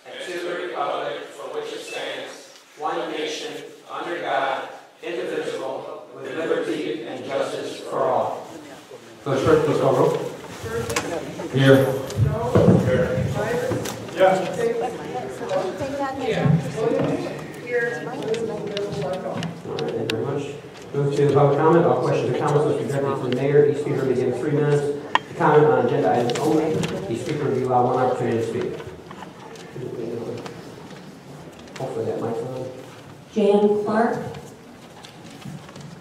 and to the republic for which it stands, one nation, under God, indivisible, with liberty and justice for all. Village clerk, please call roll. Here. Yeah. All right, thank you very much. Move to the public comment. All questions or comments must be directed to the mayor. Each speaker will be given 3 minutes to comment on agenda items only. Each speaker will be allowed 1 opportunity to speak. Hopefully that mic's on. Jan Clark.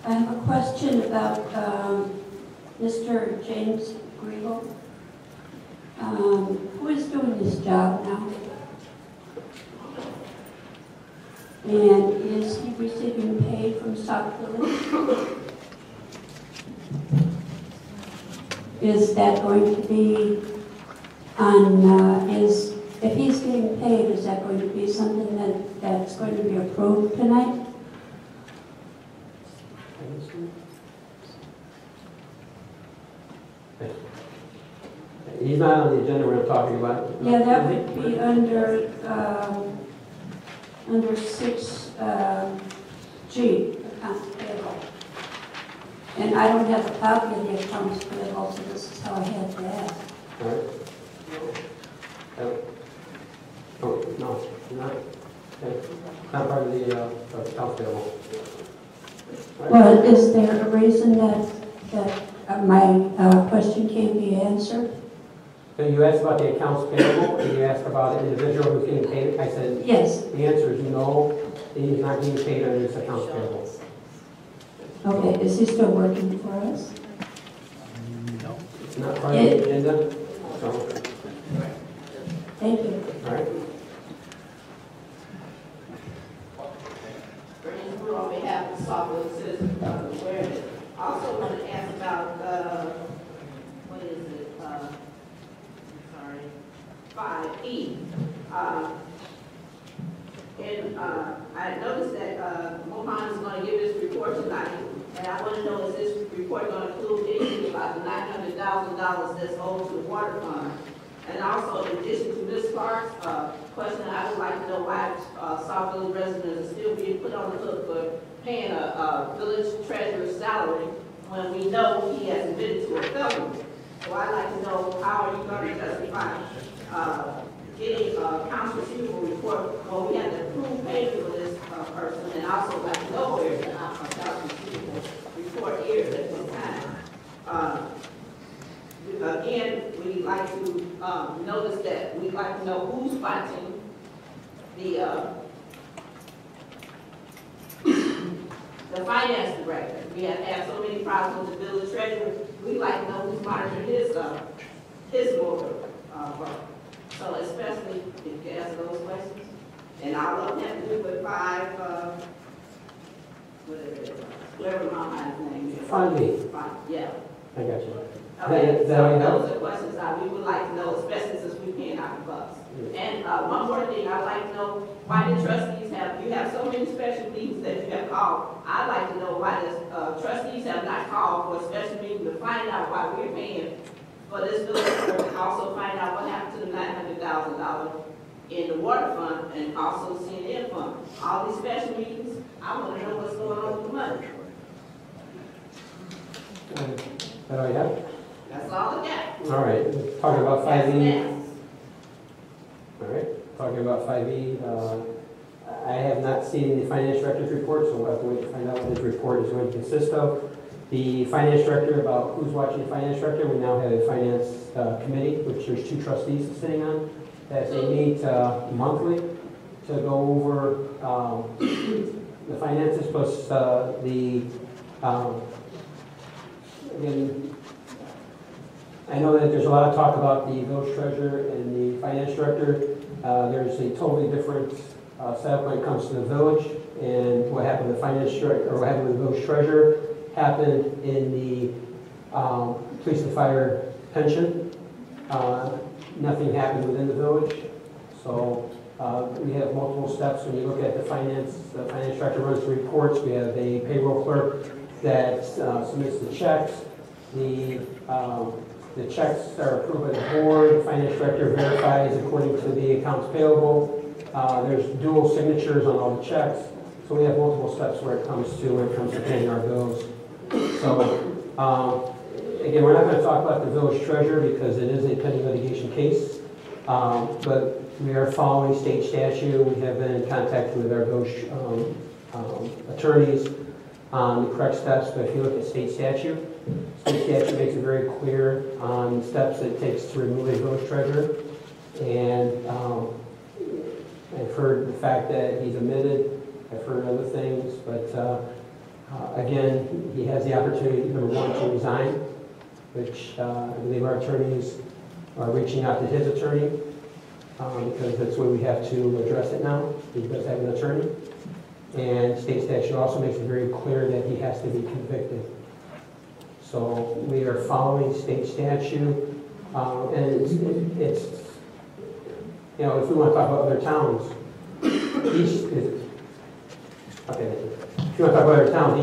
I have a question about Mr. James Griegel. Who is doing this job now? And is he receiving pay from Sauk Village? Is that going to be on, if he's getting paid, is that going to be something that's going to be approved tonight? He's not on the agenda we're talking about. Yeah, that would be under 6G, accounts payable. And I don't have a copy of the accounts payable, so this is how I had to ask. All right. Oh, no, not. Okay. Not part of the accounts payable. Right. Well, is there a reason that my question can't be answered? So you asked about the accounts payable, and you asked about an individual who's getting paid. I said, Yes. the answer is no, he's not getting paid under this accounts payable. Okay, is he still working for us? No. It's not part of the agenda, so, Thank you. all right. On behalf of Sauk Citizens Awareness. Also want to ask about, what is it, 5E. I noticed that Mohan is going to give his report tonight, and I want to know, is this report going to include anything about the $900,000 that's owed to the water fund? And also, in addition to Ms. Clark's question, I would like to know why Sauk Village residents are still being put on the hook for paying a village treasurer's salary when we know he has admitted to a felony. So I'd like to know, how are you going to justify getting a accounts receivable report when we have to prove payment for this person, and also like to know where the accounts receivable report is at this time. Again, we'd like to notice that we'd like to know who's fighting the finance director. We have had so many problems with the village treasurer. We'd like to know who's monitoring his motor work. So especially if you answer those questions. And all of them have to do with 5, whatever my name is. 5B. Yeah. I got you. Okay, That so we those are questions that we would like to know, especially since we're paying out the bucks. And one more thing, I'd like to know why the trustees you have so many special meetings that you have called. I'd like to know why the trustees have not called for a special meeting to find out why we're paying for this village, and also find out what happened to the $900,000 in the water fund and also the CNN fund. All these special meetings, I want to know what's going on with the money. That all you have? That's all I got. All right, talking about 5E. All right, talking about 5E. I have not seen the finance director's report, so we'll have to wait to find out what his report is going to consist of. The finance director, about who's watching the finance director, we now have a finance committee, which there's 2 trustees sitting on, that they meet monthly to go over the finances plus again, I know that there's a lot of talk about the village treasurer and the finance director. There's a totally different setup when it comes to the village, and what happened to the finance director, or what happened to the village treasurer, happened in the police and fire pension. Nothing happened within the village, so we have multiple steps. When you look at the finance director runs the reports. We have a payroll clerk that submits the checks. The The checks are approved by the board, the finance director verifies according to the accounts payable. There's dual signatures on all the checks, so we have multiple steps when it comes to paying our bills. So, again, we're not going to talk about the village treasurer because it is a pending litigation case, but we are following state statute. We have been in contact with our village attorneys on the correct steps, but if you look at state statute makes it very clear on the steps that it takes to remove a village treasurer. And I've heard the fact that he's omitted, I've heard other things, but again, he has the opportunity, number one, to resign, which I believe our attorneys are reaching out to his attorney, because that's where we have to address it now. He does have an attorney. And state statute also makes it very clear that he has to be convicted. So we are following state stand, and it's you know, if we want to talk about other towns, East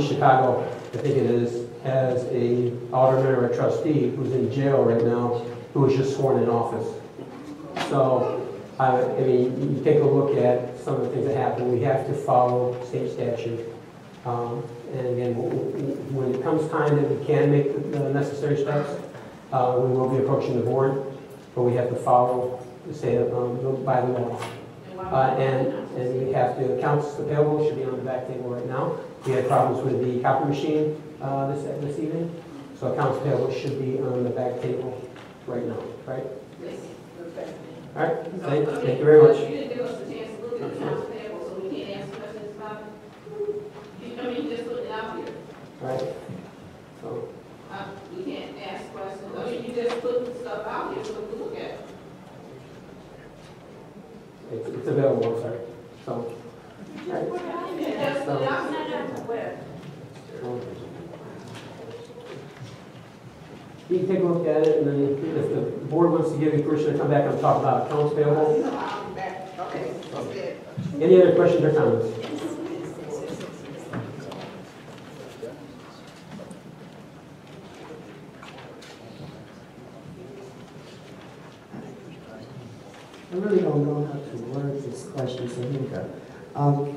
Chicago, I think it is, has a alderman or a trustee who's in jail right now, who was just sworn in office. So, I mean, you take a look at some of the things that happen. We have to follow state statute. And again, when it comes time that we can make the necessary steps, we will be approaching the board, but we have to follow by the law. And we have to, accounts payable should be on the back table right now. We had problems with the copy machine this evening, so accounts payable should be on the back table right now, right? Yes. All right, thank you very much. You didn't give us a chance to look at the accounts payable, so we can't ask questions about it. I mean, you just put it out here. All right, so, We can't ask questions. I mean, you just put stuff out here so we can look at it. it's available, I'm sorry. So, all right. Just put it out there. Where? You can take a look at it, and then if the board wants to give you permission to come back and talk about accounts payable. I'll be back. Okay. Okay. Any other questions or comments? I really don't know how to word this question, so here we go.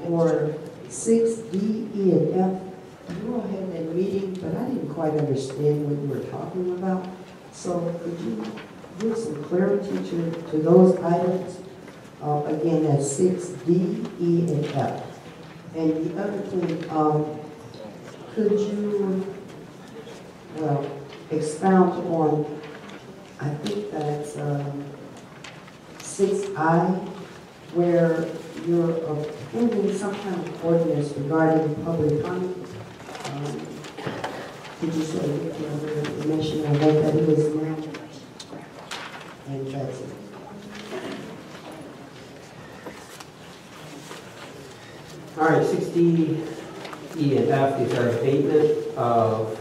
For 6D, E, and F, you all had that meeting, but I didn't quite understand what you were talking about. So could you give some clarity to those items? Again, that's 6D, E, and F. And the other thing, could you, expound on, I think that's 6I, where you're approving some kind of ordinance regarding public comment. Could you sort of give other information on what that is now? And that's it. All right, 60 E and F, these are abatement of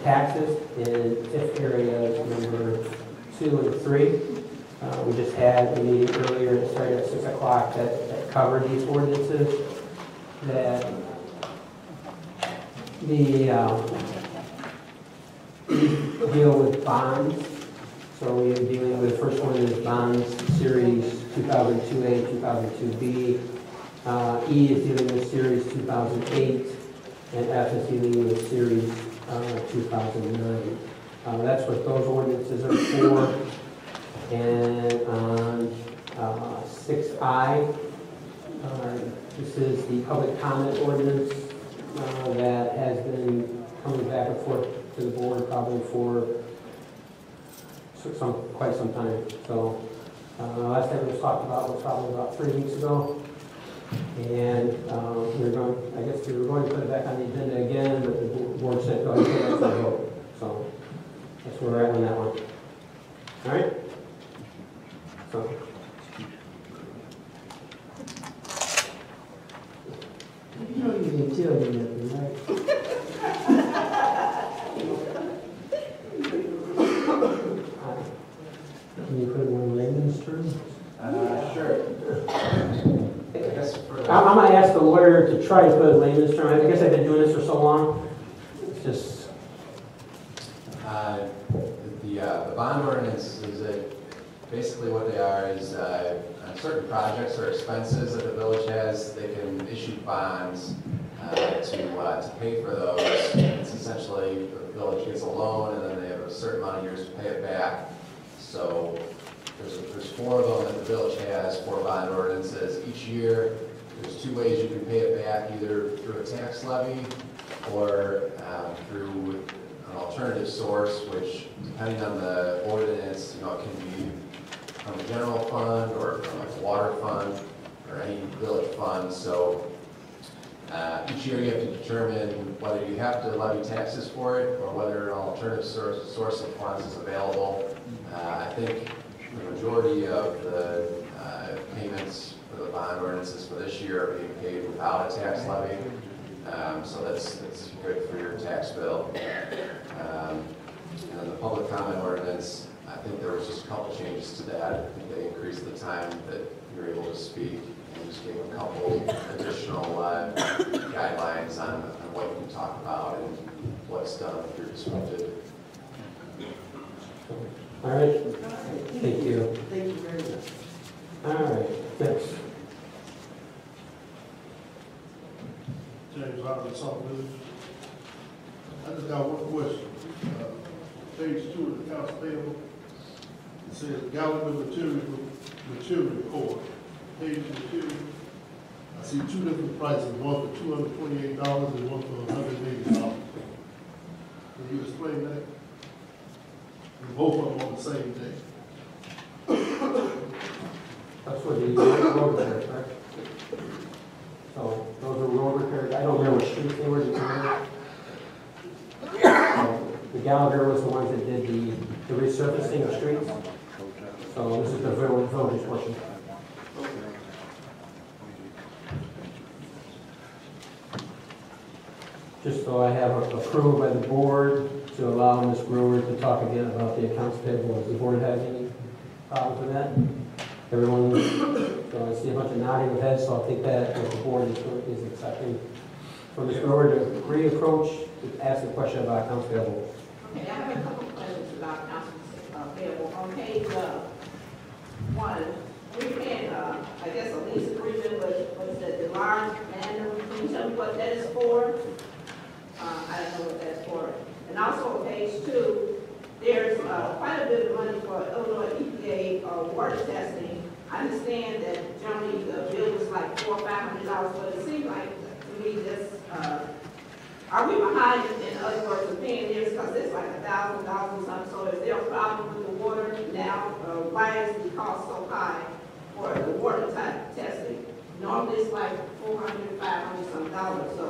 taxes in TIF areas number 2 and 3. We just had a meeting earlier, it started at 6 o'clock, that covered these ordinances that deal with bonds. So we are dealing with, the first one is bonds series 2002A, 2002B. E is dealing with series 2008, and F is dealing with series 2009. That's what those ordinances are for. And on 6I, this is the public comment ordinance that has been coming back and forth to the board probably for quite some time. So last time it was talked about was probably about 3 weeks ago. And we were going to put it back on the agenda again, but the board said go ahead and put it for a vote. So that's where we're at on that one. All right? So. You know you didn't tell me nothing, right? Can you put it in layman's terms? Sure. I'm going to ask the lawyer to try to put it in layman's terms. I guess I've been doing this for so long. It's just... The bond ordinance is basically what they are is on certain projects or expenses that the village has, they can issue bonds to pay for those. It's essentially the village gets a loan and then they have a certain amount of years to pay it back. So there's 4 of them that the village has, 4 bond ordinances. Each year, there's 2 ways you can pay it back, either through a tax levy or through an alternative source, which depending on the ordinance, it can be from the general fund or from like a water fund or any village fund. So each year you have to determine whether you have to levy taxes for it or whether an alternative source of funds is available. I think the majority of the payments for the bond ordinances for this year are being paid without a tax levy. So that's good for your tax bill. And the public comment ordinance, I think there was just a couple changes to that. I think they increased the time that you're able to speak and just gave a couple additional guidelines on what you can talk about and what's done if you're disrupted. All right, thank you. Thank you very much. All right, next. James Harvey, Sauk Village. I just got one question. Page 2 of the accounts payable, it says Gallagher material report. Page material, I see 2 different prices, one for $228 and one for $180. Can you explain that? And both of them on the same day. That's for the road repairs, correct? So those are road repairs. I don't remember what streets they were. The Gallagher was the ones that did the resurfacing of streets. So this is the village's portion. Just so I have approved by the board to allow Ms. Brewer to talk again about the accounts payable. Does the board have any problems with that? Everyone, so I see a bunch of nodding of heads, so I'll take that as the board is accepting. For Ms. Brewer to reapproach, to ask a question about accounts payable. Okay, I have a couple of questions about accounts payable. On page 1, we're paying, I guess, a lease agreement with, what is that, the large man, can you tell me what that is for? I don't know what that's for. And also on page 2, there's quite a bit of money for Illinois EPA water testing. I understand that generally the bill is like $400 or $500, but it seems like to me this, are we behind in other words of paying this because it's like $1,000 or something? So is there a problem with the water now? Why is the cost so high for the water type testing? Normally it's like $400, $500 some dollars. So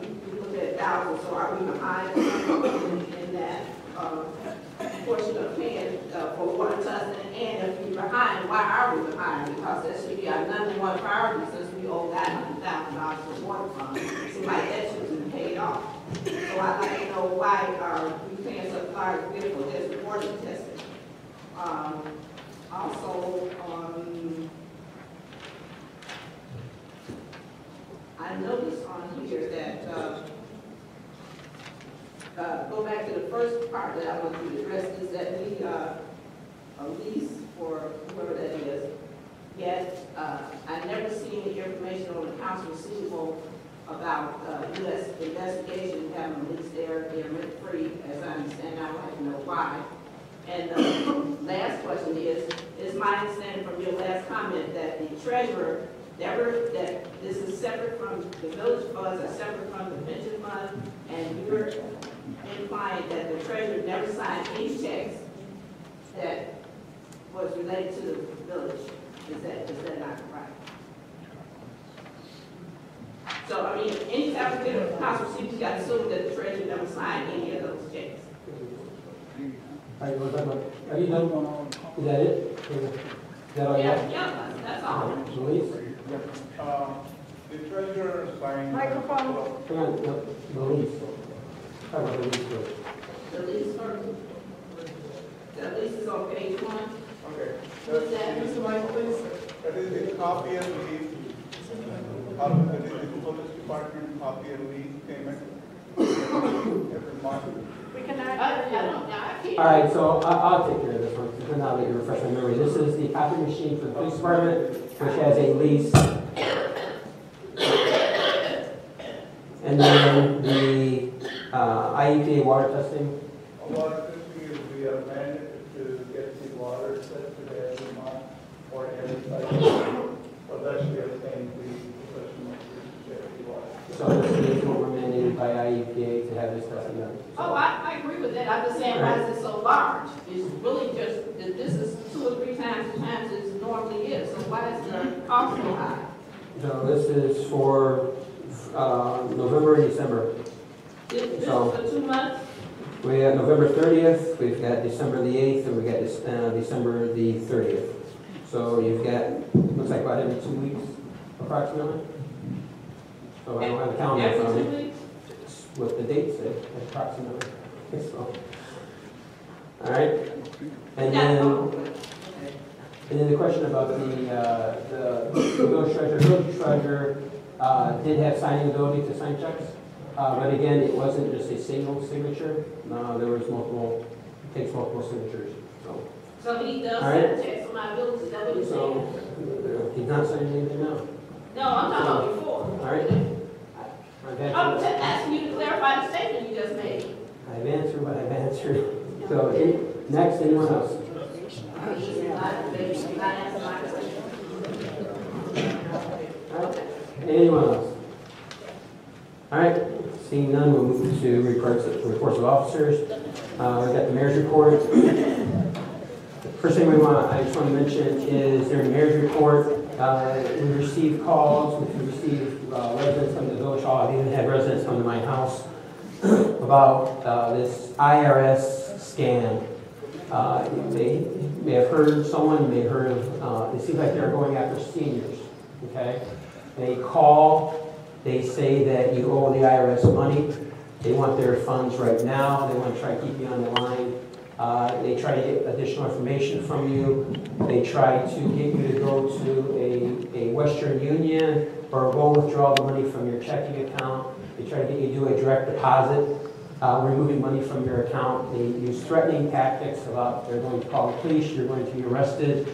you look at $1,000. So are we behind in that portion of paying for water testing? And if we're behind, why are we behind? Because that should be our #1 priority since we owe that $100,000 for water fund. It seems like that should be paid off. So I'd like to know why are we paying such large bill for this water testing? Also, I noticed on here that go back to the first part that I want to address is that we a lease for whoever that is. Yet I never seen the information on accounts receivable about U.S. investigation having a lease there. They're rent free, as I understand. I would like to know why. And the last question is my understanding from your last comment that the treasurer that this is separate from the village funds, are separate from the pension fund, and you're implying that the treasurer never signed any checks that was related to the village. Is that not right? So, I mean, any time we get a house receipt, you got to assume that the treasurer never signed any of those checks. Are you done? Is that it? Is that all you have? Yeah, that's all. Louise? The treasurer signed. Come on, the lease. Talk about the lease first. The lease first. The lease is on page 1. Okay. What's that? Mr. Michael, please. That is the copy and lease. That is the police department copy and lease payment every month. I can't. All right, so I'll take care of this one, because now that you refresh my memory. This is the copy machine for the police department, which has a lease. And then the IEPA water testing. A water testing is we have managed to get the water tested every month or every cycle. But that should be obtained the professional to check the water. So this is what we're mandated by IEPA to have this testing done. Oh, I agree with that. I'm just saying, why is it so large? It's really just, this is 2 or 3 times the times it normally is. So why is the cost so high? So this is for November and December. This So- is for 2 months? We have November 30th, we've got December the 8th, and we got December the 30th. So you've got, looks like about every 2 weeks approximately. So I don't have a calendar in front of Every me. 2 weeks? It's what the date said, approximately. So, all right. And then the question about the village treasurer. Village treasurer did have signing ability to sign checks. But again, it wasn't just a single signature. No, there was multiple, it takes multiple signatures. So he does All right. have checks on liabilities, is that what you're saying? So he's not signing anything now. No, I'm talking about before. All right. I'm just asking you to clarify the statement you just made. I've answered what I've answered. So next, anyone else? Anyone else? All right, seeing none, we'll move to reports of officers. We've got the mayor's report. First thing I just want to mention is during the mayor's report, we received calls, we received residents from the village hall. I've even had residents come to my house about this IRS scam. They may have heard someone, may have heard of, it seems like they're going after seniors, okay? They call, they say that you owe the IRS money. They want their funds right now. They want to try to keep you on the line. They try to get additional information from you. They try to get you to go to a Western Union or go withdraw the money from your checking account. They try to get you to do a direct deposit, removing money from your account. They use threatening tactics about they're going to call the police, you're going to be arrested.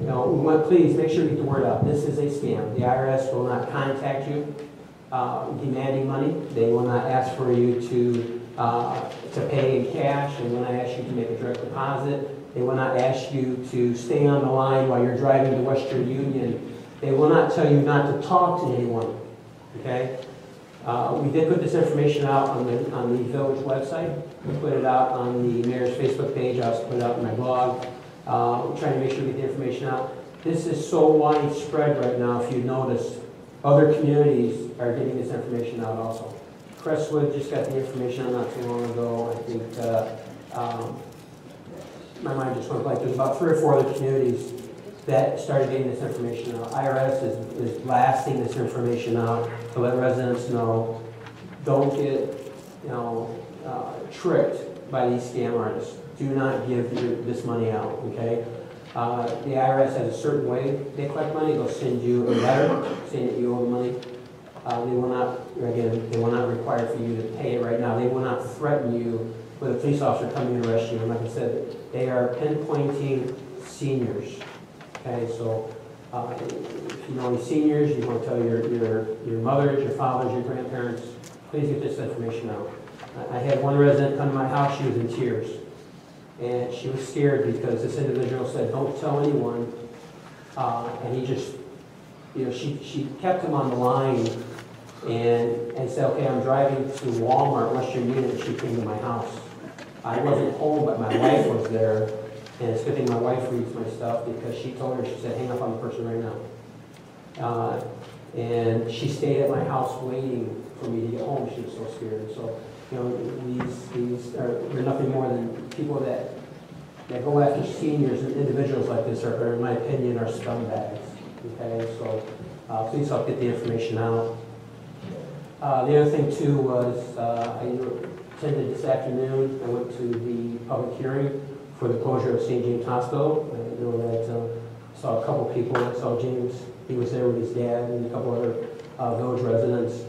We want, please make sure you get the word out. This is a scam. The IRS will not contact you demanding money. They will not ask for you to pay in cash. They will not ask you to make a direct deposit. They will not ask you to stay on the line while you're driving to Western Union. They will not tell you not to talk to anyone. Okay? We did put this information out on the village website. We put it out on the mayor's Facebook page. I also put it out on my blog. We're trying to make sure we get the information out. This is so widespread right now, if you notice, other communities are getting this information out also. Crestwood just got the information out not too long ago. I think my mind just went blank. There's about 3 or 4 other communities that started getting this information out. IRS is blasting this information out to let residents know, don't get tricked by these scam artists. Do not give this money out, okay? The IRS has a certain way they collect money. They'll send you a letter saying that you owe the money. They will not require for you to pay it right now. They will not threaten you with a police officer coming to arrest you. And like I said, they are pinpointing seniors. Okay, so if you know any seniors, you want to tell your mothers, your fathers, your grandparents, please get this information out. I had one resident come to my house. She was in tears. And she was scared because this individual said, don't tell anyone. And he just, she kept him on the line and said, okay, I'm driving to Walmart, Western Union, and she came to my house. I wasn't home, but my wife was there. And it's a good thing my wife reads my stuff because she told her, she said, hang up on the person right now. And she stayed at my house waiting for me to get home. She was so scared. So, they're nothing more than people that go after seniors and individuals like this are, in my opinion, are scumbags. Okay, so please help get the information out. The other thing too was I attended this afternoon. I went to the public hearing for the closure of St. James Hospital. I know that I saw a couple people. I saw James. He was there with his dad and a couple other village residents.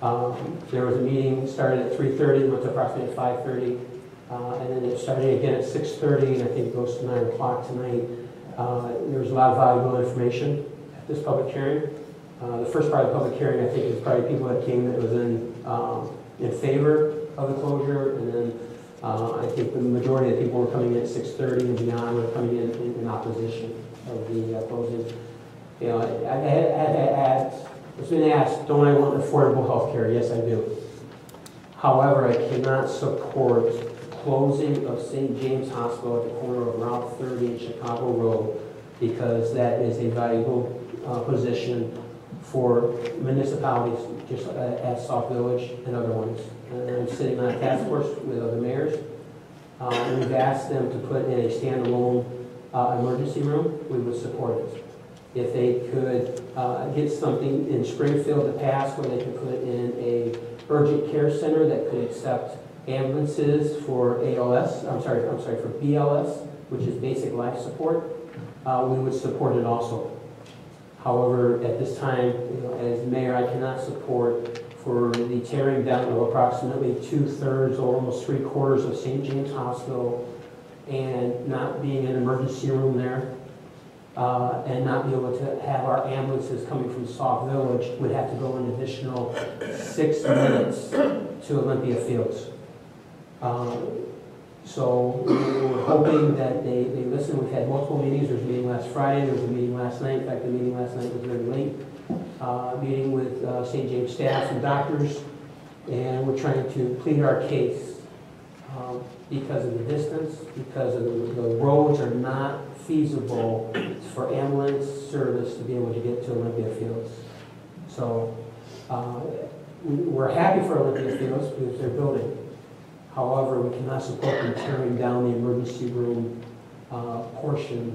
There was a meeting, started at 3:30, went to approximately 5:30, and then it started again at 6:30, and I think it goes to 9 o'clock tonight. There was a lot of valuable information at this public hearing. The first part of the public hearing, I think, is probably people that came that was in favor of the closure, and then I think the majority of the people were coming in at 6:30 and beyond were coming in opposition of the closing. You know, it's been asked, don't I want affordable health care? Yes, I do. However, I cannot support closing of St. James Hospital at the corner of Route 30 and Chicago Road, because that is a valuable position for municipalities just as Sauk Village and other ones. And I'm sitting on a task force with other mayors. We've asked them to put in a standalone emergency room. We would support it. If they could get something in Springfield to pass where they could put in a urgent care center that could accept ambulances for for BLS, which is basic life support, we would support it also. However, at this time, you know, as mayor, I cannot support for the tearing down of approximately 2/3 or almost 3/4 of St. James Hospital and not being an emergency room there, and not be able to have our ambulances coming from Sauk Village would have to go an additional 6 minutes to Olympia Fields. So we're hoping that they listen. We've had multiple meetings. There was a meeting last Friday. There was a meeting last night. In fact, the meeting last night was very late. Meeting with St. James staff and doctors, and we're trying to plead our case because of the distance, because of the roads are not feasible for ambulance service to be able to get to Olympia Fields. So we're happy for Olympia Fields because they're building. However, we cannot support them tearing down the emergency room portion,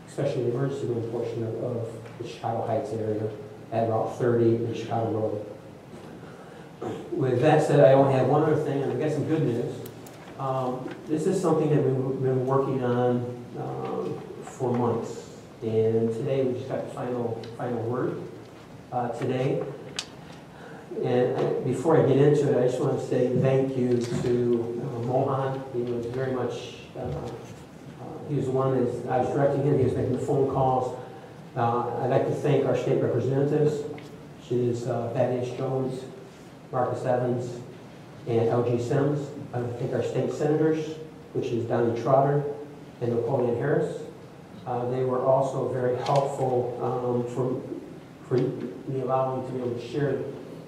especially the emergency room portion of the Chicago Heights area at Route 30 and Chicago Road. With that said, I only have one other thing, and I got some good news. This is something that we've been working on for months, and today we just got the final word today. And before I get into it, I just want to say thank you to Mohan. He was very much, he was the one that I was directing him. He was making the phone calls. I'd like to thank our state representatives, which is Thaddeus Jones, Marcus Evans, and LG Sims. I'd like to thank our state senators, which is Donnie Trotter and Napoleon Harris. They were also very helpful for me allowing me to be able to share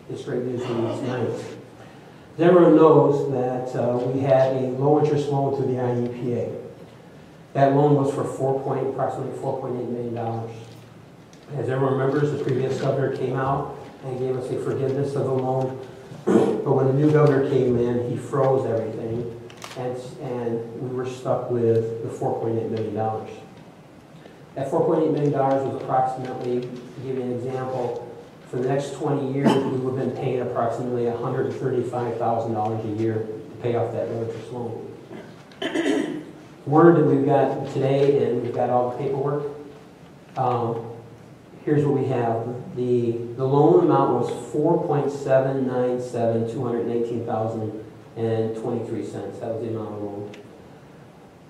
this great news with you tonight. Everyone knows that we had a low-interest loan through the IEPA. That loan was for approximately $4.8 million. As everyone remembers, the previous governor came out and gave us a forgiveness of the loan. But when the new governor came in, he froze everything, and we were stuck with the $4.8 million. That $4.8 million was approximately, to give you an example, for the next 20 years, we would have been paying approximately $135,000 a year to pay off that low-interest loan. Word that we've got today, and we've got all the paperwork. Here's what we have. The loan amount was $4.797, $219,023. That was the amount of the loan.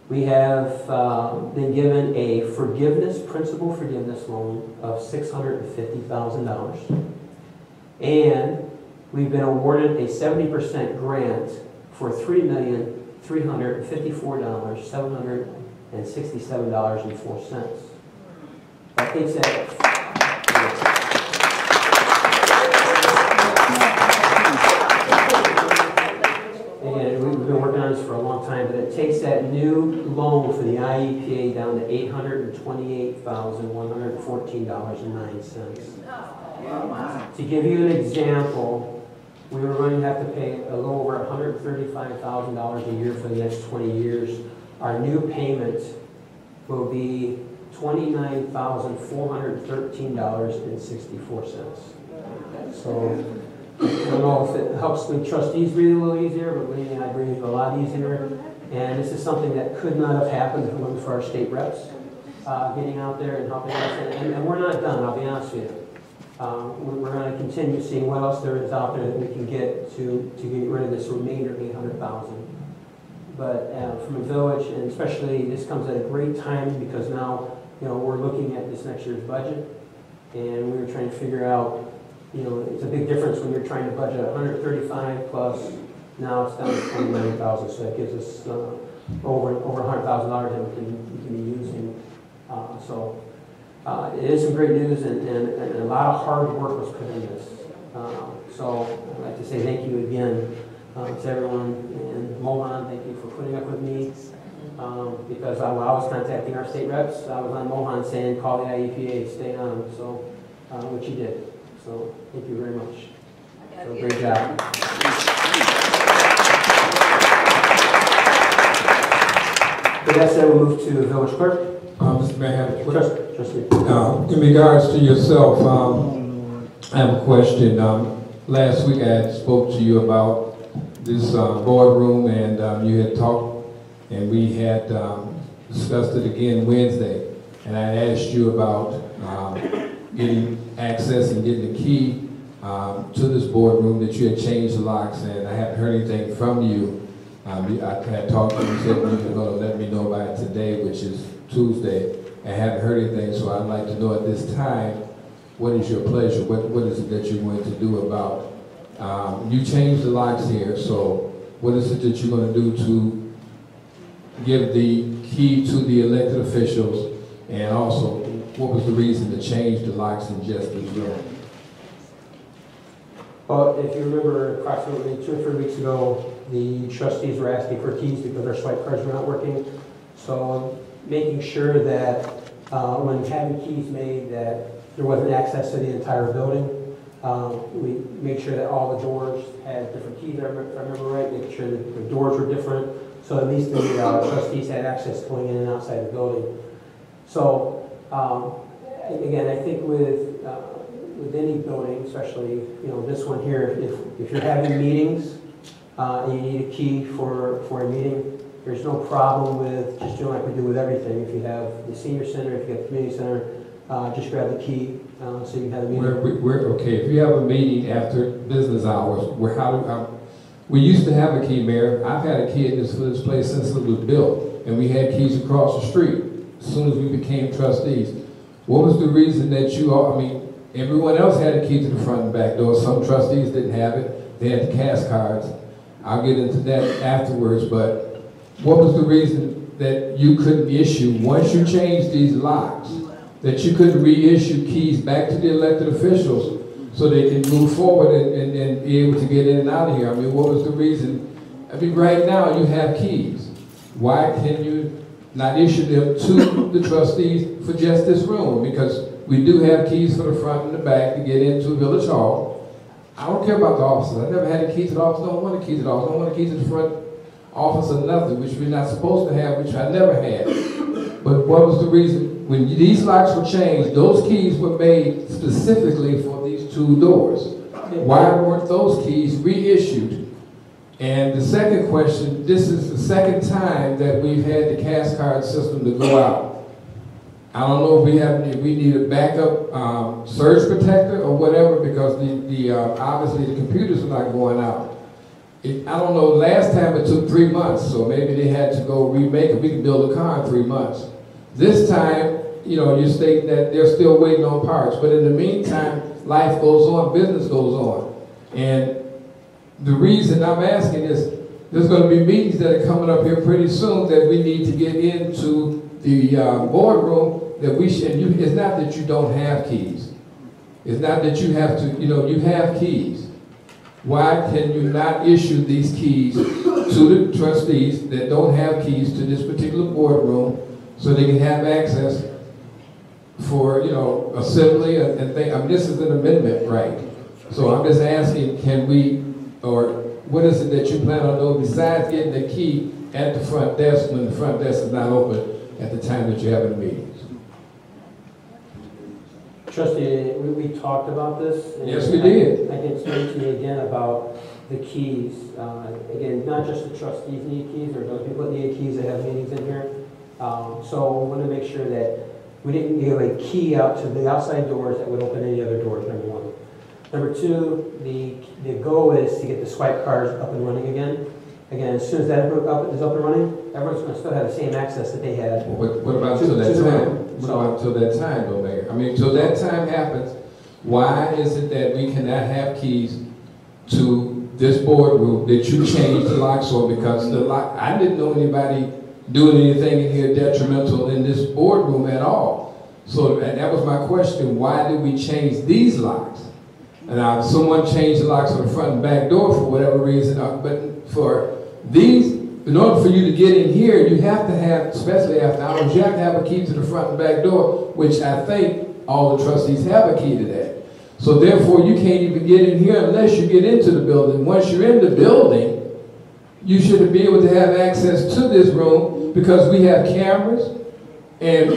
We have been given a principal forgiveness loan of $650,000. And we've been awarded a 70% grant for $3,354,767.04. That takes that. And we've been working on this for a long time, but it takes that new loan for the IEPA down to $828,114.09. To give you an example, we were going to have to pay a little over $135,000 a year for the next 20 years. Our new payment will be $29,413.64. So I don't know if it helps the trustees breathe a little easier, but believe me, I breathe a lot easier. And this is something that could not have happened if it wasn't for our state reps getting out there and helping us. And we're not done, I'll be honest with you. We're going to continue seeing what else there is out there that we can get to get rid of this remainder 800,000. But from a village, and especially this comes at a great time because now, we're looking at this next year's budget, and we were trying to figure out, it's a big difference when you're trying to budget 135 plus, now it's down to 29,000, so that gives us over $100,000 that we can be using. It is some great news, and a lot of hard work was put in this. So I'd like to say thank you again to everyone, and Mohan, thank you for putting up with me. Because when I was contacting our state reps, I was on Mohan saying, call the IEPA, stay on them, so, which he did. So thank you very much. So great job. With that said, we'll move to the village clerk. Mr. Mayor, I have a question. Trustee. In regards to yourself, I have a question. Last week I spoke to you about this boardroom, and you had talked, and we had discussed it again Wednesday. And I asked you about getting access and getting the key to this boardroom, that you had changed the locks, and I haven't heard anything from you. I had talked to you, you said you were going to let me know by today, which is Tuesday. I haven't heard anything, so I'd like to know at this time, what is your pleasure? What is it that you're going to do about? You changed the locks here, so what is it that you're going to do to give the key to the elected officials? And also, what was the reason to change the locks in just this room? Well, if you remember, approximately 2 or 3 weeks ago, the trustees were asking for keys because our swipe cards were not working. So making sure that when having keys made, that there wasn't access to the entire building. We make sure that all the doors had different keys, if I remember right, making sure that the doors were different, so at least the trustees had access going in and outside the building. So again, I think with any building, especially this one here, if you're having meetings and you need a key for a meeting, there's no problem with just doing like we do with everything. If you have the senior center, if you have the community center, just grab the key so you can have a meeting. Okay, if you have a meeting after business hours, we used to have a key, Mayor. I've had a key for this place since it was built, and we had keys across the street as soon as we became trustees. What was the reason that you all, everyone else had a key to the front and back door. Some trustees didn't have it. They had the cash cards. I'll get into that afterwards, but what was the reason that you couldn't issue, once you changed these locks, that you couldn't reissue keys back to the elected officials so they can move forward and be able to get in and out of here? What was the reason? Right now you have keys. Why can you not issue them to the trustees for just this room? Because we do have keys for the front and the back to get into Village Hall. I don't care about the offices. I never had a key to the office. Don't want a key to the office. Don't want a key to the front office or nothing, which we're not supposed to have, which I never had. But what was the reason? When these locks were changed, those keys were made specifically for these 2 doors. Why weren't those keys reissued? And the second question, this is the second time that we've had the cash card system to go out. I don't know if we need a backup surge protector or whatever, because obviously the computers are not going out. I don't know, last time it took 3 months, so maybe they had to go remake it. We can build a car in 3 months. This time, you're stating that they're still waiting on parts, but in the meantime, life goes on, business goes on. And the reason I'm asking is, there's going to be meetings that are coming up here pretty soon that we need to get into the boardroom that we should, it's not that you don't have keys. It's not that you have to, you have keys. Why can you not issue these keys to the trustees that don't have keys to this particular boardroom so they can have access for, assembly and things? This is an amendment, right? So I'm just asking, can we, or what is it that you plan on doing besides getting the key at the front desk when the front desk is not open at the time that you're having meetings? Trustee, we talked about this. And yes, we did. I can explain to you again about the keys. Again, not just the trustees need keys, there's other people that need keys that have meetings in here. So we want to make sure that We didn't give a key out to the outside doors that would open any other doors, number one. Number two, the goal is to get the swipe cars up and running again. Again, as soon as that is up and running, everyone's going to still have the same access that they had. What about until that time? What about until that time, though, Mayor? I mean, until that time happens, why is it that we cannot have keys to this boardroom that you changed the locks on? Because the lock, I didn't know anybody doing anything in here detrimental in this boardroom at all. So, and that was my question, why did we change these locks? And someone changed the locks on the front and back door for whatever reason, but for these, in order for you to get in here, you have to have, especially after hours, you have to have a key to the front and back door, which I think all the trustees have a key to that. So therefore, you can't even get in here unless you get into the building. Once you're in the building, you should be able to have access to this room because we have cameras, and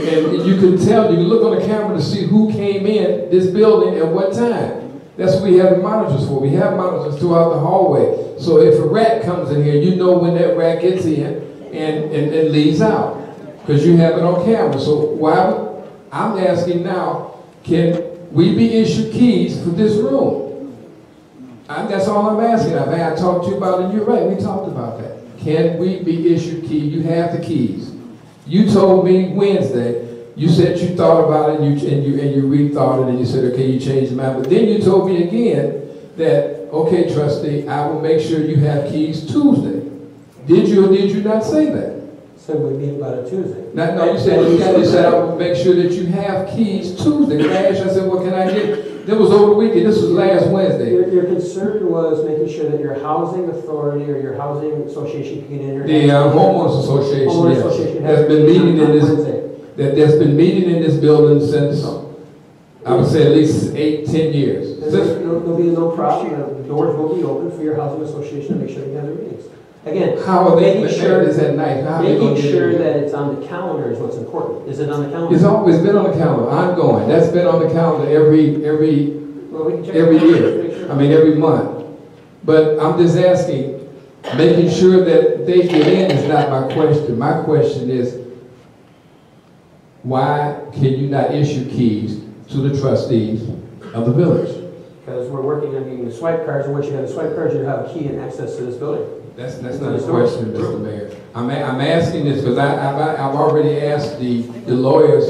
you can tell, you can look on the camera to see who came in this building at what time. That's what we have the monitors for. We have monitors throughout the hallway. So if a rat comes in here, you know when that rat gets in and leaves out because you have it on camera. So why, I'm asking now, can we be issued keys for this room? That's all I'm asking. I talked to you about it, and you're right, we talked about that. Can we be issued keys? You have the keys. You told me Wednesday, you said you thought about it and you rethought it and you said, okay, you changed your mind. But then you told me again that, okay, trustee, I will make sure you have keys Tuesday. Did you or did you not say that? So we meet about a Tuesday. No, you said I will make sure that you have keys Tuesday. When I asked you, I said, what can I get? That was over the weekend. This was last Wednesday. Your concern was making sure that your housing authority or your housing association can get in. The homeowners association, homeowners yes, association has been meeting in this. That's been meeting in this building since, I would say, at least 8-10 years. There'll be no problem. The doors will be open for your housing association to make sure they have their meetings. Again, how are they making sure is at night? Making sure that it's on the calendar is what's important. Is it on the calendar? It's always been on the calendar, ongoing. That's been on the calendar every year. I mean, every month. But I'm just asking, making sure that they get in is not my question. My question is, why can you not issue keys to the trustees of the village? Because we're working on getting the swipe cards, and once you have the swipe cards, you have a key and access to this building. That's not a question, Mr. Mayor. I'm asking this because I've already asked the lawyers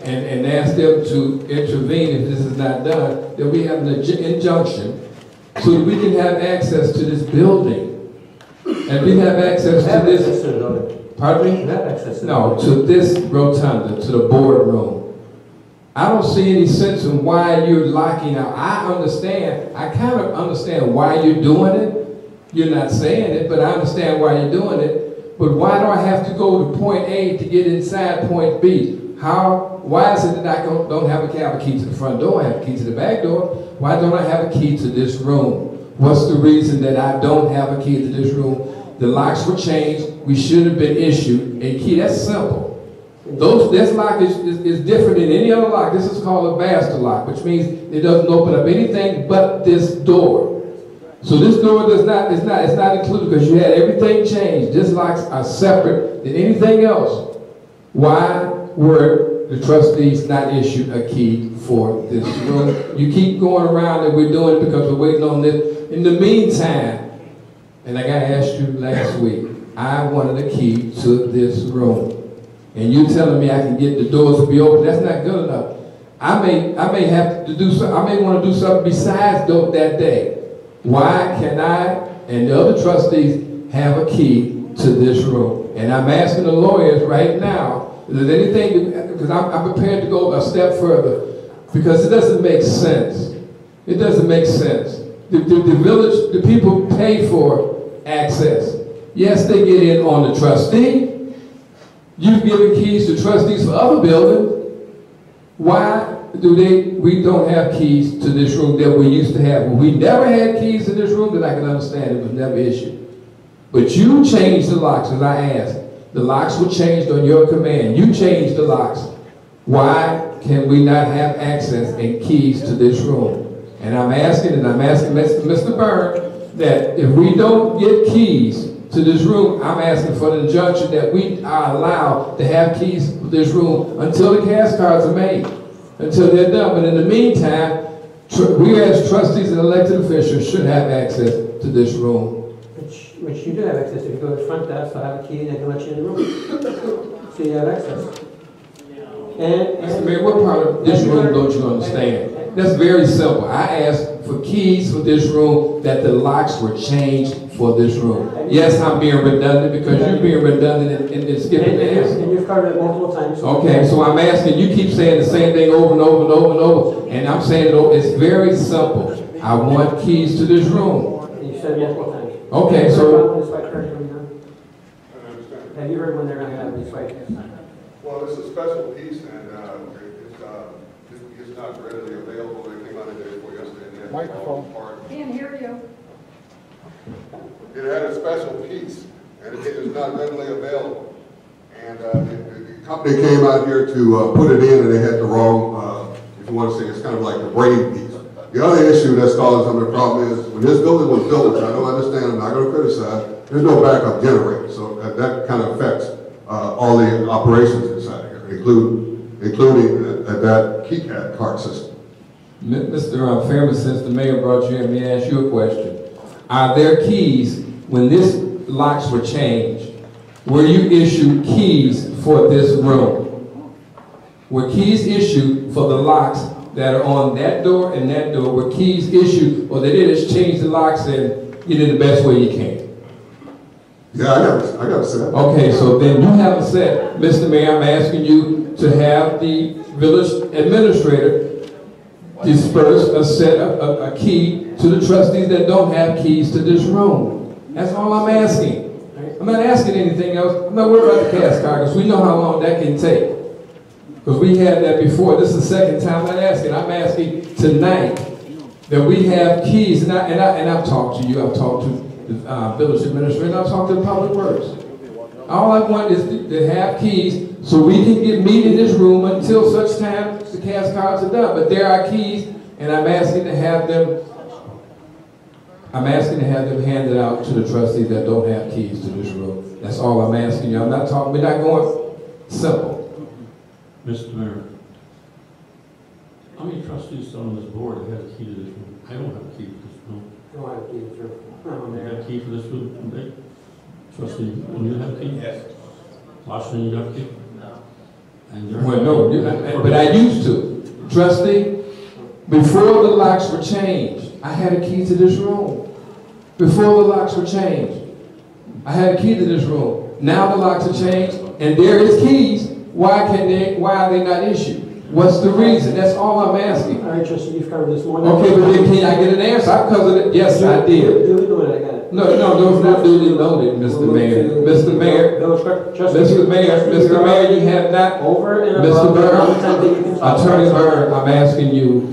and asked them to intervene if this is not done, that we have an injunction so that we can have access to this building. And we have access to this. Pardon me? No, to this rotunda, to the boardroom. I don't see any sense in why you're locking out. I kind of understand why you're doing it. You're not saying it, but I understand why you're doing it. But why do I have to go to point A to get inside point B? Why is it that I don't have a key to the front door, I have a key to the back door? Why don't I have a key to this room? What's the reason that I don't have a key to this room? The locks were changed. We should have been issued a key. That's simple. This lock is different than any other lock. This is called a master lock, which means it doesn't open up anything but this door. So this door is not included because you had everything changed. These locks are separate than anything else. Why were the trustees not issued a key for this room? You keep going around and we're doing it because we're waiting on this. In the meantime, and like I asked you last week, I wanted a key to this room. And you telling me I can get the doors to be open, that's not good enough. I may have to do something, I may want to do something besides that day. Why can I and the other trustees have a key to this room? And I'm asking the lawyers right now, is there anything, because I'm prepared to go a step further, because it doesn't make sense. It doesn't make sense. The village, the people pay for access. Yes, they get in on the trustee. You've given keys to trustees for other buildings. Why we don't have keys to this room that we used to have? When we never had keys to this room, then I can understand it was never issued. But you changed the locks, as I asked. The locks were changed on your command. You changed the locks. Why can we not have access and keys to this room? And I'm asking Mr. Byrne, that if we don't get keys to this room, I'm asking for an injunction that we are allowed to have keys to this room until the cash cards are made, until they're done. But in the meantime, we as trustees and elected officials should have access to this room. Which you do have access. If you go to the front desk, they'll have a key and they can let you in the room. So you have access. Mr. Mayor, what part of this room don't you understand? That's very simple. I asked for keys for this room, that the locks were changed for this room. Yes, I'm being redundant because you're being redundant and skipping the answer. And you've covered it multiple times. Okay, so I'm asking, you keep saying the same thing over and over and over and over, and I'm saying, no, it's very simple. I want keys to this room. And you said it multiple times. Okay, so... Have you heard when they're going to have these fights? Well, it's a special piece, and it's not readily available. They came out of there for yesterday, and they had Microphone. Can't hear you. It had a special piece, and it is not readily available. And the company came out here to put it in, and they had the wrong, if you want to say, it's kind of like the brain piece. The other issue that's causing some of the problem is when this building was built, which I don't understand, I'm not going to criticize, there's no backup generator, so that kind of affects all the operations inside here, including that keypad card system. Mr. Fairman, since the mayor brought you in, let me ask you a question. Are there keys, when this locks were changed, were you issued keys for this room? Were keys issued for the locks that are on that door and that door? Were keys issued, or they did just change the locks and you did the best way you can? Yeah, I got a set. Okay, so then you have a set. Mr. Mayor, I'm asking you to have the village administrator disperse a key to the trustees that don't have keys to this room. That's all I'm asking. I'm not asking anything else. I'm not worried about the cash card, because we know how long that can take. Because we had that before. This is the second time I'm asking. I'm asking tonight that we have keys, and I've talked to you. I've talked to the village administrator. I've talked to the public works. All I want is to have keys so we can meet in this room until such time the cash cards are done. But there are keys, and I'm asking to have them. I'm asking to have them handed out to the trustees that don't have keys to this room. That's all I'm asking you. I'm not talking. We're not going simple. Mr. Mayor, how many trustees on this board have had a key to this room? I don't have a key to this room. I don't have a key to this room. You have a key for this room today? Trustee, and you have a key? Yes. Washington, you have a key? No. And you're Well, no, but I used to. Trustee, before the locks were changed, I had a key to this room. Before the locks were changed, I had a key to this room. Now the locks are changed, and there is keys. Why are they not issued? What's the reason? That's all I'm asking. All right, Trustee, you've covered this more than... Okay, but then can I get an answer? I covered it. Yes, I did. Duly noted, I got it. No, those not duly noted, Mr. Mayor. Mr. Mayor, Mr. Mayor, you have not... Over and Mr. Byrne, Attorney Byrne, I'm asking you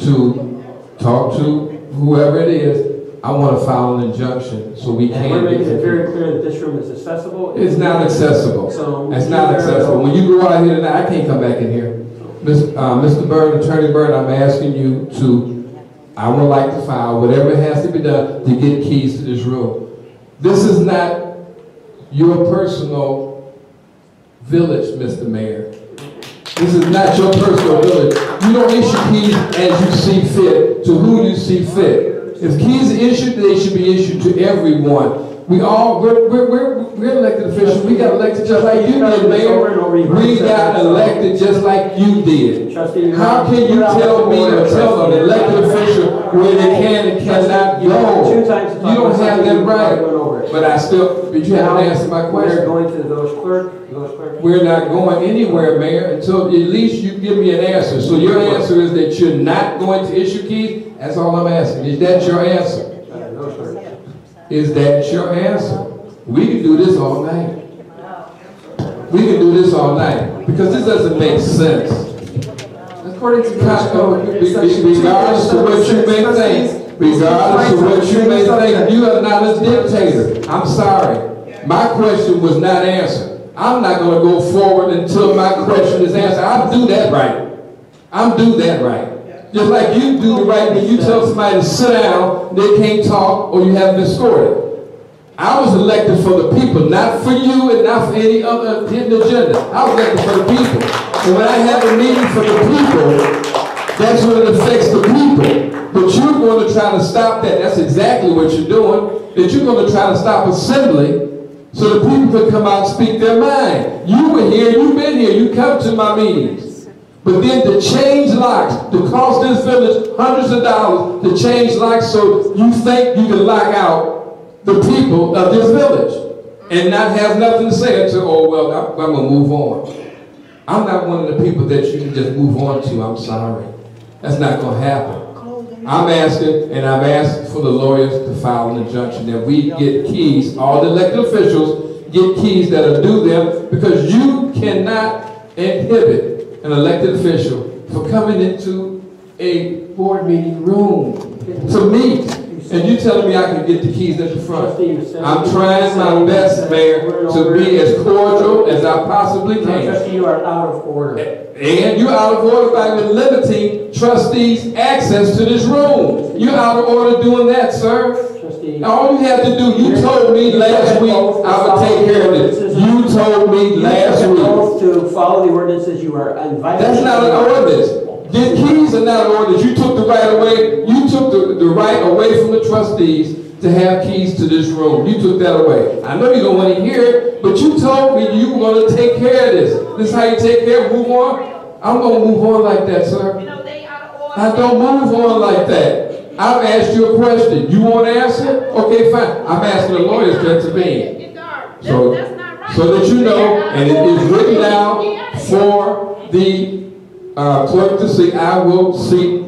to talk to whoever it is. I want to file an injunction so we and can... we're making it very clear that this room is accessible. It's not accessible. So it's not accessible. When you go out here tonight, I can't come back in here. Mr. Byrne, Attorney Byrne, I'm asking you to, I would like to file whatever has to be done to get keys to this room. This is not your personal village, Mr. Mayor. This is not your personal village. You don't issue keys as you see fit, to who you see fit. If keys are issued, they should be issued to everyone. We're elected officials. We got elected just like you did, Mayor. We got elected just like you did. How can you tell me or tell an elected official where they can and cannot go? You don't have that right. But you haven't answered my question. We're going to the village clerk. We're not going anywhere, Mayor, until at least you give me an answer. So your answer is that you're not going to issue keys? That's all I'm asking. Is that your answer? Is that your answer? We can do this all night. We can do this all night. Because this doesn't make sense. According to regardless of what you may think, regardless of what you may think, you are not a dictator. I'm sorry. My question was not answered. I'm not going to go forward until my question is answered. I'll do that right. I'll do that right. Just like you do the right when you tell somebody to sit down, they can't talk, or you haven't been scored. I was elected for the people, not for you and not for any other hidden agenda. I was elected for the people. And when I have a meeting for the people, that's when it affects the people. But you're going to try to stop that. That's exactly what you're doing. That you're going to try to stop assembly so the people can come out and speak their mind. You were here, you've been here, you come to my meetings. But then to change locks, to cost this village hundreds of dollars to change locks so you think you can lock out the people of this village and not have nothing to say until, oh, well, I'm going to move on. I'm not one of the people that you can just move on to. I'm sorry. That's not going to happen. I'm asking, and I've asked for the lawyers to file an injunction that we get keys, all the elected officials get keys that are due them, because you cannot inhibit an elected official from coming into a board meeting room to meet. And you telling me I can get the keys at the front? I'm trying my best, Mayor, to be as cordial as I possibly can. Trustee, you are out of order. And you're out of order by limiting trustees' access to this room. You're out of order doing that, sir. Trustee, All you had to do, you told me last week I would take care of this. You told me last week. To follow the ordinances, you are invited. That's not an ordinance. The keys are not an ordinance. You took the right away. You took the right away from the trustees to have keys to this room. You took that away. I know you don't want to hear it, but you told me you were going to take care of this. This is how you take care of move on? I'm going to move on like that, sir. You know, they out of order. I don't move on like that. I've asked you a question. You want to answer? Okay, fine. I'm asking the lawyers to intervene. So that you know, and it is written down for the clerk to see. I will seek.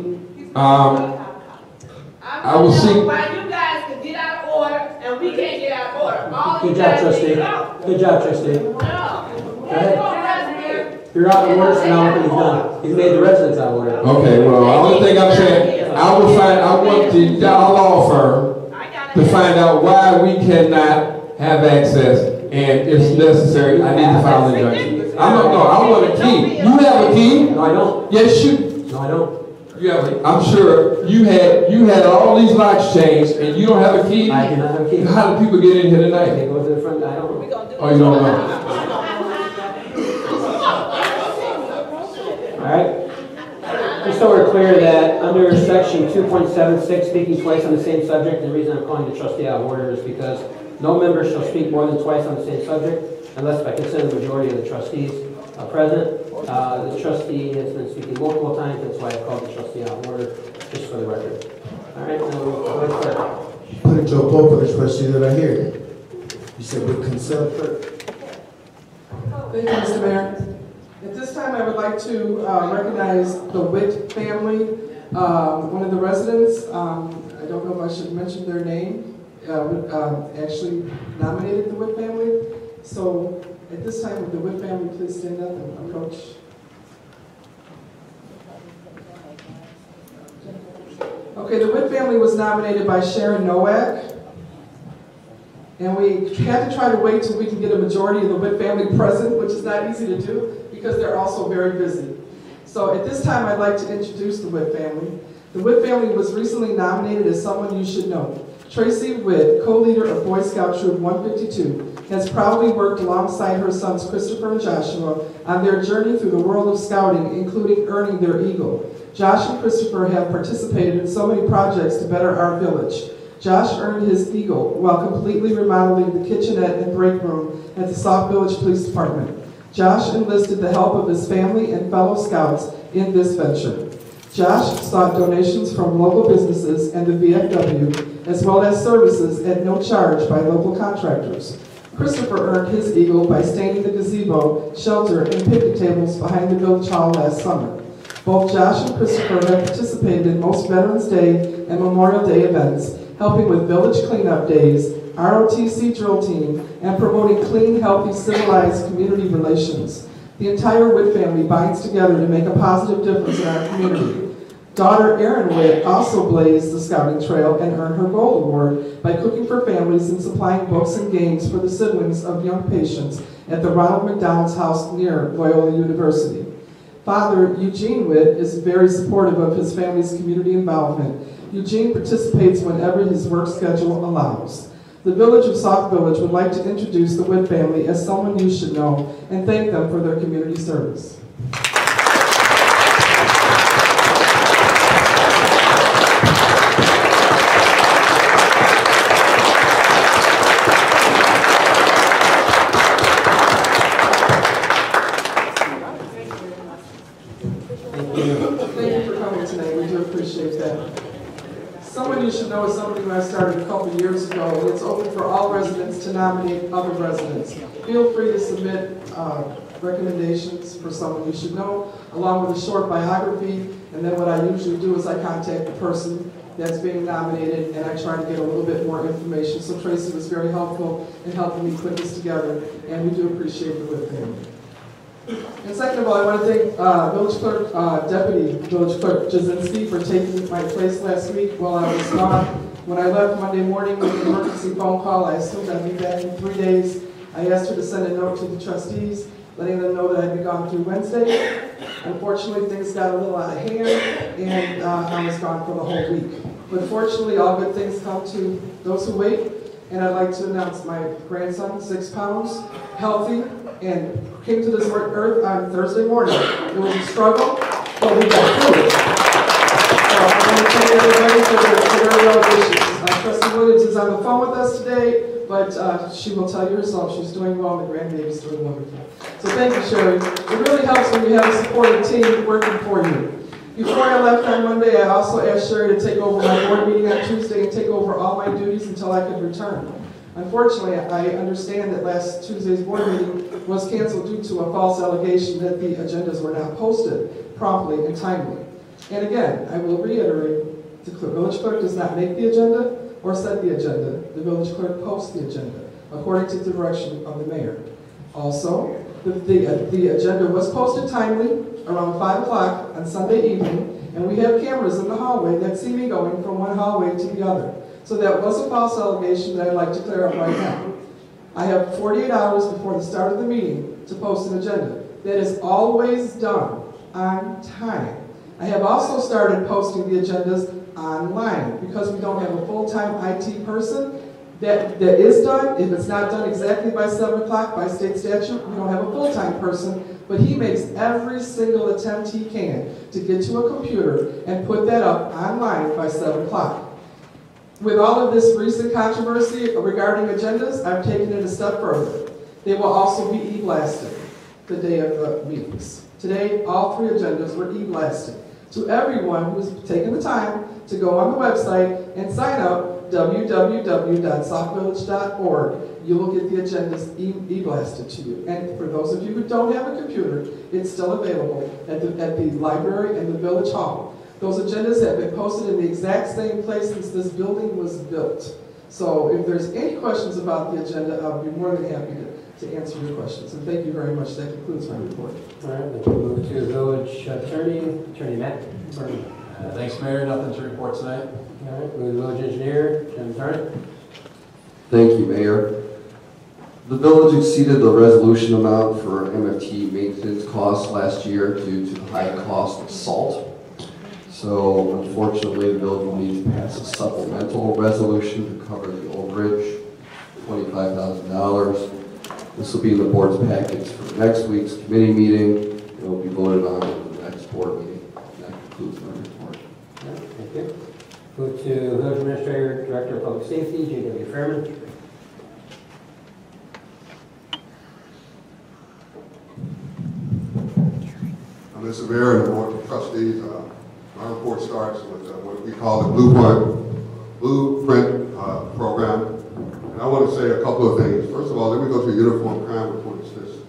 I will seek. Why you guys can get out of order and we can't get out of order? All Good you job, guys trustee. need to know. Good job, trustee. No. Go ahead. You're out of order, so now look what he's done. He's made the residents out of order. Okay, well, the only thing I'm saying, I want the law firm to find out why we cannot have access, and if necessary, I need to file an injunction. I want a key. You have a key? No, I don't. Yes, you. No, I don't. You have a, I'm sure you had all these locks changed, and you don't have a key? I do not have a key. How do people get in here They tonight? go to the front, I don't know. Oh, you don't know? All right. Just so we're clear that under section 2.76, speaking twice on the same subject, the reason I'm calling the trustee out of order is because no member shall speak more than twice on the same subject unless by consent of the majority of the trustees present. The trustee has been speaking multiple times, that's why I called the trustee out of order, just for the record. All right, now we'll go ahead. Put it to a vote for the trustee that I hear. You said with consent. Thank you, Mr. Mayor. At this time, I would like to recognize the Witt family. One of the residents, I don't know if I should mention their name, actually nominated the Witt family. So at this time, would the Witt family please stand up and approach? Okay, the Witt family was nominated by Sharon Nowak. And we had to try to wait till we can get a majority of the Witt family present, which is not easy to do because they're also very busy. So at this time, I'd like to introduce the Witt family. The Witt family was recently nominated as someone you should know. Tracy Witt, co-leader of Boy Scout Troop 152, has proudly worked alongside her sons Christopher and Joshua on their journey through the world of scouting, including earning their Eagle. Josh and Christopher have participated in so many projects to better our village. Josh earned his Eagle while completely remodeling the kitchenette and break room at the Sauk Village Police Department. Josh enlisted the help of his family and fellow scouts in this venture. Josh sought donations from local businesses and the VFW, as well as services at no charge by local contractors. Christopher earned his Eagle by staining the gazebo, shelter, and picnic tables behind the village hall last summer. Both Josh and Christopher have participated in most Veterans Day and Memorial Day events, helping with village cleanup days, ROTC drill team, and promoting clean, healthy, civilized community relations. The entire Witt family binds together to make a positive difference in our community. Daughter Erin Witt also blazed the scouting trail and earned her Gold Award by cooking for families and supplying books and games for the siblings of young patients at the Ronald McDonald's house near Loyola University. Father Eugene Witt is very supportive of his family's community involvement. Eugene participates whenever his work schedule allows. the Village of Sauk Village would like to introduce the Witt family as someone you should know and thank them for their community service. Thank you for coming tonight. We do appreciate that. Someone you should know is something I started a couple years ago, and it's open for all residents to nominate other residents. Feel free to submit recommendations for someone you should know, along with a short biography, and then what I usually do is I contact the person that's being nominated, and I try to get a little bit more information. So Tracy was very helpful in helping me put this together, and we do appreciate the Witt family. And second of all, I want to thank Village Clerk, Deputy Village Clerk Jasinski for taking my place last week while I was gone. When I left Monday morning with an emergency phone call, I assumed I'd be back in 3 days. I asked her to send a note to the trustees, letting them know that I'd be gone through Wednesday. Unfortunately, things got a little out of hand, and I was gone for the whole week. But fortunately, all good things come to those who wait, and I'd like to announce my grandson, 6 pounds, healthy, and came to this earth on Thursday morning. It was a struggle, but we got through it. So I want to thank everybody for their well wishes. Trustee Williams is on the phone with us today, but she will tell you herself she's doing well and the grandbaby's doing wonderful. So thank you, Sherry. It really helps when you have a supportive team working for you. Before I left on Monday, I also asked Sherry to take over my board meeting on Tuesday and take over all my duties until I could return. Unfortunately, I understand that last Tuesday's board meeting was canceled due to a false allegation that the agendas were not posted promptly and timely. And again, I will reiterate, the village clerk does not make the agenda or set the agenda. The village clerk posts the agenda according to the direction of the mayor. Also, the agenda was posted timely around 5 o'clock on Sunday evening, and we have cameras in the hallway that see me going from one hallway to the other. So that was a false allegation that I'd like to clear up right now. I have 48 hours before the start of the meeting to post an agenda. That is always done on time. I have also started posting the agendas online because we don't have a full-time IT person. That is done. If it's not done exactly by 7 o'clock by state statute, we don't have a full-time person, but he makes every single attempt he can to get to a computer and put that up online by 7 o'clock. With all of this recent controversy regarding agendas, I've taken it a step further. They will also be e-blasted the day of the meetings. Today, all 3 agendas were e-blasted to everyone who's taken the time to go on the website and sign up, www.saukvillage.org. You will get the agendas e-blasted to you. And for those of you who don't have a computer, it's still available at the library and the village hall. Those agendas have been posted in the exact same place since this building was built. So if there's any questions about the agenda, I'll be more than happy to answer your questions. And thank you very much. That concludes my report. All right, then we'll move to village attorney Matt. Thanks, Mayor. Nothing to report tonight. All right, move to village engineer, Jim Turner. Thank you, Mayor. The village exceeded the resolution amount for MFT maintenance costs last year due to the high cost of salt. So unfortunately, the village will need to pass a supplemental resolution to cover the overage, $25,000. This will be in the board's package for next week's committee meeting. It will be voted on at the next board meeting. That concludes my report. All right, thank you. Move to village administrator, director of public safety, J.W. Fairman. Mr. Mayor and the Board of Trustees, my report starts with what we call the Blueprint program. And I want to say a couple of things. First of all, let me go to the Uniform Crime Report statistics.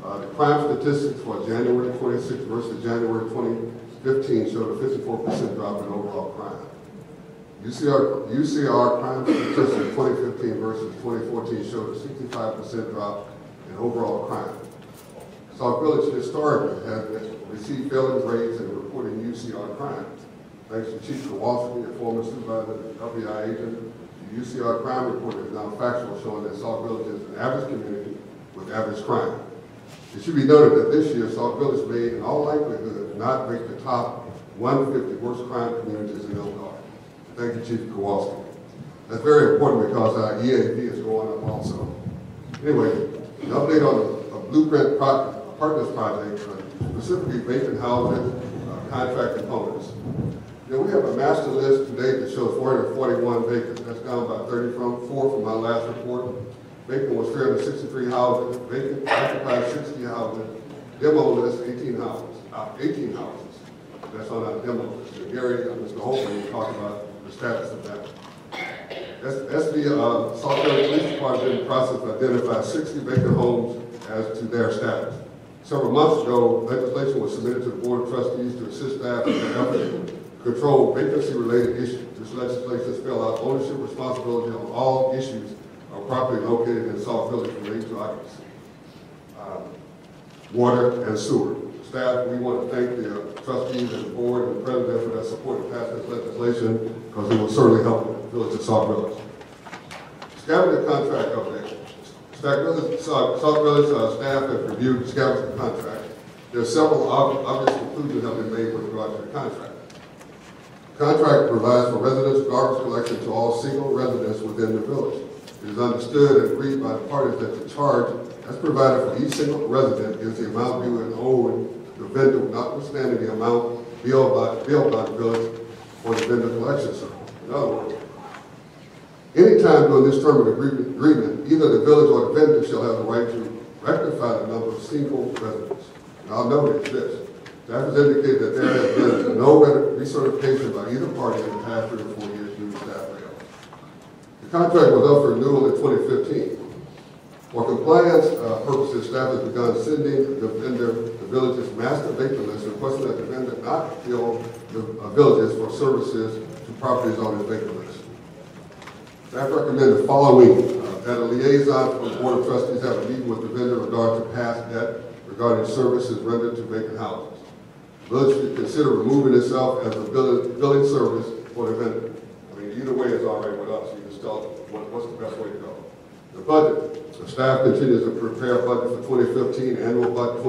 The crime statistics for January 26 versus January 2015 showed a 54% drop in overall crime. UCR crime statistics 2015 versus 2014 showed a 65% drop in overall crime. Sauk Village historically has received failing grades in reporting UCR crime. Thanks to Chief Kowalski, a former supervisor and FBI agent, the UCR crime report is now factual, showing that Sauk Village is an average community with average crime. It should be noted that this year, Sauk Village may, in all likelihood, not make the top 150 worst crime communities in Illinois. Thank you, Chief Kowalski. That's very important because our EAP is going up also. Anyway, an update on a blueprint partners project, specifically vacant houses, contract components. You know, we have a master list today that shows 441 vacant. That's down by 34 from my last report. Vacant was 363 houses, vacant occupied 60 houses, demo list 18 houses. That's on our demo list. And Gary and Mr. Holman will talk about the status of that. Sauk Police Department in the process of identifying 60 vacant homes as to their status. Several months ago, legislation was submitted to the Board of Trustees to assist staff in their efforts to control vacancy-related issues. This legislation spells out ownership responsibility on all issues of property located in Sauk Village related to occupancy, water, and sewer. Staff, we want to thank the trustees and the board and the president for their support to pass this legislation because it will certainly help the village of Sauk Village. Scavenger contract update. Sauk Village staff have reviewed the scavenger contract. There are several obvious conclusions that have been made with regard to the contract. The contract provides for residents' garbage collection to all single residents within the village. It is understood and agreed by the parties that the charge as provided for each single resident is the amount due and owed the vendor, notwithstanding the amount billed by the village for the vendor collection service. In other words, anytime during this term of agreement, either the village or the vendor shall have the right to rectify the number of single residents. And I'll note this. Staff has indicated that there has been no recertification by either party in the past 3 or 4 years due to staff layoffs. The contract was up for renewal in 2015. For compliance purposes, staff has begun sending the vendor the village's master vacant list, requesting that the vendor not bill the villages for services to properties on his vacant list. Staff recommend the following, that a liaison from the Board of Trustees have a meeting with the vendor in regard to past debt regarding services rendered to vacant houses. The village should consider removing itself as a billing service for the vendor. I mean, either way is all right with us. You just tell them what's the best way to go. The budget. The staff continues to prepare a budget for 2015 annual budget,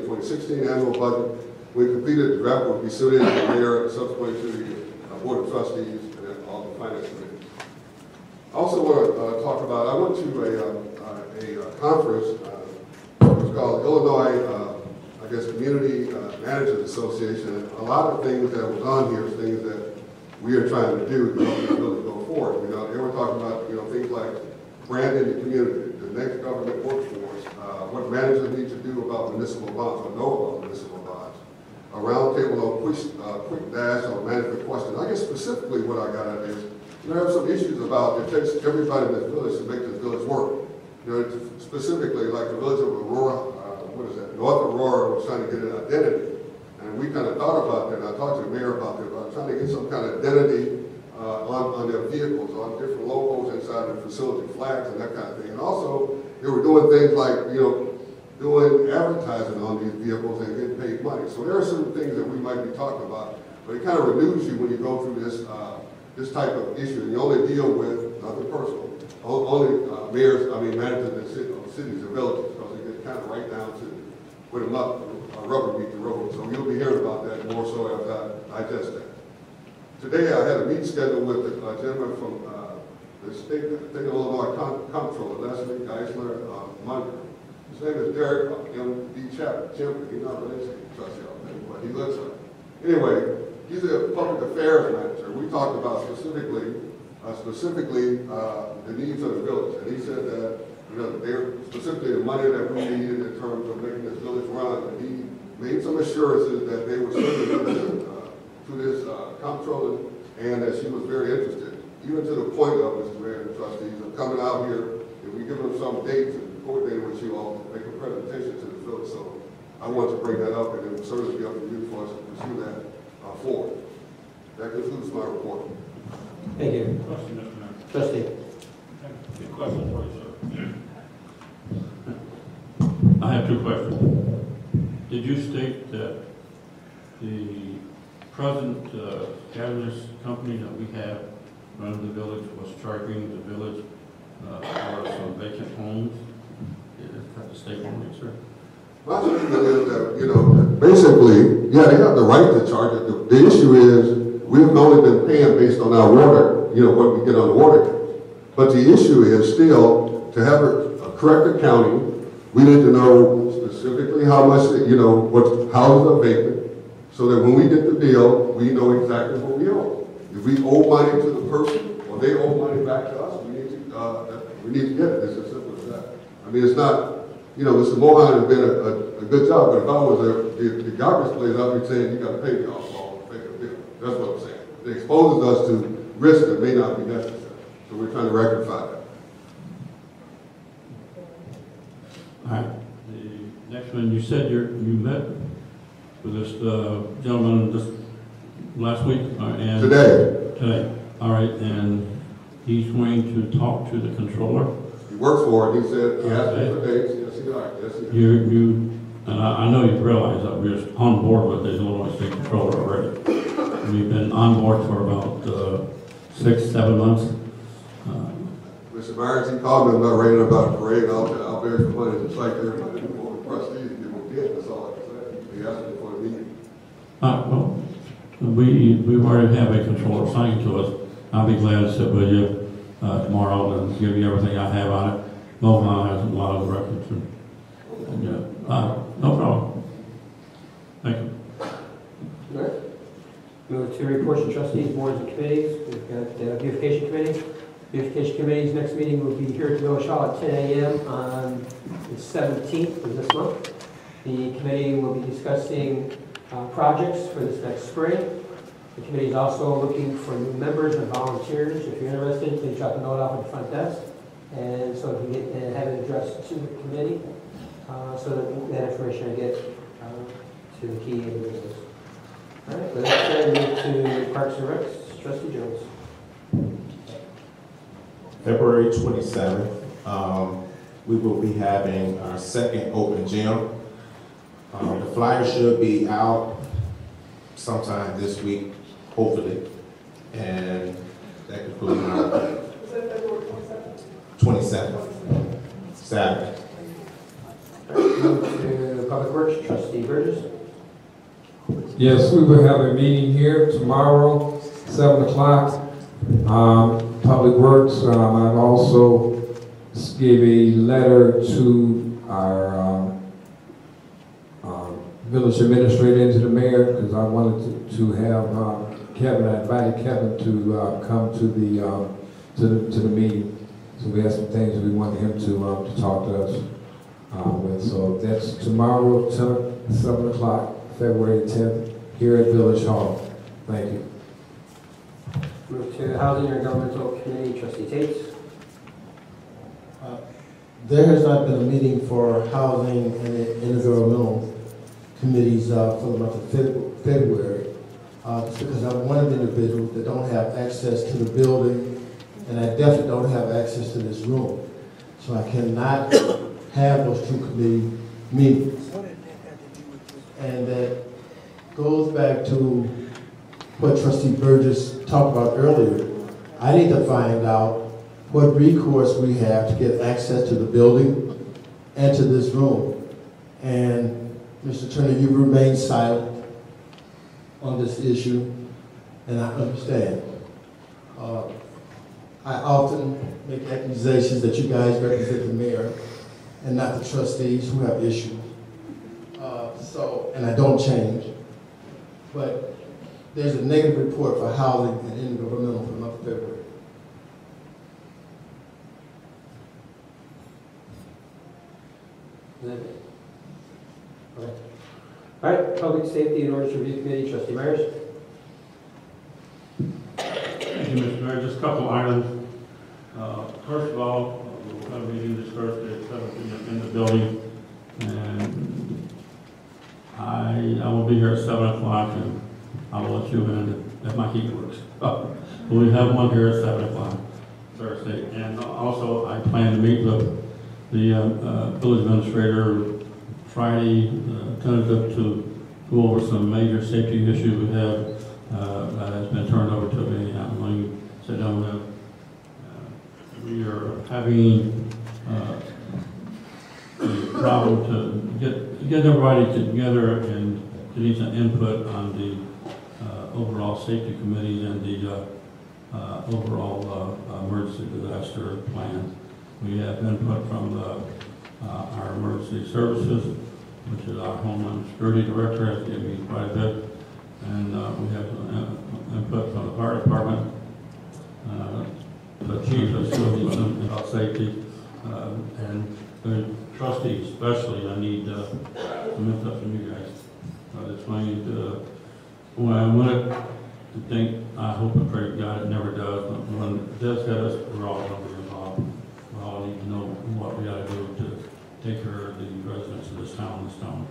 2015-2016 annual budget. When completed, the draft will be submitted to the mayor and subsequently to the Board of Trustees and then all the finance committees. I also want to talk about, I went to a conference, it was called Illinois, Community Managers Association. And a lot of things that was on here is things that we are trying to do to help the village go forward. You know, they were talking about, things like branding the community, the next government workforce, what managers need to do about municipal bonds or know about municipal bonds. A roundtable on quick dash on management questions. I guess specifically what I got at is, there are some issues about it takes everybody in this village to make this village work. Specifically like the village of Aurora, North Aurora was trying to get an identity. And we kind of thought about that. I talked to the mayor about that, about trying to get some kind of identity on their vehicles, on different logos inside the facility, flags and that kind of thing. And also, they were doing things like, doing advertising on these vehicles and getting paid money. So there are some things that we might be talking about, but it kind of renews you when you go through this this type of issue. And you only deal with nothing personal. Only managers in cities and villages, because they get kind of right down to put them up, rubber meet the road. So you'll be hearing about that more so as I digest that. Today I had a meeting scheduled with a gentleman from the state of Illinois comptroller, Leslie Geisler, Monday. His name is Derek M.D. Chapman. He's not really a trustee, but he looks like it. Anyway, he's a public affairs manager. We talked about specifically the needs of the village. And he said that, specifically the money that we needed in terms of making this village run. And he made some assurances that they would certainly to this comptroller, and that she was very interested, even to the point of, Mr. Mayor and trustees, of coming out here, and we give them some dates and coordinating with you all to make a presentation to the village. So I want to bring that up, and it will certainly be up to you for us to pursue that forward. That concludes my report. Thank you. Question, Mr. Mayor. Trustee. Good question for you, sir. I have 2 questions. Did you state that the present scavengers company that we have running the village was charging the village for some vacant homes? Is that the statement, sir? My statement is that, basically, yeah, they have the right to charge it. The issue is we've only been paying based on our water, what we get on the water. But the issue is still, to have a correct accounting, we need to know specifically how much, what houses are vacant, so that when we get the bill, we know exactly what we owe. If we owe money to the person, or they owe money back to us, we need to get it. It's as simple as that. I mean, it's not, Mr. Mohan has been a good job, but if I was the garbage place, I'd be saying, you gotta pay me off all the fake bill. That's what I'm saying. It exposes us to risk that may not be necessary. So we're trying to rectify that. All right. The next one, you said you met with this gentleman this last week? And Today. Today. All right, and he's going to talk to the controller? He works for it. He said he asked me for dates. Yes, he does. Yes, he does. And I know you realize that we're on board with the Illinois State Controller already. We've been on board for about 6-7 months. Mr. Myers, he called me about writing about a parade. I'll bear some money to cite everybody before the trustees give him a gift. That's all I can say. He asked me for a meeting. Well, we already have a controller assigned to us. I'll be glad to sit with you tomorrow and give you everything I have on it. Mohan has a lot of the records. No problem. Thank you. All right. Move to reports of trustees, boards, and committees. We've got the beautification committee. Beautification committee's next meeting will be here at the Village Hall at 10 a.m. on the 17th of this month. The committee will be discussing projects for this next spring. The committee is also looking for new members and volunteers. If you're interested, please drop a note off at the front desk, and so we can get have it addressed to the committee, so that information I get to the key individuals. All right, let's move to Parks and Recs. Trustee Jones. February 27th, we will be having our second open gym. The flyer should be out sometime this week, hopefully, and that concludes our 27th, Saturday. Move to Public Works. Trustee Burgess. Yes, we will have a meeting here tomorrow, 7 o'clock. Public Works, I've also gave a letter to our village administrator and to the mayor, because I wanted to have Kevin, I invited Kevin to come to the meeting. So we have some things we want him to talk to us with. So that's tomorrow, 7 o'clock, February 10th, here at Village Hall. Thank you. Move to Housing and Governmental Committee. Trustee Tate. There has not been a meeting for housing and intergovernmental committees for the month of February. Just because I'm one of the individuals that don't have access to the building, and I definitely don't have access to this room. So I cannot have those two committee meetings. And that goes back to what Trustee Burgess talked about earlier. I need to find out what recourse we have to get access to the building and to this room. And Mr. Turner, you remain silent on this issue, and I understand. I often make accusations that you guys represent the mayor and not the trustees who have issues. And I don't change. But there's a negative report for housing and intergovernmental for the month of February. Okay. All right, Public Safety and Ordinance Review Committee. Trustee Myers. Thank you, Mr. Mayor. Just a couple items. First of all, we'll have a meeting this Thursday at 7 p.m. in the building, and I will be here at 7 o'clock, and I will let you in if my heat works. But we have one here at 7 o'clock Thursday, and also I plan to meet with the village administrator Friday, tentative to go over some major safety issues we have that has been turned over to me. I'm going to sit down with them. We are having a problem to get everybody together and getting some input on the overall safety committee and the overall emergency disaster plan. We have input from our emergency services, which is our Homeland Security Director, has given me quite a bit. And we have input from the fire department, the chief of civil and health safety, and the trustees especially. I need some input from you guys. That's why I need when I wanted to think, I hope and pray to God it never does, but when it does hit us, we're all going to be involved. We all need to know what we got to do to take care of the residents of this town.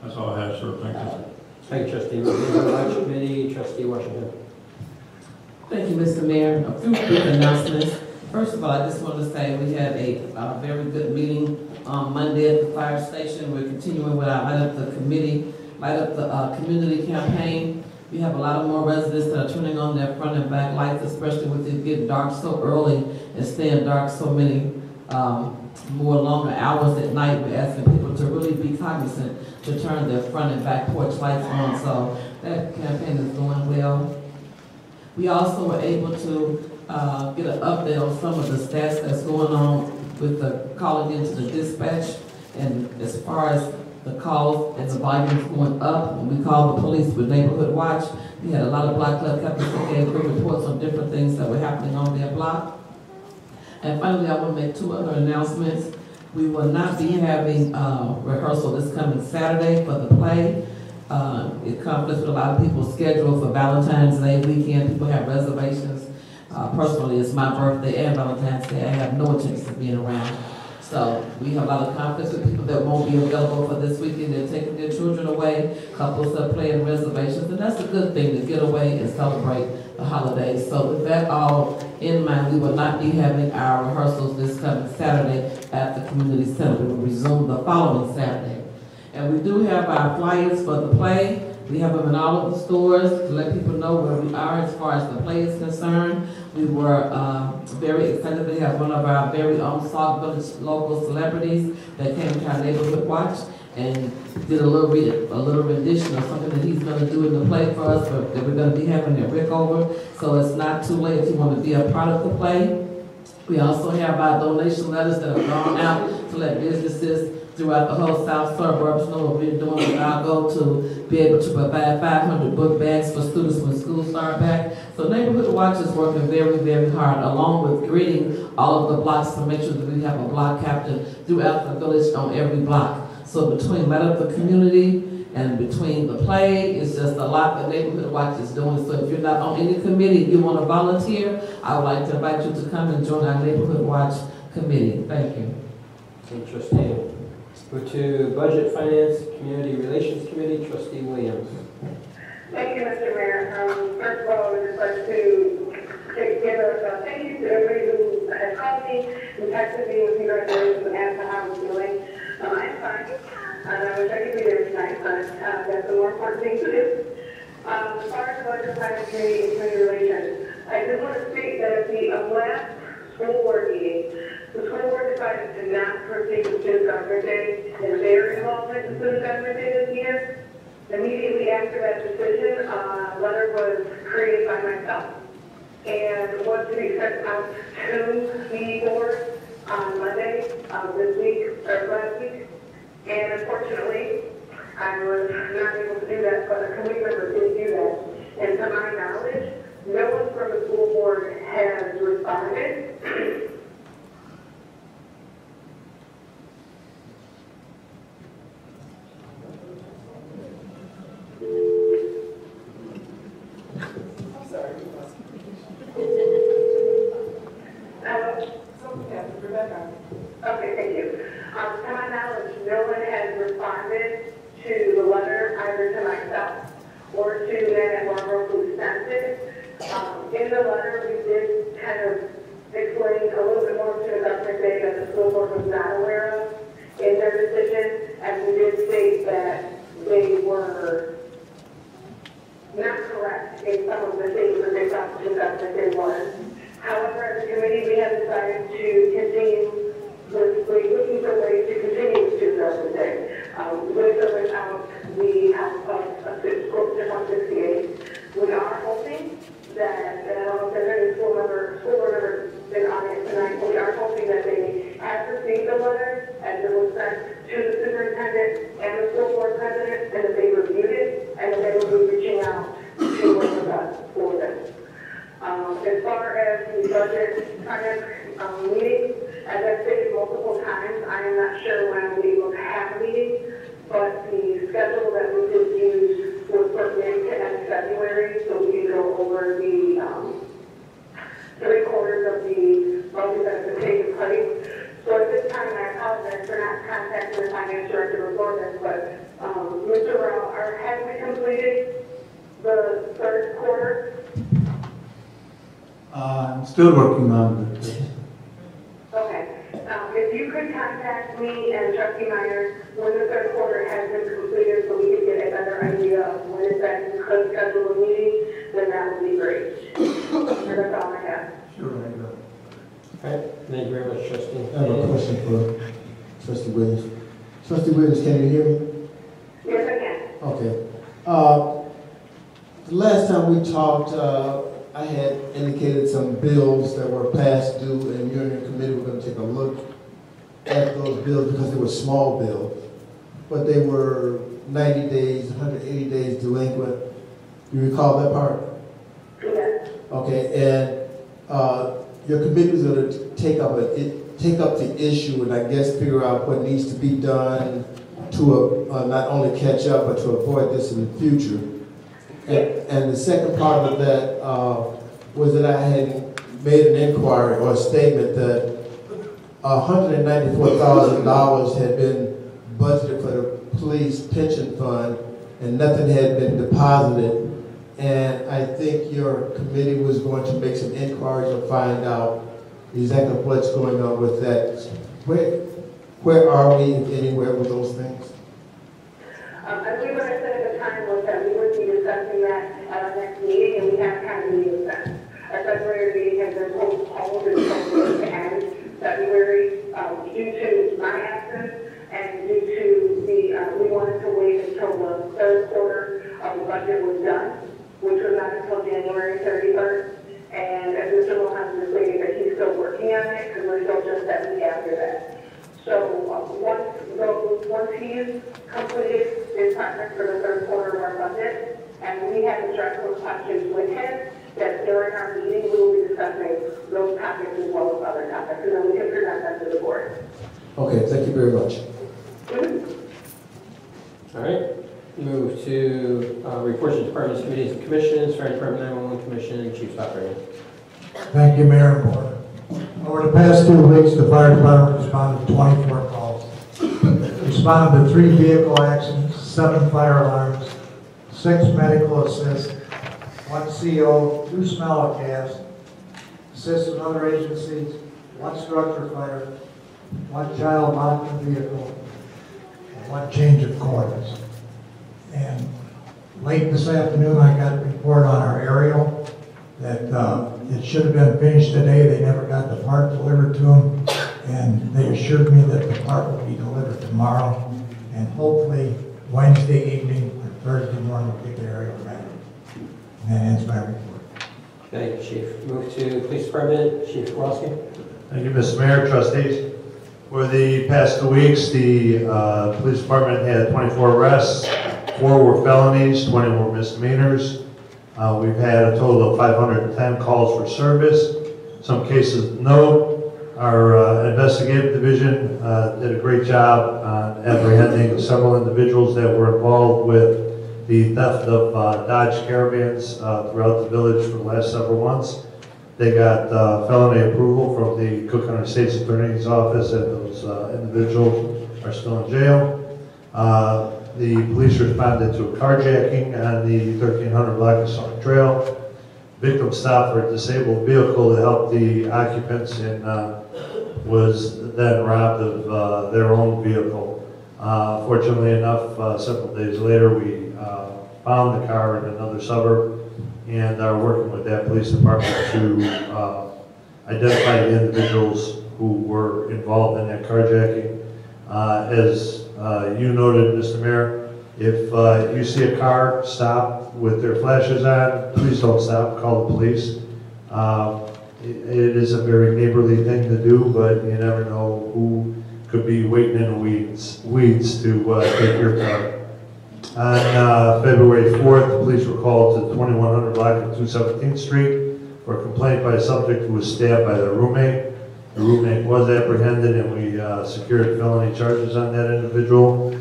That's all I have, sir. Thank you. Thank you, Trustee. Budget Committee, Trustee Washington. Thank you, Mr. Mayor. A few quick announcements. First of all, I just want to say we had a very good meeting on Monday at the fire station. We're continuing with our Light Up the Community campaign. We have a lot of more residents that are turning on their front and back lights, especially with it getting dark so early and staying dark so many more longer hours at night. We're asking people to really be cognizant to turn their front and back porch lights on. So that campaign is going well. We also were able to get an update on some of the stats that's going on with the calling into the dispatch. And as far as the calls and the volumes going up, when we called the police with Neighborhood Watch, we had a lot of Block Club captains that gave good reports on different things that were happening on their block. And finally, I want to make two other announcements. We will not be having rehearsal this coming Saturday for the play. It conflicts with a lot of people's schedule for Valentine's Day weekend. People have reservations. Personally, it's my birthday and Valentine's Day. I have no intention of being around. So we have a lot of conflicts with people that won't be available for this weekend. They're taking their children away. Couples are playing reservations, and that's a good thing to get away and celebrate the holidays. So with that all in mind, we will not be having our rehearsals this coming Saturday at the community center. We will resume the following Saturday. And we do have our flyers for the play. We have them in all of the stores to let people know where we are as far as the play is concerned. We were very excited to have one of our very own Sauk Village local celebrities that came to our Neighborhood Watch and did a little rendition of something that he's going to do in the play for us, that we're going to be having at Rickover. So it's not too late if you want to be a part of the play. We also have our donation letters that have gone out to let businesses throughout the whole south suburbs know what we're doing with our goal to be able to provide 500 book bags for students when school start back. So Neighborhood Watch is working very, very hard, along with greeting all of the blocks to make sure that we have a block captain throughout the village on every block. So between Light Up the Community and between the play, it's just a lot that Neighborhood Watch is doing. So if you're not on any committee, if you want to volunteer, I would like to invite you to come and join our Neighborhood Watch committee. Thank you. Interesting. Go to Budget, Finance, Community Relations Committee, Trustee Williams. Thank you, Mr. Mayor. First of all, I would just like to give a thank you to everybody who has called me and texted me with congratulations and asked how I was doing. I'm fine. And I wish I could be there tonight, but that's a more important thing to do. As far as Budget, Finance, Community, and Community Relations, I just want to state that at the last school board meeting, the school board decided to not proceed with Student Government Day and their involvement in Student Government Day this year. Immediately after that decision, a letter was created by myself and was to be sent out to the board on Monday this week, or last week. And unfortunately, I was not able to do that, but a committee member did do that. And to my knowledge, no one from the school board has responded. Okay, thank you. To my knowledge, no one has responded to the letter, either to myself or to Nana Marlboro, who sent it. In the letter, we did kind of explain a little bit more to the government day that the school board was not aware of in their decision, and we did state that they were not correct in some of the things that they thought the government day was. However, as a committee, we have decided to continue looking for ways to continue with Student Government Day. With or without the help of School 168, we are hoping that, and I don't know if there's any school the schedule that we did use was for mid to end February, so we can go over the 3/4 of the monthly that has been taken place. So at this time, I apologize for not contacting the finance director before this, but Mr. Rao, have we completed the third quarter? I'm still working on it. Okay. If you could contact me and Trustee Meyer when the third quarter has been completed so we can get a better idea of when it's that you could schedule a meeting, then that would be great. And that's all I have. Sure, I will. All right, thank you very much, Trustee. I have a question for Trustee Williams. Trustee Williams, can you hear me? Yes, I can. Okay. The last time we talked, I had indicated some bills that were past due, and you and your committee were going to take a look at those bills because they were small bills, but they were 90 days, 180 days delinquent. You recall that part? Yes. Okay, and your committee was going to take up the issue and I guess figure out what needs to be done to not only catch up but to avoid this in the future. And the second part of that was that I had made an inquiry or a statement that $194,000 had been budgeted for the police pension fund and nothing had been deposited. And I think your committee was going to make some inquiries and find out exactly what's going on with that. Where are we, if anywhere, with those things? I believe what I said at the time was that we would be discussing that at our next meeting, and we haven't had a meeting since. Our February meeting has been postponed until the end February due to my absence and due to we wanted to wait until the third quarter of the budget was done, which was not until January 31st. And as Mr. Mohan has stated that he's still working on it because we're still just that week after that. So once he's completed his project for the third quarter of our budget, and we have addressed those questions with him, that during our meeting we will be discussing those topics as well as other topics, and then we can present them to the board. Okay, thank you very much. All right, move to reports of departments, committees, and commissions. Fire Department 911 Commission, Chief Stockbridge. Thank you, Mayor and Board. Over the past 2 weeks, the fire department responded to 24 calls. Responded to 3 vehicle accidents, 7 fire alarms, 6 medical assists, 1 CO, 2 smell of gas, assists with other agencies, 1 structure fire, 1 child mounted vehicle, and 1 change of quarters. And late this afternoon, I got a report on our aerial that it should have been finished today. They never got the part delivered to them, and they assured me that the part will be delivered tomorrow, and hopefully Wednesday evening or Thursday morning we'll get the aerial ready. And that ends my report. Thank you, Chief. Move to Police Department, Chief Kowalski. Thank you, Mr. Mayor, trustees. For the past 2 weeks, the Police Department had 24 arrests, 4 were felonies, 20 were misdemeanors. We've had a total of 510 calls for service. Some cases of note. Our investigative division did a great job on apprehending several individuals that were involved with the theft of Dodge Caravans throughout the village for the last several months. They got felony approval from the Cook County State's Attorney's Office, and those individuals are still in jail. The police responded to a carjacking on the 1300 block of Sauk Trail. Victim stopped for a disabled vehicle to help the occupants and was then robbed of their own vehicle. Fortunately enough, several days later, we found the car in another suburb and are working with that police department to identify the individuals who were involved in that carjacking. As you noted, Mr. Mayor, if you see a car stop with their flashes on, please don't stop, call the police. It is a very neighborly thing to do, but you never know who could be waiting in the weeds to take your car. On February 4th, the police were called to 2100 block of 217th Street for a complaint by a subject who was stabbed by their roommate. The roommate was apprehended and we secured felony charges on that individual.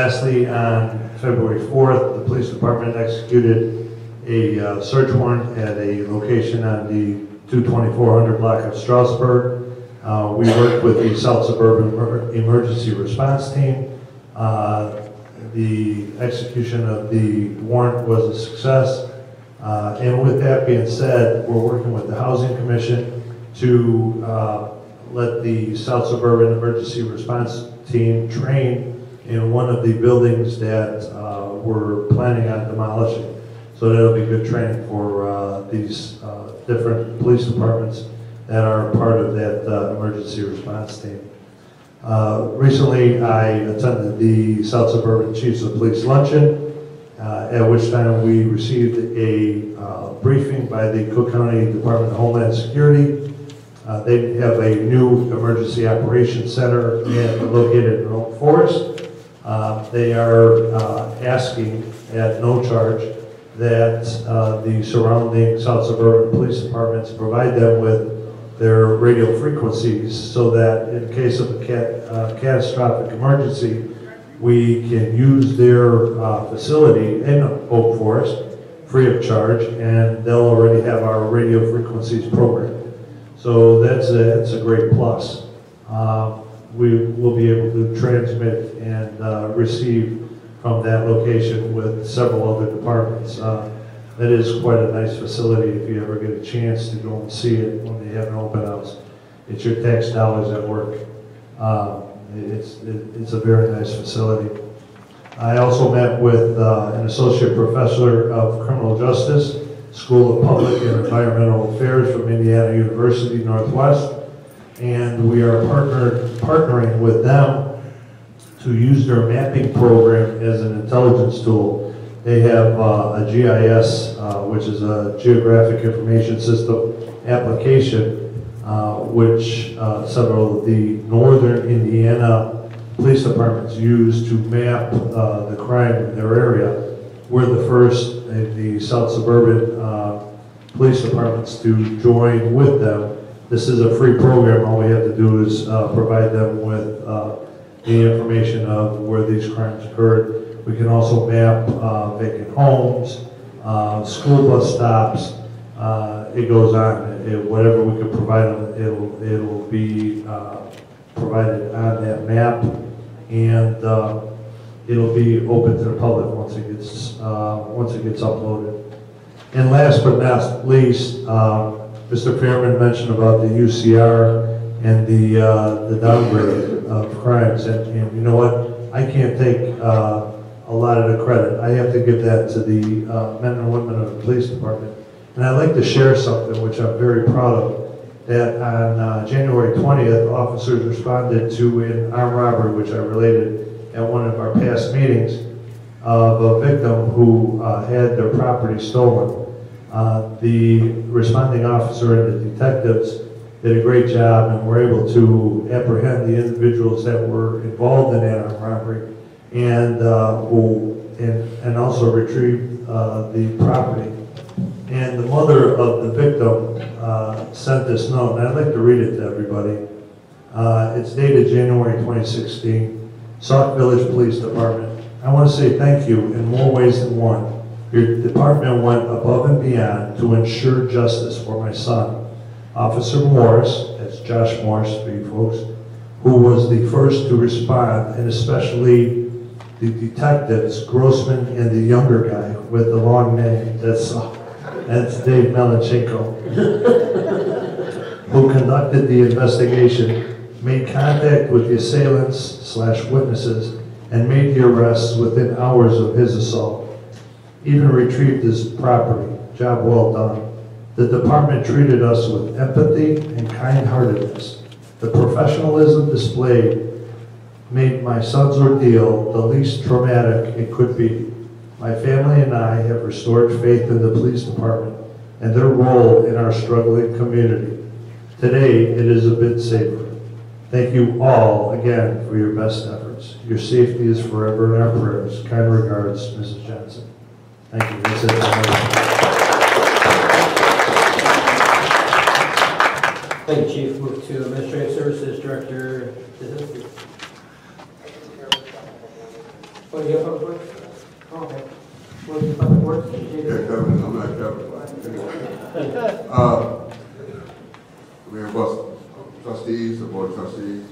lastly, on February 4th, the police department executed a search warrant at a location on the 2400 block of Strasburg. We worked with the South Suburban Emergency Response Team. The execution of the warrant was a success. And with that being said, we're working with the Housing Commission to let the South Suburban Emergency Response Team train in one of the buildings that we're planning on demolishing. So that'll be good training for these different police departments that are part of that emergency response team. Recently, I attended the South Suburban Chiefs of Police Luncheon, at which time we received a briefing by the Cook County Department of Homeland Security. They have a new emergency operations center located in Oak Forest. They are asking at no charge that the surrounding South Suburban police departments provide them with their radio frequencies so that in case of a catastrophic emergency, we can use their facility in Oak Forest free of charge, and they'll already have our radio frequencies programmed. So that's a great plus. We will be able to transmit and receive from that location with several other departments. That is quite a nice facility if you ever get a chance to go and see it when they have an open house. It's your tax dollars at work. It's a very nice facility. I also met with an associate professor of criminal justice, School of Public and Environmental Affairs from Indiana University Northwest, and we are partnering with them to use their mapping program as an intelligence tool. They have a GIS, which is a Geographic Information System application, which several of the northern Indiana police departments use to map the crime in their area. We're the first in the South Suburban police departments to join with them. This is a free program. All we have to do is provide them with the information of where these crimes occurred. We can also map vacant homes, school bus stops. It goes on. Whatever we can provide them, it'll be provided on that map, and it'll be open to the public once it gets uploaded. And last but not least, Mr. Fairman mentioned about the UCR and the downgrade of crimes, and you know what? I can't take a lot of the credit. I have to give that to the men and women of the police department. And I'd like to share something which I'm very proud of, that on January 20th, officers responded to an armed robbery, which I related at one of our past meetings, of a victim who had their property stolen. The responding officer and the detectives did a great job and were able to apprehend the individuals that were involved in that armed robbery, and also retrieve the property. And the mother of the victim sent this note, and I'd like to read it to everybody. It's dated January 2016. Sauk Village Police Department. I want to say thank you in more ways than one. Your department went above and beyond to ensure justice for my son, Officer Morris, that's Josh Morris for you folks, who was the first to respond, and especially the detectives, Grossman and the younger guy with the long name, that's Dave Melanchenko, who conducted the investigation, made contact with the assailants/witnesses, and made the arrests within hours of his assault. Even retrieved his property. Job well done. The department treated us with empathy and kind-heartedness. The professionalism displayed made my son's ordeal the least traumatic it could be. My family and I have restored faith in the police department and their role in our struggling community. Today, it is a bit safer. Thank you all again for your best efforts. Your safety is forever in our prayers. Kind regards, Mrs. Johnson. Thank you. That's it. Thank you, Chief. Move to Administrative Services Director. Oh, you have public works? Oh, okay. What is public works? Yeah, Kevin, I'm not Kevin. Mayor Buster, trustees, the board of trustees,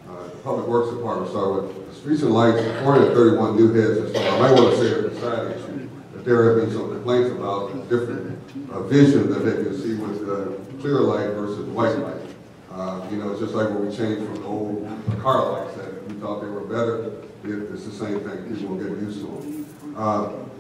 the public works department started with the streets and lights, 431 new heads installed. I might want to say a side issue that there have been some complaints about different vision that they can see with clear light versus white light. You know, it's just like when we changed from the old car lights that we thought they were better. It's the same thing. People will get used to them.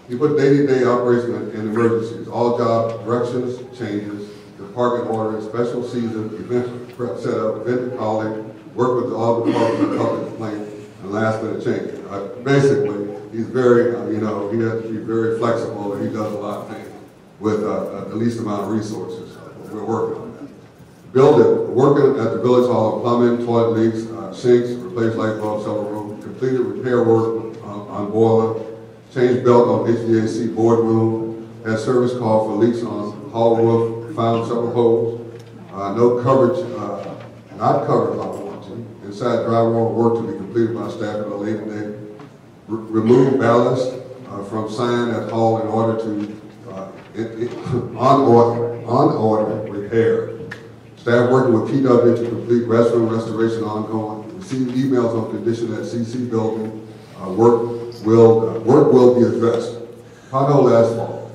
You put day-to-day operation and emergencies, all job directions, changes, department orders, special season, event prep setup, event calling, work with all departments, public complaint, and last minute changes. Basically, he's very, you know, he has to be very flexible, and he does a lot of things with the least amount of resources. We're working on that. Building, working at the village hall, plumbing, toilet leaks, sinks, replaced light bulbs, several rooms, completed repair work on boiler, changed belt on HVAC boardroom, had service call for leaks on hall roof, found several holes, no coverage, not covered by warranty, inside drywall work to be completed by staff at a later date, remove ballast from sign at hall in order to on order repair. Staff working with PW to complete restroom restoration ongoing. Receive emails on condition at CC building. Work will be addressed. Pothole asphalt.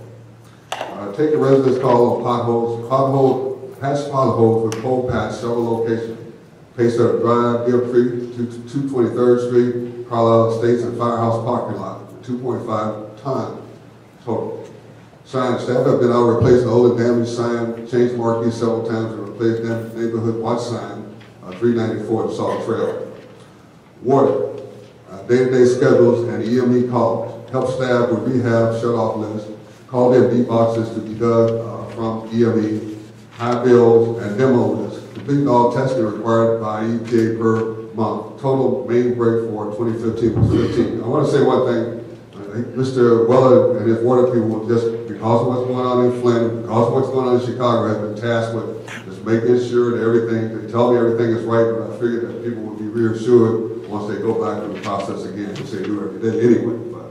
Take a residence call on potholes. Patch potholes with pole patch several locations. Pacer Drive, Deer Creek, 223rd Street, Carlisle Estates and Firehouse parking lot. 2.5 ton total. Sign, staff have been out replacing older damaged sign, changed marquees several times, and replaced damaged neighborhood watch sign, 394 Sauk Trail. Water, day-to-day schedules and EME calls. Help staff with rehab shut-off list. Called in deep boxes to be dug from EME, high bills, and demo list. Complete all testing required by EPA per month. Total main break for 2015 was 15. I want to say one thing. Mr. Weller and his water people will just, because of what's going on in Flint, because of what's going on in Chicago, have been tasked with just making sure that everything, they tell me everything is right, but I figured that people would be reassured once they go back to the process again, which they do every day anyway. But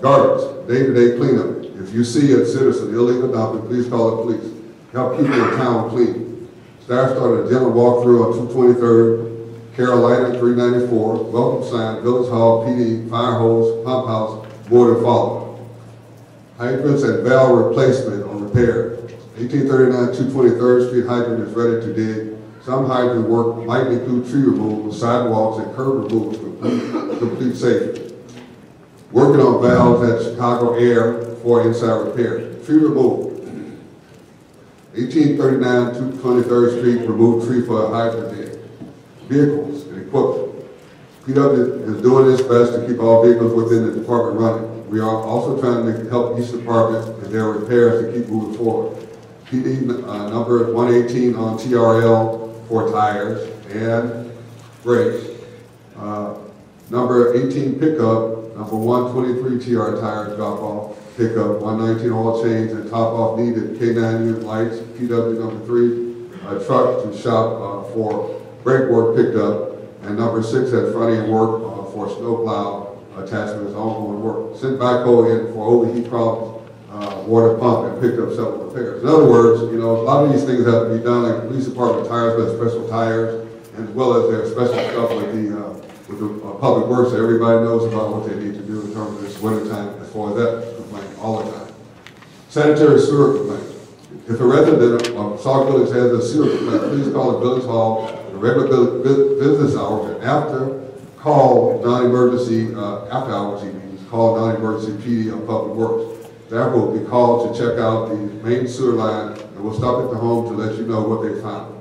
garbage, day-to-day cleanup. If you see a citizen illegal dumping, please call the police. Help keep the town clean. Staff started a general walkthrough on 223rd, Carolina 394, welcome sign, Village Hall, PD, fire hose, pump house, board and follow. Hydrants and valve replacement or repair. 1839 223rd Street hydrant is ready to dig. Some hydrant work might include tree removal, sidewalks, and curb removal to complete safety. Working on valves at Chicago Air for inside repair. Tree removal. 1839 223rd Street, remove tree for a hydrant dig. Vehicles and equipment. PW is doing its best to keep all vehicles within the department running. We are also trying to help each department in their repairs to keep moving forward. PD number 118 on TRL for tires and brakes. Number 18 pickup, number 123 TR tire drop off, pickup, 119 oil change and top off needed, K9 unit lights, PW number 3, truck to shop for brake work picked up, and number 6 had front end work for snowplow attachments, ongoing work. Sent backhoe in for overheat problems, water pump, and picked up several repairs. In other words, you know, a lot of these things have to be done, like the police department tires, but special tires, and as well as their special stuff with the public works that everybody knows about what they need to do in terms of this winter time as far as that complaint all the time. Sanitary sewer complaint. If a resident of Sauk Village has a sewer complaint, please call the village hall the regular business hours, and after call non-emergency, after hours evenings, call non-emergency PD on public works. Staff will be called to check out the main sewer line and will stop at the home to let you know what they found.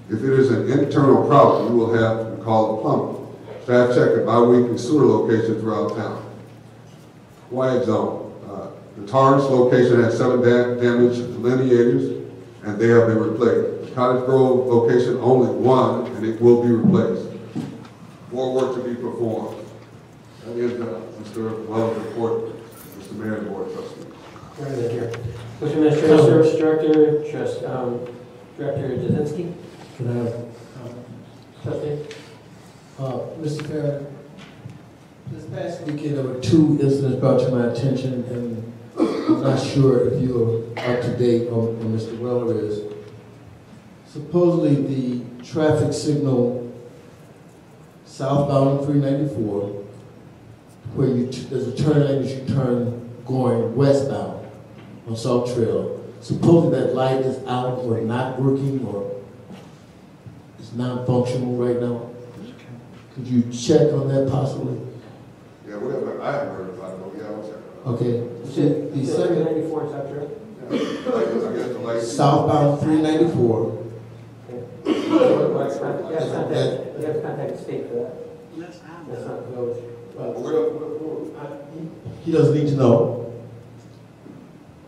If it is an internal problem, you will have to call a plumber. Staff check a bi-weekly sewer location throughout town. Quiet zone. The Torrance location has 7 damaged delineators, and they have been replaced. The Cottage Grove location, only 1, and it will be replaced. More work to be performed. That is Mr. Wells' report, Mr. Mayor and Board of Trustees. Very good here. Social Administrative Service Director, Director Jasinski. Can I have, Trustee? Mr. Fair, This past weekend, there were 2 incidents brought to my attention, and I'm not sure if you're up to date on Mr. Weller is. Supposedly, the traffic signal southbound on 394, where there's a turn lane that you turn going westbound on Sauk Trail. Supposedly that light is out or not working or is non-functional right now. Could you check on that possibly? Yeah, whatever, I haven't heard about it, but yeah, I'll check it out. Okay. The second 394 South Trail? Yeah, I guess the light. southbound 394. You have to contact the state for that. That's not the village. He doesn't need to know.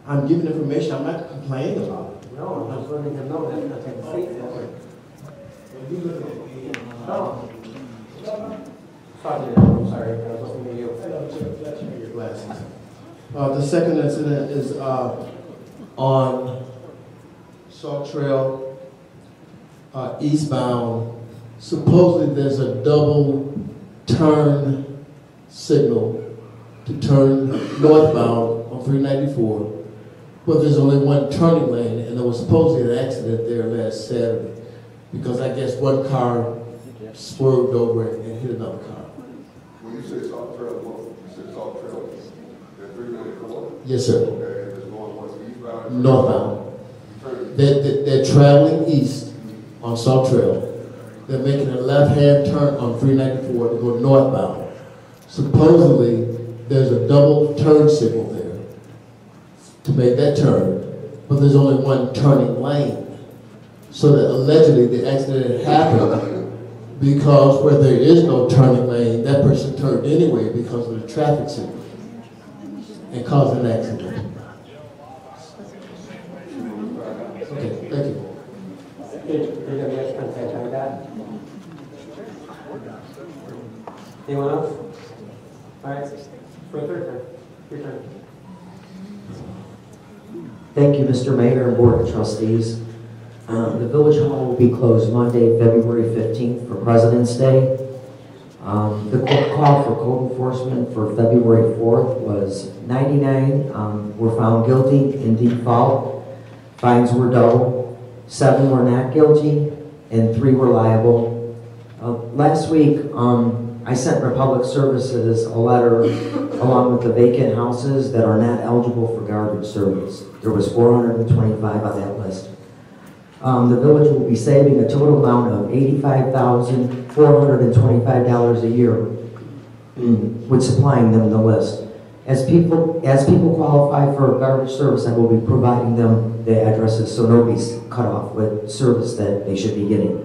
I'm giving information. I'm not complaining about it. No, I'm just letting him know that contact the state for that. Oh. Sorry, I'm sorry, I was listening to you. Your glasses. The second incident is on Sauk Trail, eastbound. Supposedly there's a double turn signal to turn northbound on 394, but there's only one turning lane, and there was supposedly an accident there last Saturday because I guess one car swerved over and hit another car. When you say Sauk Trail, you said Sauk Trail at 394? Yes, sir. Okay, and it's going what's eastbound? Northbound. They're traveling east on Sauk Trail. They're making a left-hand turn on 394 to go northbound. Supposedly, there's a double turn signal there to make that turn, but there's only one turning lane. So that allegedly the accident happened because where there is no turning lane, that person turned anyway because of the traffic signal and caused an accident. Okay, thank you. Contact like that. Anyone else? All right, for a third time, your turn. Thank you, Mr. Mayor and Board of Trustees. The Village Hall will be closed Monday, February 15th for President's Day. The court call for code enforcement for February 4th was 99 were found guilty in default. Fines were double. 7 were not guilty, and 3 were liable. Last week, I sent Republic Services a letter along with the vacant houses that are not eligible for garbage service. There was 425 on that list. The village will be saving a total amount of $85,425 a year with supplying them the list. As people qualify for garbage service, I will be providing them the addresses so nobody's cut off with service that they should be getting.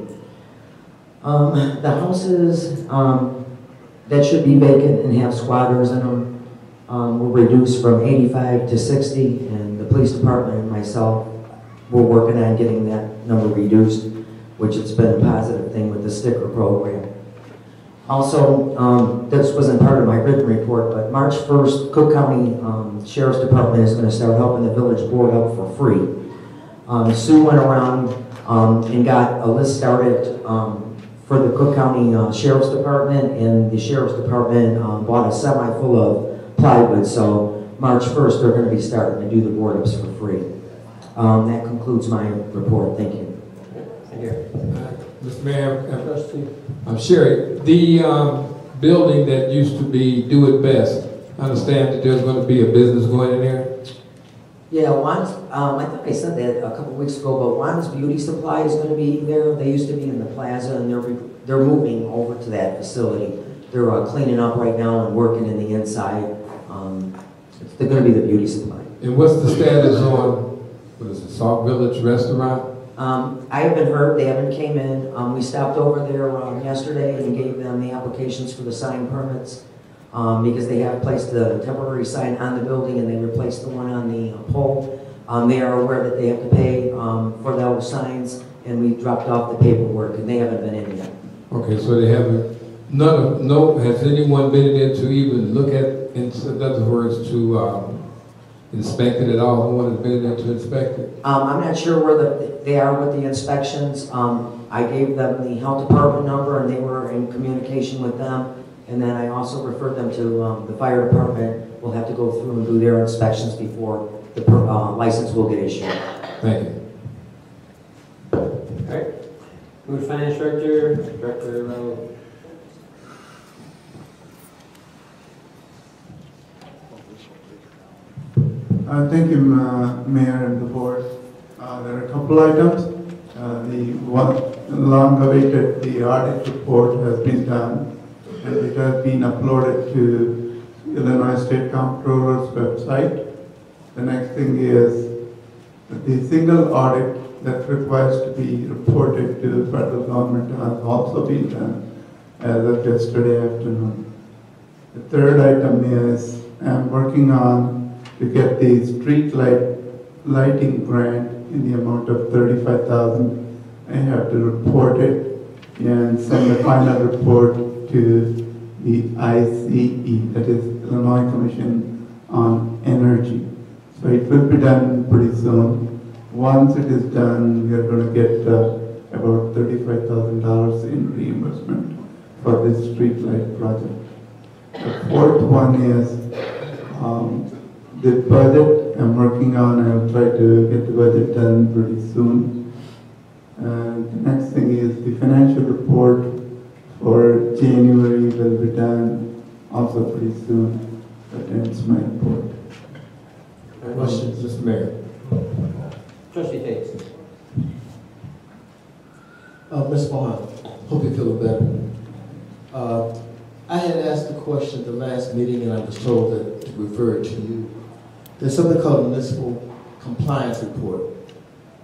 The houses that should be vacant and have squatters in them were reduced from 85 to 60, and the police department and myself we're working on getting that number reduced, which has been a positive thing with the sticker program. Also, this wasn't part of my written report, but March 1st, Cook County Sheriff's Department is going to start helping the village board up for free. Sue went around and got a list started for the Cook County Sheriff's Department, and the Sheriff's Department bought a semi full of plywood, so March 1st they're going to be starting to do the board ups for free. That concludes my report. Thank you. Mr. Mayor, I'm Sherry. The building that used to be Do It Best, I understand that there's going to be a business going in there? Yeah, Juan's, I thought I said that a couple weeks ago, but Juan's Beauty Supply is going to be there. They used to be in the plaza, and they're moving over to that facility. They're cleaning up right now and working in the inside. They're going to be the beauty supply. And what's the status on, what is it, Sauk Village Restaurant? I haven't heard. They haven't came in. We stopped over there yesterday and gave them the applications for the sign permits because they have placed the temporary sign on the building and they replaced the one on the pole. They are aware that they have to pay for those signs, and we dropped off the paperwork, and they haven't been in yet. Okay, so they haven't, has anyone been in there to even look at, in other words, to inspect it at all? No one has been in there to inspect it? I'm not sure where they are with the inspections. I gave them the health department number, and they were in communication with them, And then I also referred them to the fire department. We'll have to go through and do their inspections before the license will get issued. Thank you. All right. Move to Finance Director, Director Thank you, Mayor and the board. There are a couple items. The one long-awaited, the audit report has been done, and it has been uploaded to Illinois State Comptroller's website. The next thing is the single audit that requires to be reported to the federal government has also been done as of yesterday afternoon. The third item is I'm working on to get the street lighting grant in the amount of $35,000. I have to report it and send the final report to the ICE, that is Illinois Commission on Energy. So it will be done pretty soon. Once it is done, we are going to get about $35,000 in reimbursement for this street light project. The fourth one is the budget I'm working on. I'll try to get the budget done pretty soon. The next thing is the financial report for January will be done also pretty soon. That ends my report. Questions, Mr. Mayor? Trustee Tate. Ms. Mohan, hope you're feeling better. I had asked a question at the last meeting and I was told that to refer it to you. There's something called a municipal compliance report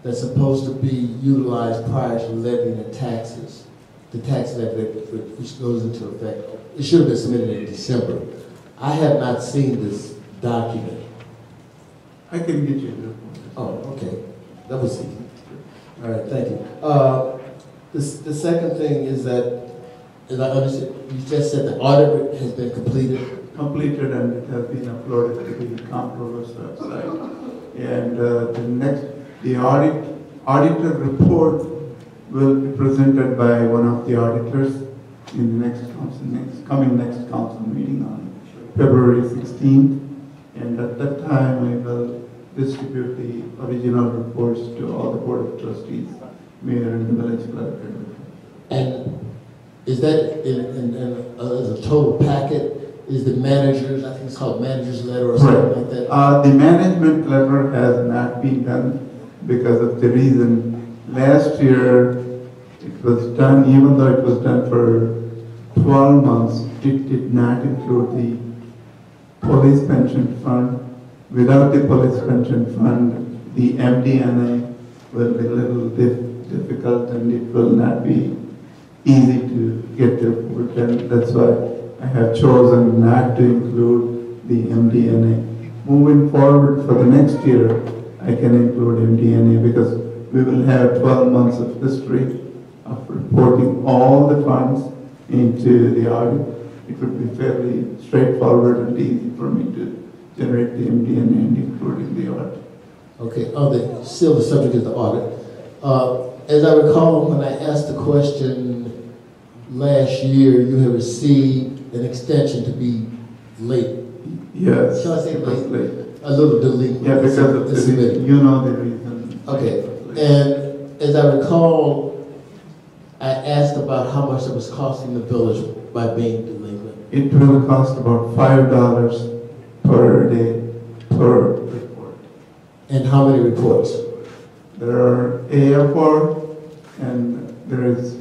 that's supposed to be utilized prior to levying the taxes. The tax levy which goes into effect. It should have been submitted in December. I have not seen this document. I can get you the report. Oh, okay. That was easy. All right, thank you. The second thing is that, as I understand, you just said the audit has been completed. Completed, and it has been uploaded to the comptroller's website. And the auditor report will be presented by one of the auditors in the next council meeting on February 16th. And at that time, I will distribute the original reports to all the board of trustees, mayor, and the village clerk. And is that as a total packet? Is the manager's, I think it's called manager's letter or something like that? The management letter has not been done because of the reason last year it was done, even though it was done for 12 months, it did not include the police pension fund. Without the police pension fund, the MD&A will be a little difficult and it will not be easy to get the report, and that's why I have chosen not to include the MD&A. Moving forward for the next year, I can include MD&A because we will have 12 months of history of reporting all the funds into the audit. It would be fairly straightforward and easy for me to generate the MD&A and include in the audit. Okay, still the subject is the audit. As I recall, when I asked the question last year, you have received an extension to be late. Yes. Shall I say late? A little delinquent. Yeah, because of the reason, you know the reason. Okay, and as I recall, I asked about how much it was costing the village by being delinquent. It will cost about $5 per day per report. And how many reports? There are AFR and there is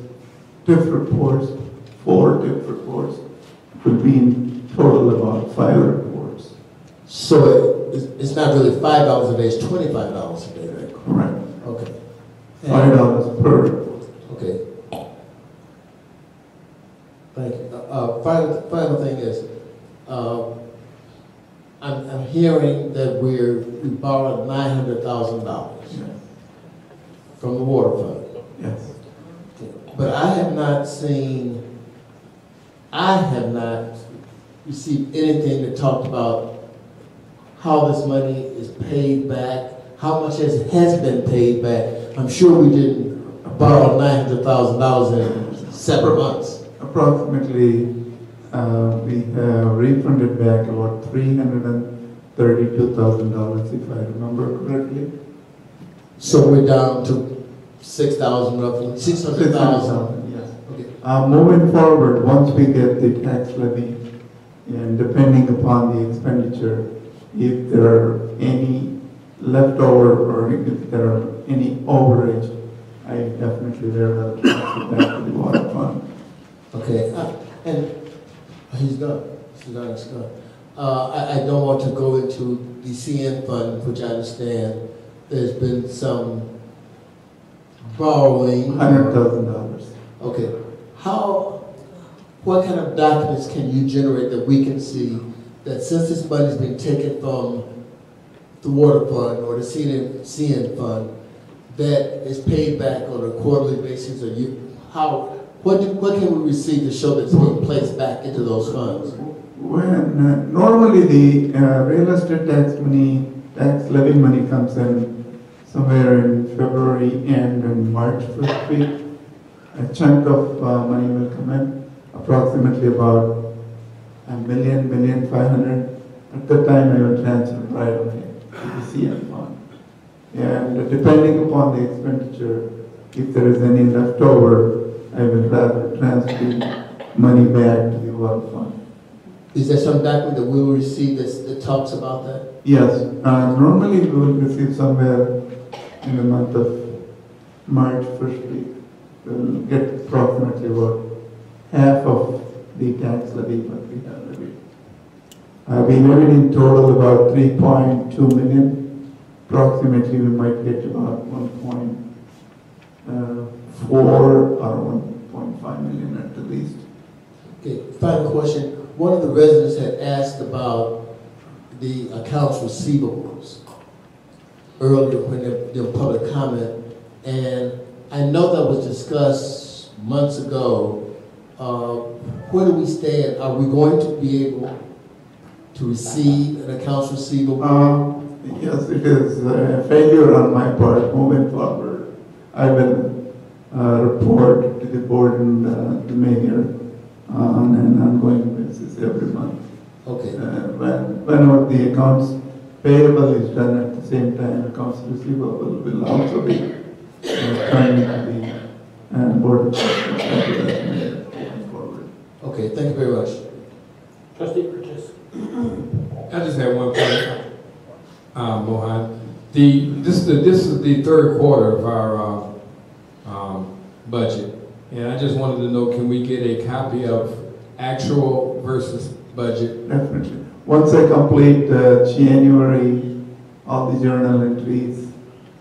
TIF reports, 4 TIF reports. It will be in total about 5 reports. So it's not really $5 a day, it's $25 a day, right? Correct. Okay. $5 per report. Okay. Thank you. Final thing is, I'm hearing that we borrowed $900,000 from the water fund. Yes. But I have not received anything that talked about how this money is paid back, how much has been paid back. I'm sure we didn't borrow $900,000 in 7 months. Approximately we have refunded back about $332,000, if I remember correctly. So we're down to 6,000 roughly, 600,000. Yes. Okay. Moving forward, once we get the tax levy, and depending upon the expenditure, if there are any leftover or if there are any overage, I definitely will transfer back to the water fund. Okay, and he's done. He's done. I don't want to go into the CN fund, which I understand there's been some borrowing. $100,000. Okay, what kind of documents can you generate that we can see that since this money's been taken from the water fund or the CN fund, that is paid back on a quarterly basis, or what can we receive to show that it's being placed back into those funds? When normally the real estate tax levy money comes in somewhere in February end and March first week, a chunk of money will come in, approximately about $1.5 million. At that time, I will transfer right away to the CN fund. And depending upon the expenditure, if there is any left over, I will rather transfer money back to the water fund. Is there some document that we will receive that talks about that? Yes. Normally, we will receive somewhere in the month of March first week. We'll get approximately about half of the tax levy what we have levied. We levied in total about 3.2 million. Approximately, we might get about 1.4 or 1.5 million at the least. Okay, final question. One of the residents had asked about the accounts receivables earlier when there was public comment, and I know that was discussed months ago. Where do we stand? Are we going to be able to receive an accounts receivable? Yes, it is a failure on my part. Moving forward, I will report to the board and the mayor on an ongoing basis every month. Okay. Whenever the accounts payable is done at the same time, accounts receivable will also be turned into the board of trustees going forward. Okay, thank you very much. Trustee Burgess. I just have one point, Mohan. This is the third quarter of our budget, and I just wanted to know, can we get a copy of actual versus budget? Definitely. Once I complete January, all the journal entries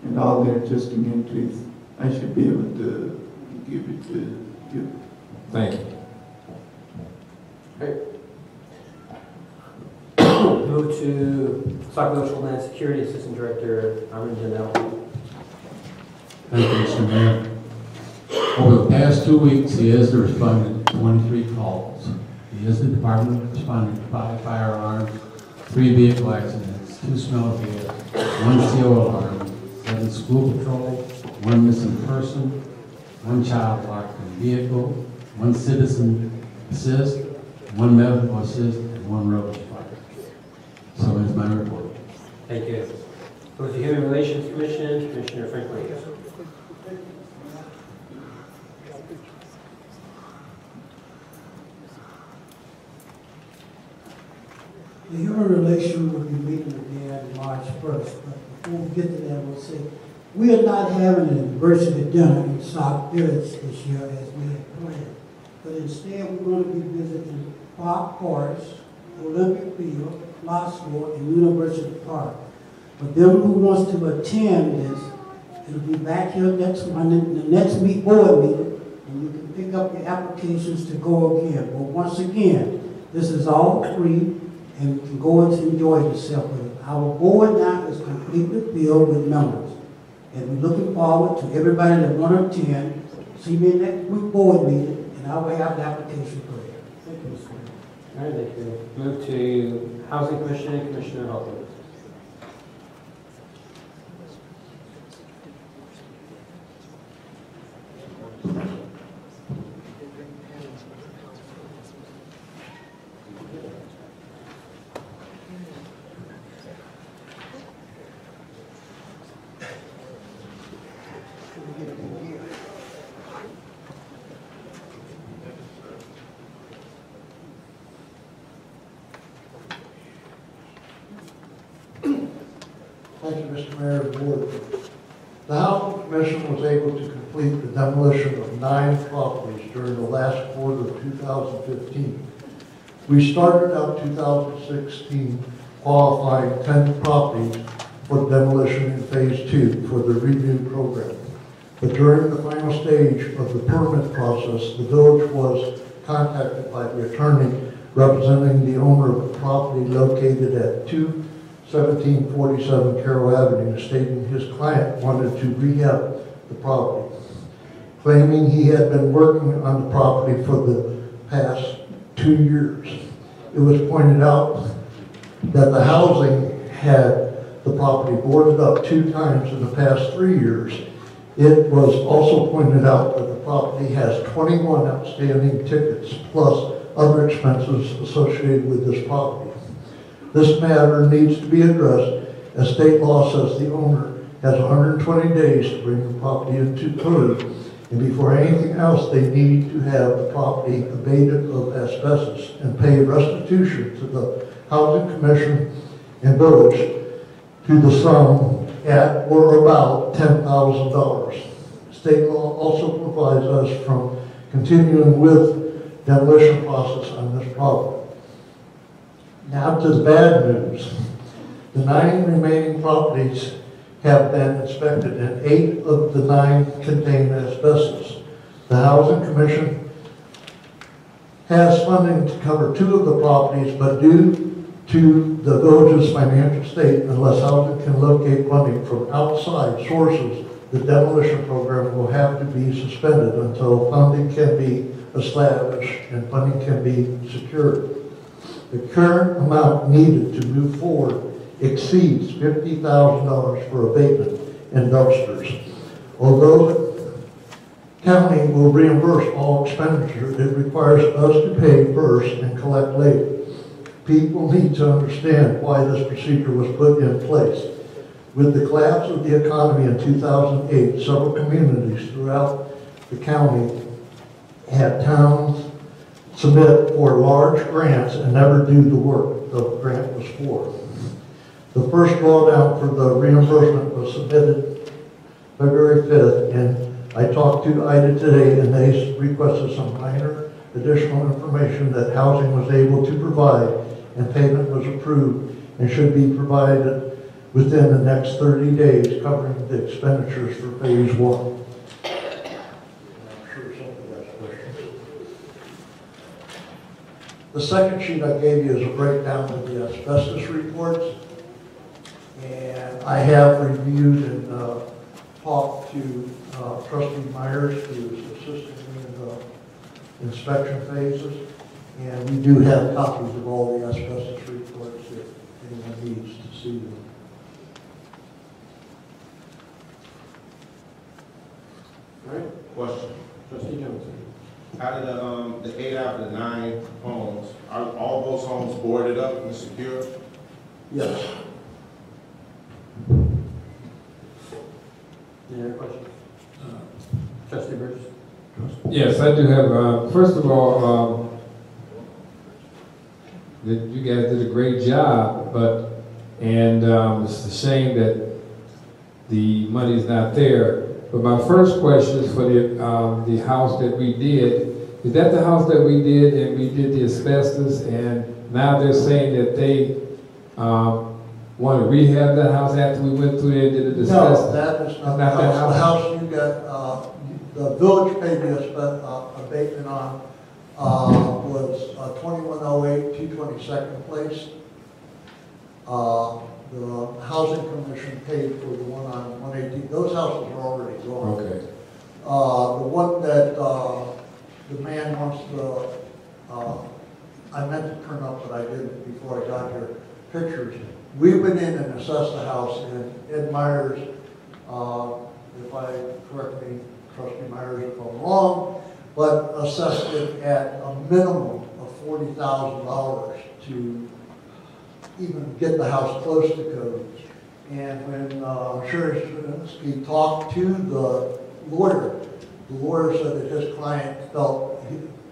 and all the adjusting entries, I should be able to give it to you. Thank you. Great. Move to Sauk Village Homeland Security Assistant Director, Armin Janelle. Thank you, Mr. Mayor. Over the past 2 weeks, he has responded to 23 calls. He is the department responding to 5 fire alarms, 3 vehicle accidents, 2 smell vehicles, 1 CO alarm, 7 school patrol, 1 missing person, 1 child locked in vehicle, 1 citizen assist, 1 medical assist, and 1 road fire. So is my report. Thank you. Move to Human Relations Commission, Commissioner Franklin. The human relation will be meeting again March 1st, but before we get to that, we'll say we are not having an anniversary dinner in Sauk Village this year as we had planned, but instead we're going to be visiting Park Forest, Olympic Field, Flossmoor, and University Park. For them who wants to attend this, it'll be back here next Monday, the next board meeting, and you can pick up your applications to go again. But once again, this is all free, and you can go and enjoy yourself with it. Our board now is completely filled with members, and we're looking forward to everybody that want to attend. See me next week board meeting, and I will have the application for you. Thank you, Mr. Mayor. All right, thank you. Move to Housing Commission, Commissioner Hawkins. Thank you, Mr. Mayor and Board. The Housing Commission was able to complete the demolition of 9 properties during the last quarter of 2015. We started out 2016 qualifying 10 properties for demolition in Phase 2 for the renew program. But during the final stage of the permit process, the village was contacted by the attorney representing the owner of the property located at 21747 Carroll Avenue, stating his client wanted to rehab the property, claiming he had been working on the property for the past 2 years. It was pointed out that the housing had the property boarded up 2 times in the past 3 years. It was also pointed out that the property has 21 outstanding tickets plus other expenses associated with this property. This matter needs to be addressed as state law says the owner has 120 days to bring the property into code, and before anything else they need to have the property abated of asbestos and pay restitution to the Housing Commission and village to the sum at or about $10,000. State law also provides us from continuing with demolition process on this property. Now to the bad news. The 9 remaining properties have been inspected and 8 of the 9 contain asbestos. The Housing Commission has funding to cover 2 of the properties, but due to the village's financial state, unless housing can locate funding from outside sources, the demolition program will have to be suspended until funding can be established and funding can be secured. The current amount needed to move forward exceeds $50,000 for abatement and dumpsters. Although the county will reimburse all expenditures, it requires us to pay first and collect later. People need to understand why this procedure was put in place. With the collapse of the economy in 2008, several communities throughout the county had towns submit for large grants and never do the work the grant was for. The first drawdown for the reimbursement was submitted February 5th, and I talked to IDA today, and they requested some minor additional information that housing was able to provide, and payment was approved and should be provided within the next 30 days, covering the expenditures for Phase 1. The second sheet I gave you is a breakdown of the asbestos reports. And I have reviewed and talked to Trustee Myers, who is assisting me in the inspection phases. And we do have copies of all the asbestos reports if anyone needs to see them. All right, question. Trustee Jones. Out of the 8 out of the 9 homes, are all those homes boarded up and secure? Yes. Any other questions? Trustee Burgess. Yes, I do have, first of all, you guys did a great job, but, it's a shame that the money's not there. But my first question is for the house that we did. Is that the house that we did and we did the asbestos, and now they're saying that they want to rehab that house after we went through there and did the asbestos? No, that is not the house. The house you got, the village paid the abatement on was 2108 222nd Place. The Housing Commission paid for the one on 118. Those houses are already gone. Okay. The one that the man wants to, I meant to print up, but I didn't before I got here, pictures. We went in and assessed the house, and Ed Myers, if I correct me, Trustee Myers if I'm wrong, but assessed it at a minimum of $40,000 to even get the house close to code. And when Sheriff Straczynski talked to the lawyer said that his client felt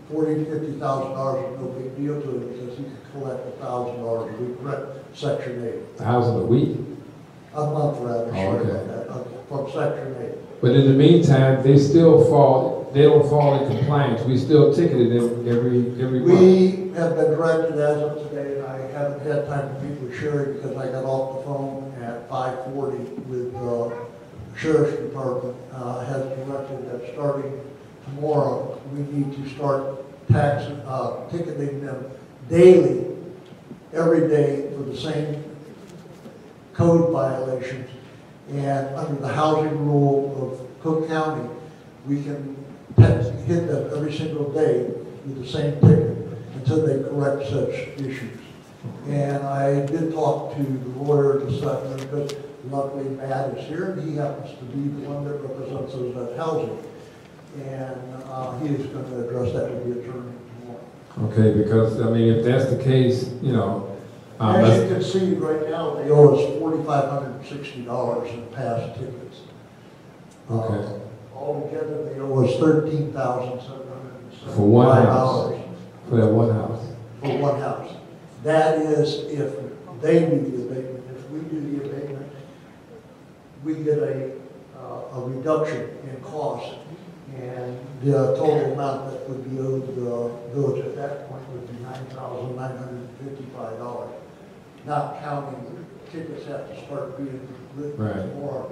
$40,000 to $50,000 was no big deal to him because he could collect $1,000 a week rent, Section 8. $1,000 a week? A month rather, Oh, sorry okay. about that, from Section 8. But in the meantime, they don't fall in compliance. We still ticketed them every month. We have been directed as of today, and I haven't had time to meet with Sherry because I got off the phone at 5:40 with the Sheriff's Department, has directed that starting tomorrow, we need to start ticketing them daily, every day for the same code violations. And under the housing rule of Cook County, we can hit them every single day with the same ticket until they correct such issues. And I did talk to the lawyer this afternoon because luckily Matt is here, and he happens to be the one that represents us at housing. And he is going to address that with the attorney tomorrow. Okay, because, I mean, if that's the case, you know. As you can see right now, they owe us $4,560 in past tickets. Okay. Altogether, they owe us $13,775. For one house? For that one house? For one house. That is if they do the abatement. If we do the abatement, we get a reduction in cost. And the total amount that would be owed the village at that point would be $9,955. Not counting tickets have to start being written more.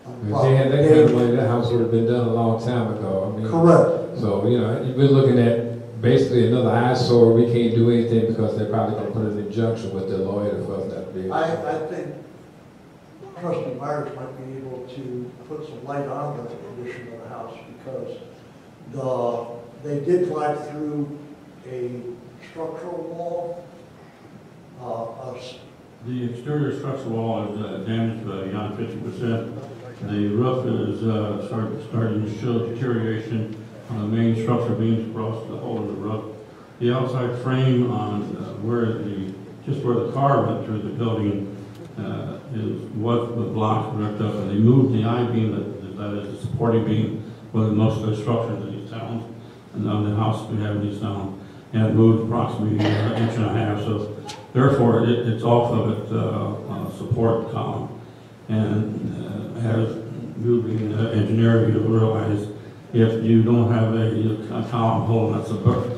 If they had that kind of money, that house would have been done a long time ago. I mean, correct. So, you know, we're looking at basically another eyesore. We can't do anything because they're probably going to put an injunction with their lawyer for us not to be able to. I think Trustee Myers might be able to put some light on the condition of the house because they did drive through a structural wall. The exterior structural wall is damaged by beyond 50%. The roof is starting to show deterioration on the main structure beams across the whole of the roof. The outside frame on where the car went through the building is what the blocks ripped up, and they moved the I-beam that is the supporting beam with most of the structures in these towns, and on the house we have in these towns, and it moved approximately an inch and a half. So therefore, it's off of its support column, and as you being an engineer, you realize if you don't have a column holding that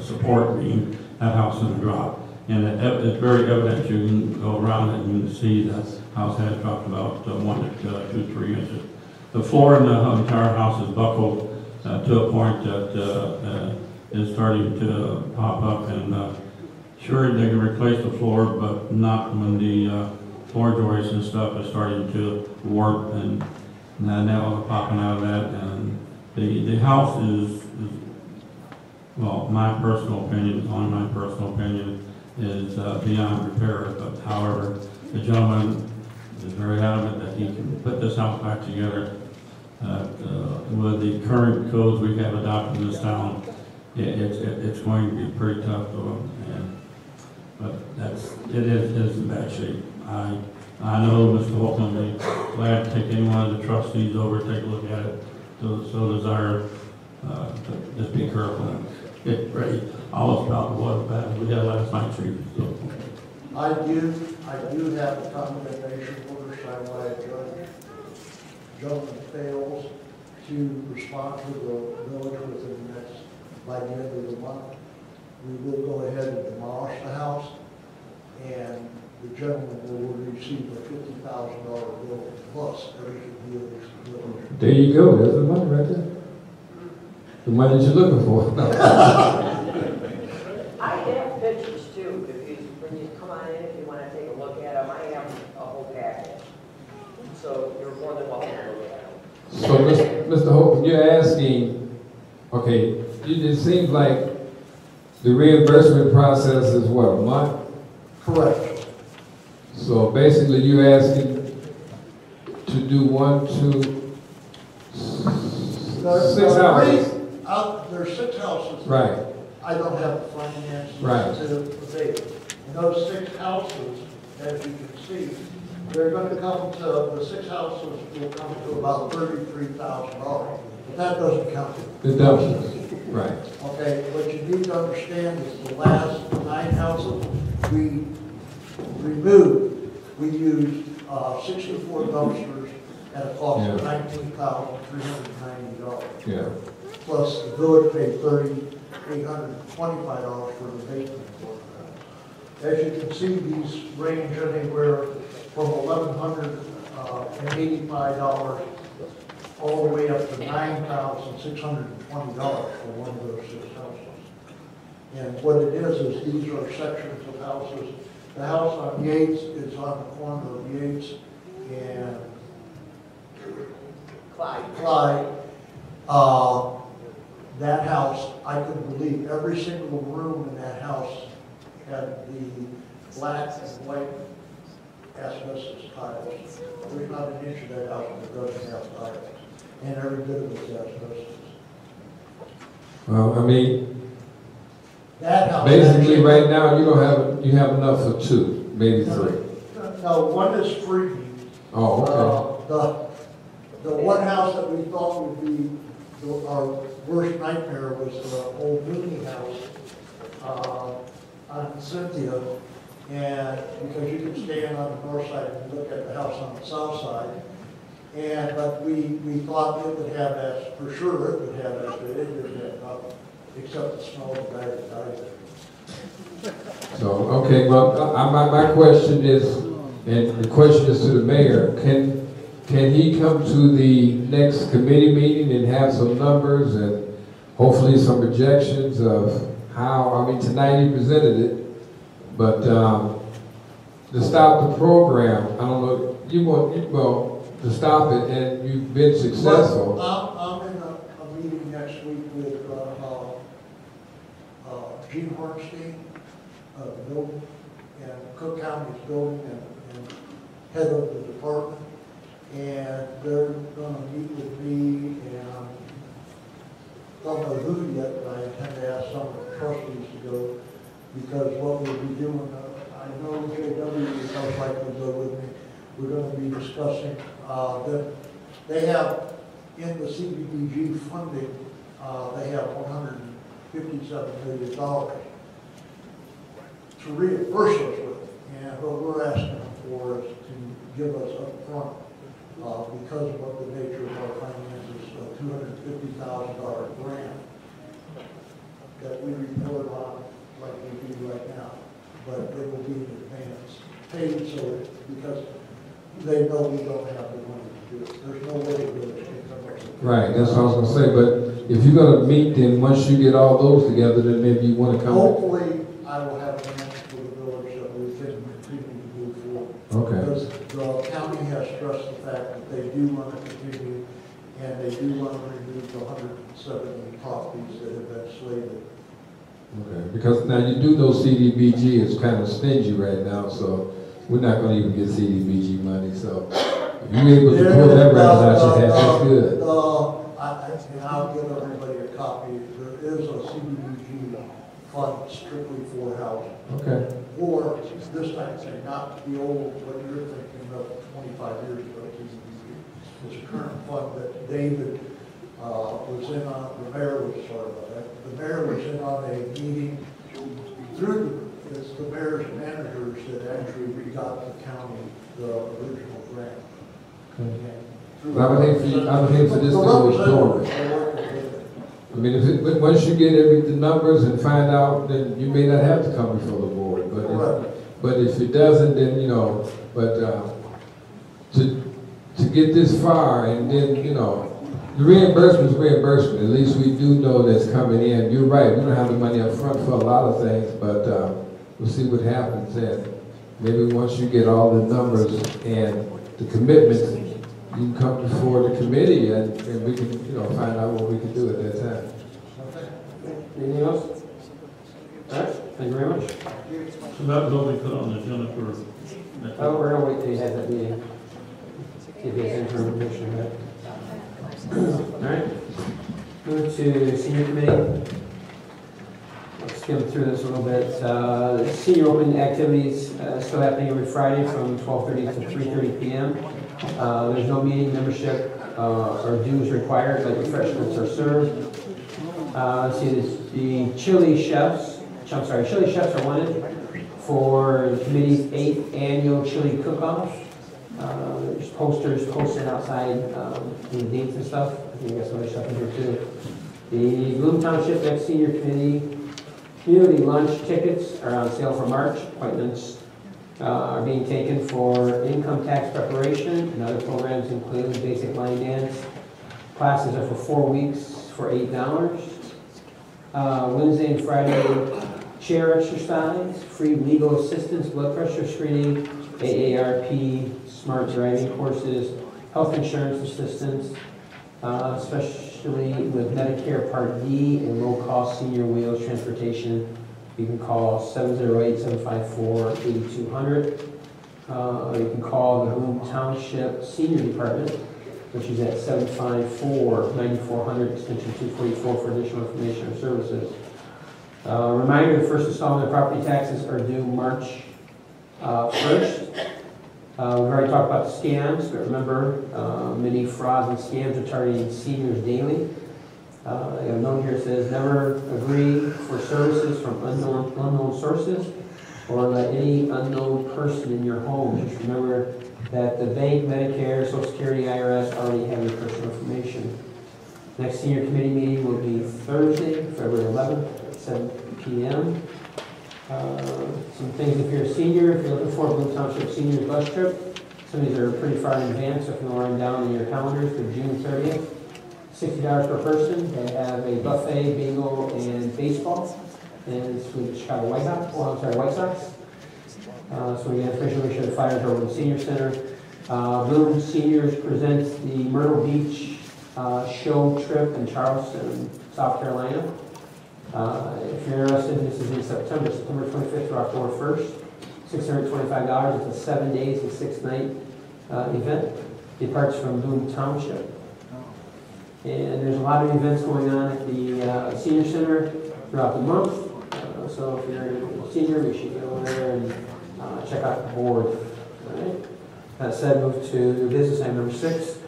support beam, that house is going to drop. And it's very evident. You can go around it and you can see that house has dropped about 1 to 2, 3 inches. The floor in the entire house is buckled to a point that is starting to pop up. And sure, they can replace the floor, but not when the floor joists and stuff is starting to warp and nails are popping out of that. And the house is, well, my personal opinion, is beyond repair. But however, the gentleman is very adamant that he can put this house back together. With the current codes we have adopted in this town, it's going to be pretty tough to him. But it is in bad shape. I know Mr. Holcomb will be glad to take any one of the trustees over, take a look at it. So desire to just be careful and get ready. All about what bad we had last night, Chief. So. I do have a condemnation order signed by a judge. Gentleman fails to respond to the village within the next, by the end of the month. We will go ahead and demolish the house, and the gentleman will receive a $50,000 bill plus everything he owes the village. There you go. There's the money right there. The money that you're looking for. I have pictures too. When you come on in, if you want to take a look at them, I have a whole package. So you're more than welcome to look at them. So, Mr. Hope, you're asking, okay, it seems like the reimbursement process is what, a month? Correct. So basically you're asking to do 1, 2, 6 houses. There's 6 houses. Right. I don't have the finances Right. to pay. And those 6 houses, as you can see, they're going to come to, the 6 houses will come to about $33,000. But that doesn't count the dumpsters. Right. Okay, what you need to understand is the last 9 houses we removed. We used 64 dumpsters at a cost of Yeah. $19,390. Yeah. Plus the village paid $3,825 for the basement for that. As you can see, these range anywhere from $1,185 all the way up to $9,620 for one of those 6 houses. And what it is these are sections of houses. The house on Yates is on the corner of Yates and Clyde. That house, I couldn't believe, every single room in that house had the black and white asbestos tiles. There's not an inch of that house that doesn't have tiles. And every bit of it's asbestos. Well, I mean, That house basically actually- right now you have enough for 2, maybe 3. No, one is free. Oh, okay. The one house that we thought would be our worst nightmare was the old Mooney house on Cynthia. And because you can stand on the north side and look at the house on the south side. But we thought it would have that, for sure it would have that, but it didn't have nothing, except the smell of the guy that died there. So, okay, well, my question is, and the question is to the mayor, can he come to the next committee meeting and have some numbers and hopefully some projections of how, I mean, tonight he presented it, but to stop the program, I don't know, to stop it, and you've been successful. I'm in a meeting next week with Gene Hornstein, the building, and Cook County's building and head of the department. And they're going to meet with me, and don't know who yet, but I intend to ask some of the trustees to go, because what we'll be doing, I know JW is most likely to go with me. We're going to be discussing that they have in the CDBG funding, they have $157 million to reimburse us with. And what we're asking them for is to give us up front, because of what the nature of our finances, a $250,000 grant that we report on like we do right now, but it will be in advance, paid so because they know we don't have the money to do it. There's no way to do it. Right, that's what I was gonna say, but if you're gonna meet, then once you get all those together, then maybe you wanna come. Hopefully, I will have an answer for the village that we can continue to move forward. Okay. Because the county has stressed the fact that they do want to continue, and they do want to remove the 170 properties that have been slated. Okay, because now you do know CDBG is kind of stingy right now, so we're not gonna even get CDBG money, so if you're able to pull that right out your head, that's good. And I'll give everybody a copy. There is a CDBG fund strictly for housing. Okay. Or this time, say, not the old, what you're thinking of 25 years ago, CDBG. It's a current fund that David was in on, the mayor was part of that. The mayor was in on a meeting through, it's the mayor's managers that actually got the county the original grant. But I would hate for this to go dormant. I mean, once you get the numbers and find out, then you may not have to come before the board. But if it doesn't, then to get this far, and then the reimbursement is reimbursement. At least we do know that's coming in. You're right. We don't have the money up front for a lot of things, but we'll see what happens. And maybe once you get all the numbers and the commitments, you can come before the committee and we can, find out what we can do at that time. Anything else? All right, thank you very much. So that will be put on the agenda for next week. We're gonna wait till he has that meeting. Give his information on that. All right, move to senior committee. Let's skim through this a little bit. Senior open activities still happening every Friday from 12:30 to 3:30 p.m. There's no meeting membership or dues required, but refreshments are served. Let's see, the chili chefs are wanted for the committee's 8th annual chili cook-off. There's posters posted outside, the dates and stuff. I think I got some other stuff in here too. The Bloom Township Next Senior Community lunch tickets are on sale for March. Appointments are being taken for income tax preparation, and other programs include basic line dance. Classes are for 4 weeks for $8. Wednesday and Friday chair exercise, free legal assistance, blood pressure screening, AARP, smart driving courses, health insurance assistance, especially with Medicare Part D and low-cost senior wheels transportation. You can call 708-754-8200. You can call the Bloom Township Senior Department, which is at 754-9400, extension 244 for additional information or services. Reminder, the first installment of property taxes are due March 1st. We've already talked about the scams, but remember, many frauds and scams are targeting seniors daily. I have a note here that says, never agree for services from unknown sources or let any unknown person in your home. Just remember that the bank, Medicare, Social Security, IRS already have your personal information. Next senior committee meeting will be Thursday, February 11th at 7 p.m. Some things if you're a senior, if you're looking for a Bloom Township seniors bus trip, some of these are pretty far in advance, so if you want to write them down in your calendars for June 30th. $60 per person. They have a buffet, bingo, and baseball. And it's with the Chicago White Sox. So we have information, make sure the flyers are over the Senior Center. Bloom Seniors presents the Myrtle Beach show trip in Charleston, South Carolina. If you're interested, this is in September 25th through October 1st. $625. It's a 7 days and 6 night event. Departs from Bloom Township. And there's a lot of events going on at the Senior Center throughout the month. So if you're a senior, we should go over there and check out the board. All right. That said, move to new business item number 6.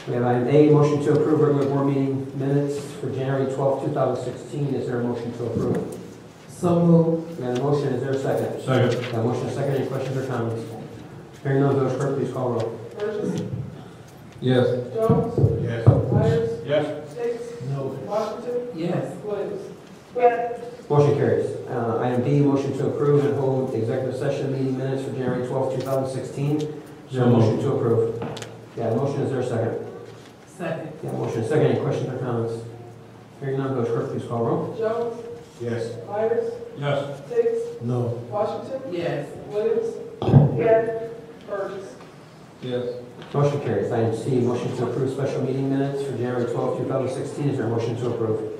We have item A, motion to approve regular board meeting minutes for January 12, 2016. Is there a motion to approve? So moved. We have a motion. Is there a second? Second. Got a motion, a second. Any questions or comments? Hearing none, Village Clerk, please call roll. Burgess. Yes. Jones. Yes. Myers. Yes. Hicks. No. Washington. Yes. Williams. Yes. Motion carries. Item B, motion to approve and hold executive session meeting minutes for January 12, 2016. Is there a motion to approve? Yeah, motion. Is there a second? Second. Yeah, motion, second. Any questions or comments? Hearing none, Village Clerk, please call roll. Jones. Yes. Myers. Yes. Hicks. No. Washington. Yes. Williams. Yes. Burgess. Yes. Motion carries. Item C, motion to approve special meeting minutes for January 12, 2016. Is there a motion to approve?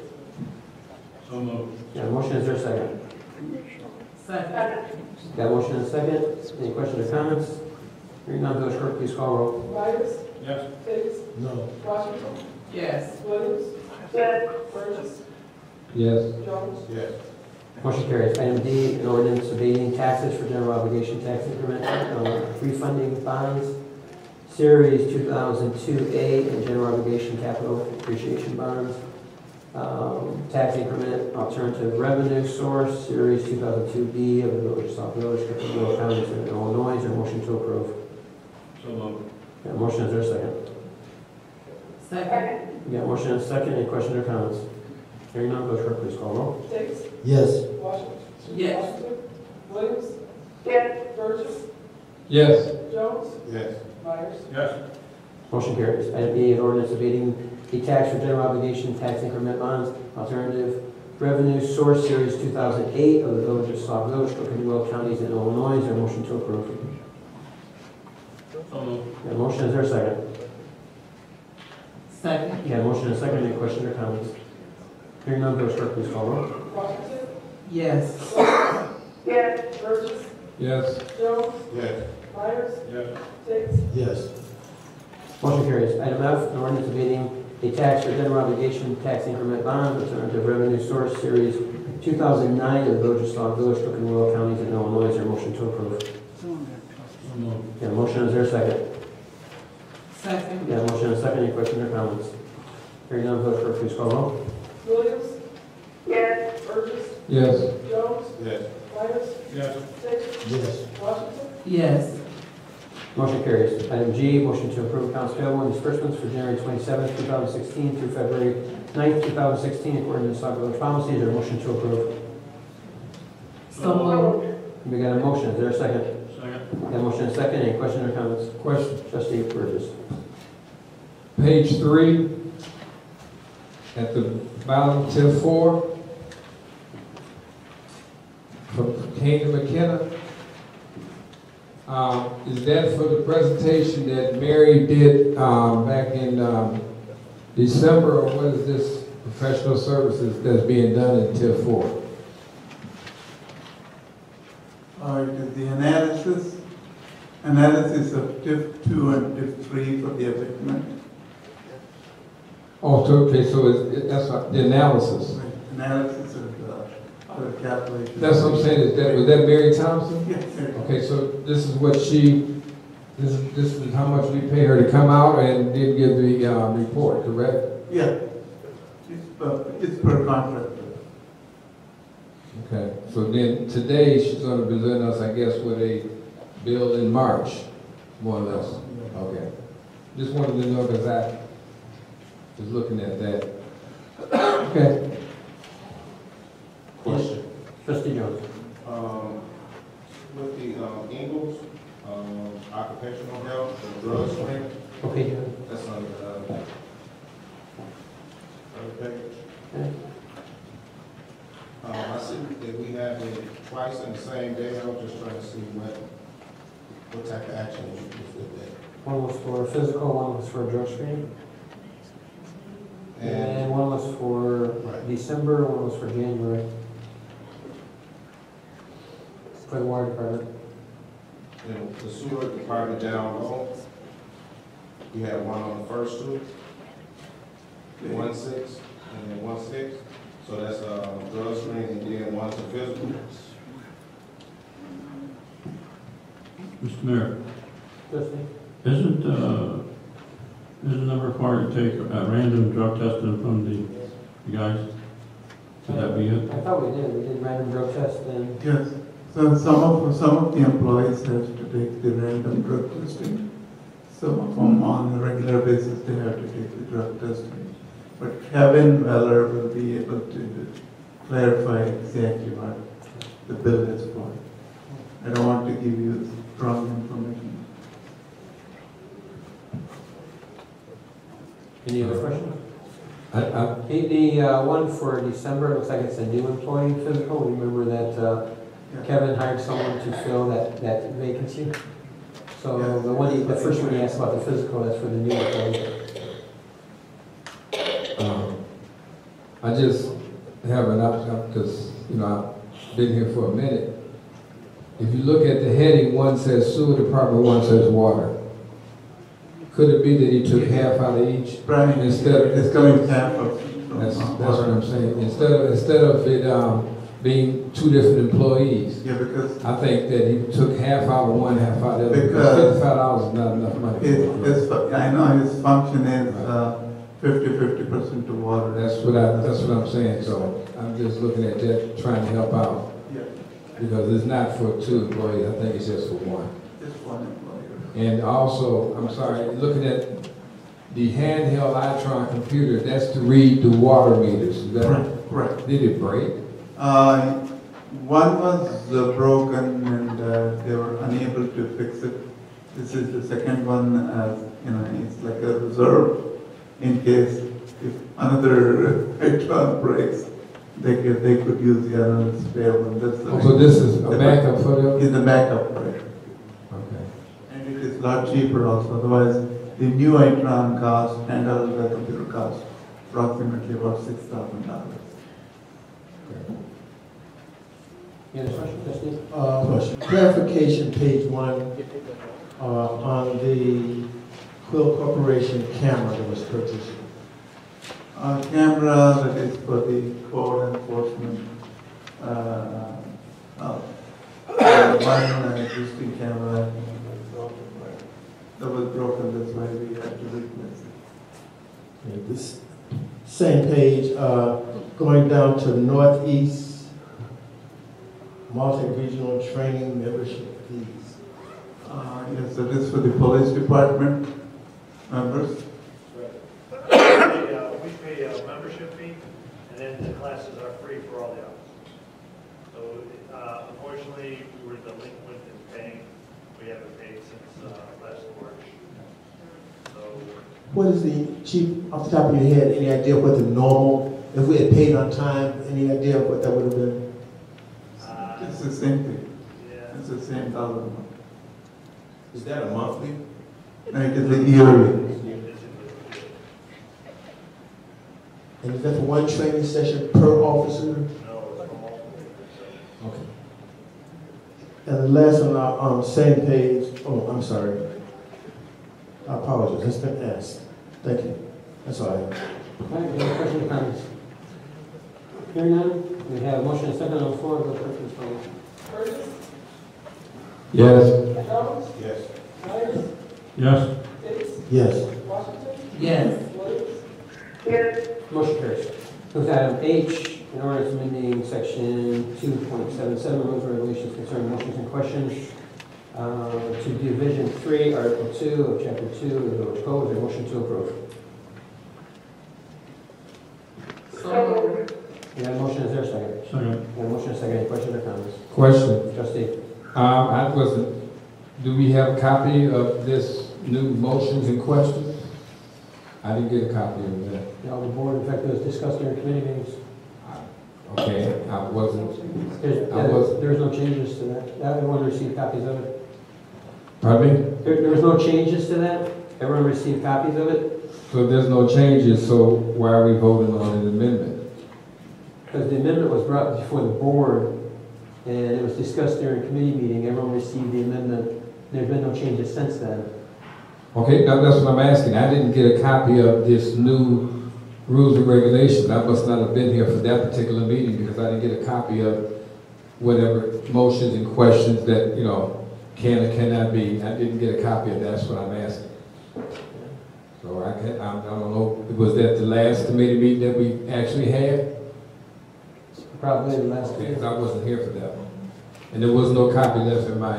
So moved. Yeah, motion. Is there a second? Second. Got a motion and a second. Any questions or comments? Hearing none, Village Clerk, please call roll. Myers. Yes. Hicks. No. Washington. Yes. Williams. Yes. Burgess. Yes. Jones. Yes. Motion carries. Item D, an ordinance abating taxes for general obligation tax increment, refunding bonds, Series 2002A, and general obligation capital appreciation bonds. Tax increment, alternative revenue source, Series 2002B of the Village of Sauk Village, County, Counties in Illinois. Is there a motion to approve? So moved. Yeah, motion. Is there a second? Second. Yeah, motion and a second. Any questions or comments? Hearing none, Village Clerk, please call roll. Hicks. Yes. Washington. Yes. Washington. Williams. Yes. Burgess. Yes. Jones. Yes. Myers. Yes. Motion carries. Item E, an ordinance abating the tax for general obligation tax increment bonds, alternative revenue source, Series 2008 of the Village of Sauk Village, Cook and Will Counties in Illinois. Is there a motion to approve? So moved. Yeah, motion. Is there a second? Second. Yeah, motion and a second. Any questions or comments? Hearing none, Village Clerk, please call roll. Washington. Yes. Yes. Burgess. Yes. Jones. Yes. Myers. Yes. Hicks. Yes. Motion carries. Item F, an ordinance abating a tax for general obligation tax increment bonds, alternative revenue source, Series 2009 of the Village of Sauk Village, Cook and Will Counties in Illinois. Is there a motion to approve? So moved. Yeah, motion. Is there a second? Second. Yeah, motion and a second. Any questions or comments? Hearing none, Village Clerk, please call roll. Williams. Yes. Burgess. Yes. Jones. Yes. Myers. Yes. Hicks. Yes. Washington. Yes. Motion carries. Item G, motion to approve accounts payable and disbursements for January 27th, 2016 through February 9th, 2016, according to the Sauk Village policy. Is there a motion to approve? So moved. We got a motion. Is there a second? Second. Got a motion and a second. Any questions or comments? Question. Trustee Burgess. Page 3, at the bottom, tip 4, from Kane to McKenna. Is that for the presentation that Mary did back in December, or what is this professional services that's being done in tip 4? It is the analysis of TIF 2 and TIF 3 for the abatement. Oh, so, okay, so that's the analysis. Analysis of the calculation. That's what I'm saying. Was that Mary Thompson? Yes. Okay, so this is what this is how much we pay her to come out and then give the report, correct? Yeah. It's per contract. Okay, so then today she's going to present us, I guess, with a bill in March, more or less. Okay. Just wanted to know because I was looking at that. Okay. Question. Trustee Jones. With the Ingalls, occupational health, the drug screen, Okay. that's on the other page. Okay. I see that we have it twice in the same day. I was just trying to see what type of action was with that. One was for physical, one was for a drug screen. And one was for December, one was for January. For the water department. And the sewer department down low, we have one on the first two, 1.6 and then 1.6. So that's drug screen and then one's a physical. Mr. Mayor, Trustee? isn't it required to take a random drug testing from the guys? Could that be it? I thought we did. We did random drug tests and. Yes. So some of the employees have to take the random drug testing. Some of them on a regular basis they have to take the drug testing. But Kevin Weller will be able to clarify exactly what the bill is for. I don't want to give you wrong information. Any other questions? The one for December, looks like it's a new employee physical. Remember that Kevin hired someone to fill that vacancy? So the first one he asked about the physical, that's for the new employee. I just have an option because, I've been here for a minute. If you look at the heading, one says sewer department, one says water. Could it be that he took half out of each? Right. Instead of, it's coming half of. That's what I'm saying. Instead of it being two different employees. Yeah, because I think that he took half out of one, half out of the other. Because $55 is not enough money. I know his function is 50% to water. That's what I'm saying. So I'm just looking at that, trying to help out. Yeah. Because it's not for two employees. I think it's just for one. Just one employee. And also, I'm sorry, looking at the handheld Itron computer, that's to read the water meters. Is that Correct. Did it break? One was broken and they were unable to fix it. This is the second one, it's like a reserve in case if another Itron breaks, they could use the other spare one. So this is a backup for them? It's a backup, right. Okay. And it is a lot cheaper also. Otherwise, the new Itron cost and the computer cost approximately about $6,000. Any other questions, Question. Clarification, page 1, on the Quill Corporation camera that was purchased. Camera that is for the code enforcement. One existing camera that was broken, that's why we had to replace it. This same page, going down to Northeast Multi-Regional Training Membership Fees. Yes, so this is for the police department members. We pay a membership fee, and then the classes are free for all the hours. So unfortunately, we were delinquent in paying. We haven't paid since last March. So What is the, chief, off the top of your head, any idea what the normal, if we had paid on time, any idea of what that would have been? It's the same thing. Yeah. It's the same dollar amount. Is that a monthly? Like it's a yearly. And is that for one training session per officer? No, it's for multiple. Okay. And the last on our same page, oh, I'm sorry. I apologize, it's been asked. Thank you. That's all I have. All right, any questions or comments? Hearing none, we have a motion and a second on the floor. Go first, Ms. Foley. Burgess. Yes. Jones. Yes. Myers. Yes. Hicks. Yes. Washington. Yes. Williams. Yes. Motion carries. Goes to item H, an ordinance amending section 2.77 rules and regulations concerning motions and questions to Division 3, Article 2 of Chapter 2 of the Village Code. Is there a motion to approve? So We have a motion, is there a second? Second. We have a motion and a second. Any questions or comments? Question. Trustee? I wasn't, do we have a copy of this new motions and questions? I didn't get a copy of that. No, the board, in fact, it was discussed during committee meetings. Okay, I wasn't, There's no changes to that. Everyone received copies of it. pardon me? There was no changes to that. Everyone received copies of it. So there's no changes, so why are we voting on an amendment? Because the amendment was brought before the board, and it was discussed during a committee meeting. Everyone received the amendment. There's been no changes since then. Okay, now that's what I'm asking. I didn't get a copy of this new rules and regulations. I must not have been here for that particular meeting because I didn't get a copy of whatever motions and questions that, you know, can or cannot be. I didn't get a copy of that. That's what I'm asking. So I don't know, was that the last committee meeting that we actually had? Probably the last Because I wasn't here for that one. And there was no copy left in my,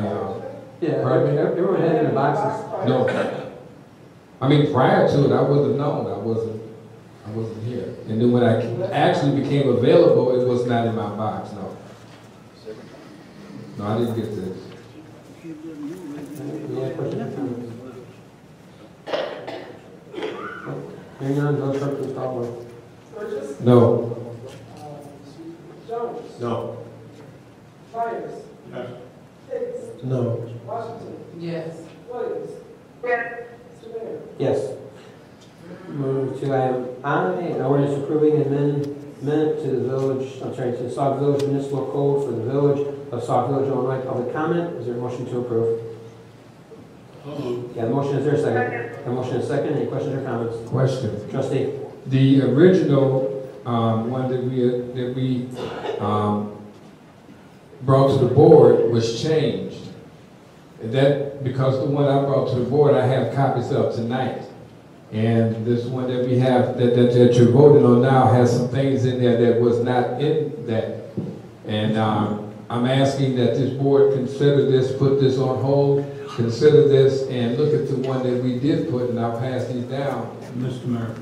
Yeah, everyone had it in the boxes. no. I mean, prior to it, I would have known. I wasn't here. And then when I actually became available, it was not in my box, no. No, I didn't get this. Any other questions or comments? Hearing none, Village Clerk, please call the roll. Burgess. No. Jones. No. Myers. Yes. Hicks. No. Washington. yes. Williams. Yes. Mr. Mayor. Yes. Move to item I, an ordinance approving amendment to the village, to the Sauk Village Municipal Code for the Village of Sauk Village, Illinois. Public comment. Is there a motion to approve? Yeah, the motion, is there a second? A motion is second. Any questions or comments? Question. Trustee? The original one that we brought to the board was changed. And that, because the one I brought to the board, I have copies of tonight. And this one that we have, that you're voting on now, has some things in there that was not in that. And I'm asking that this board consider this, put this on hold, consider this, and look at the one that we did put, and I'll pass these down. Mr. Mayor.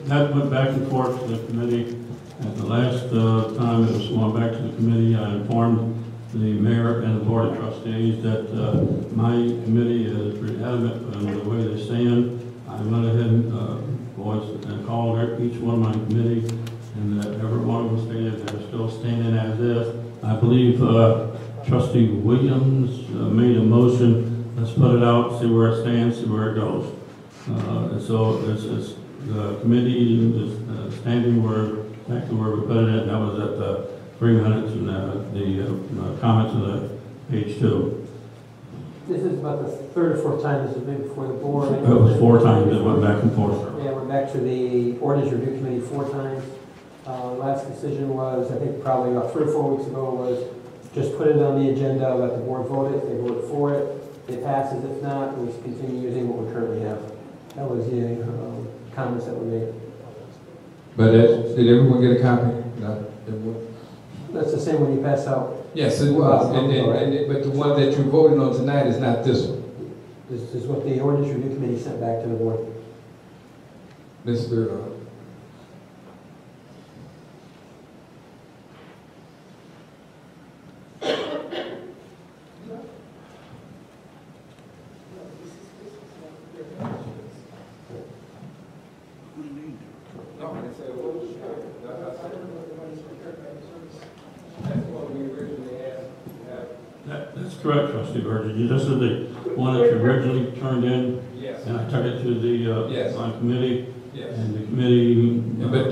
That went back and forth to the committee. At the last time it was going back to the committee, I informed the mayor and the board of trustees that my committee is pretty adamant on the way they stand. I went ahead and voiced and called each one of my committee, and that every one of them stated they're still standing as is. I believe Trustee Williams made a motion. Let's put it out, see where it stands, see where it goes. And so it's the committee is standing where exactly where we put it at. That was at the 3 minutes and the comments on the page 2. This is about the third or fourth time this has been before the board. It was 4 times it went back and forth. Yeah, went back to the ordinance review committee 4 times. Last decision was, I think probably about 3 or 4 weeks ago, was just put it on the agenda, let the board vote it. They vote for it. It passes. If not, we continue using what we currently have. That was the comments that were made. But did everyone get a copy? No, everyone? That's the same one you pass out. Yes, it was, but the one that you voted on tonight is not this one. This is what the ordinance review committee sent back to the board. Mr. That's correct, Trustee Burgess. This is the one that you originally turned in. Yes. And I took it to the, Yes. on committee. Yes. And the committee.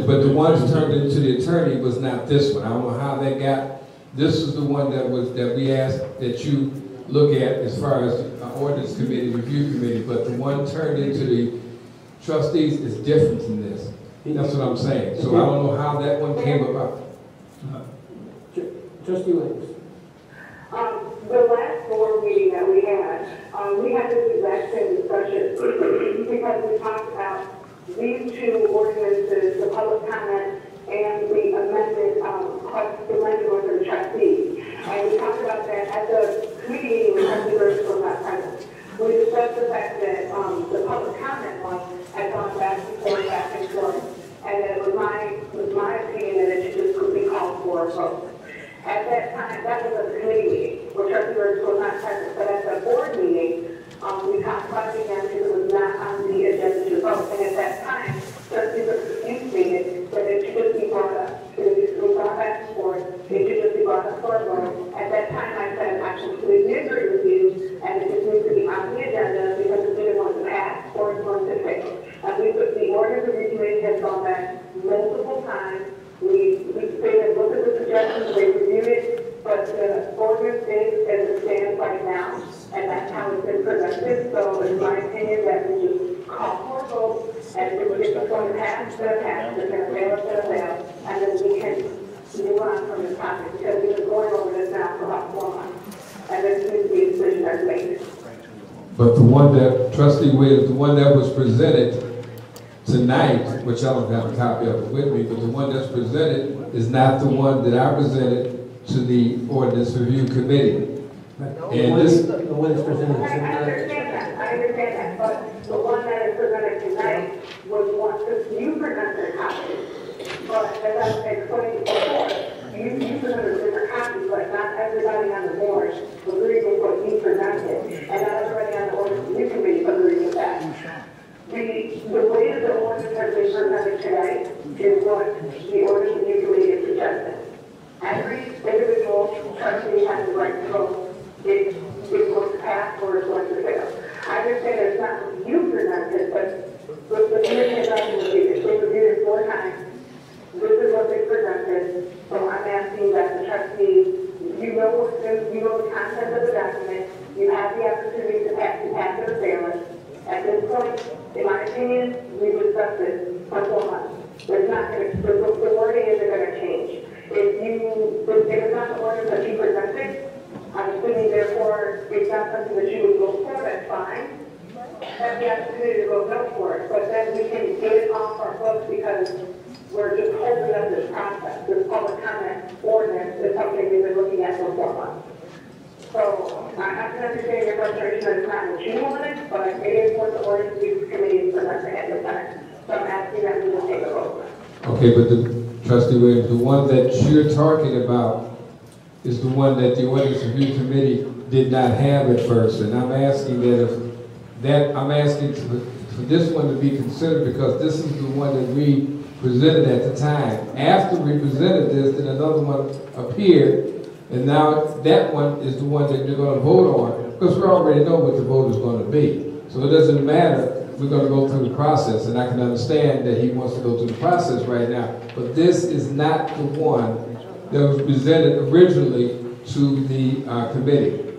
But the ones turned into the attorney was not this one. I don't know how that got, this is the one that we asked that you look at as far as ordinance committee, review committee, but the one turned into the trustees is different than this. That's what I'm saying. So I don't know how that one came about. Trustee Williams. The last board meeting that we had this exact same discussion because we talked about these two ordinances, the public comment and the amended one for the trustees. And we talked about that at the committee meeting when Trustee Burgess was not present. We discussed the fact that the public comment one had gone back and forth, and that it was my opinion that it should just be called for a vote. At that time, that was a committee meeting where Trustee Burgess was not present, but at the board meeting, we talked about it again because it was not on the agenda to vote. And at that time, Trustee Burgess stated that it should just be brought up. It should be brought back and forth. It should just be brought up for a vote. At that time, I said, I completely agree with you, and it just needs to be on the agenda because it's either going to pass or it's going to fail. And the ordinance review committee has gone back multiple times. We stated, look at the suggestions, they reviewed it, but the ordinance is as it stands right now, and that's how it's been presented. So it's my opinion that we just call for a vote, and if it's going to pass, it's going to pass, if it's going to fail, it's going to fail, and then we can move on from this topic, because we've been going over this now for about 4 months, and there needs to be a decision that's made. But the one that, Trustee Williams, the one that was presented tonight, which I don't have a copy of it with me, but the one that's presented is not the one that I presented to the ordinance review committee. And this, the one that's presented I understand that, but the one that is presented tonight was one that you presented a copy. But as I explained before, you presented a different copy, but not everybody on the board agreed with what you presented, and not everybody on the ordinance review committee agreed with that. The way that the ordinance has been presented today is what the ordinance review committee is suggesting. Every individual trustee has the right to vote. It's going to pass or it's going to fail. I understand it's not what you presented, but the committee has already reviewed it. They reviewed it 4 times. This is what they presented. So I'm asking that the trustees, you know the content of the document. You have the opportunity to pass it or fail it. At this point, in my opinion, we've discussed it for 4 months. It's not going to, the wording isn't going to change. If it's not the ordinance that you presented, I'm assuming therefore it's not something that you would vote for, that's fine. Have the opportunity to vote no for it, but then we can get it off our books because we're just holding up this process. This public comment ordinance is something we've been looking at for 4 months. So I can understand your frustration that it's not what you wanted, but it is what the ordinance review committee is presenting at this time. So I'm asking that we will take a vote. okay, but the Trustee Williams, the one that you're talking about is the one that the ordinance review committee did not have at first, and I'm asking I'm asking for this one to be considered because this is the one that we presented at the time. After we presented this, then another one appeared, and now that one is the one that you're going to vote on because we already know what the vote is going to be. So it doesn't matter. We're going to go through the process, and I can understand that he wants to go through the process right now. But this is not the one that was presented originally to the committee.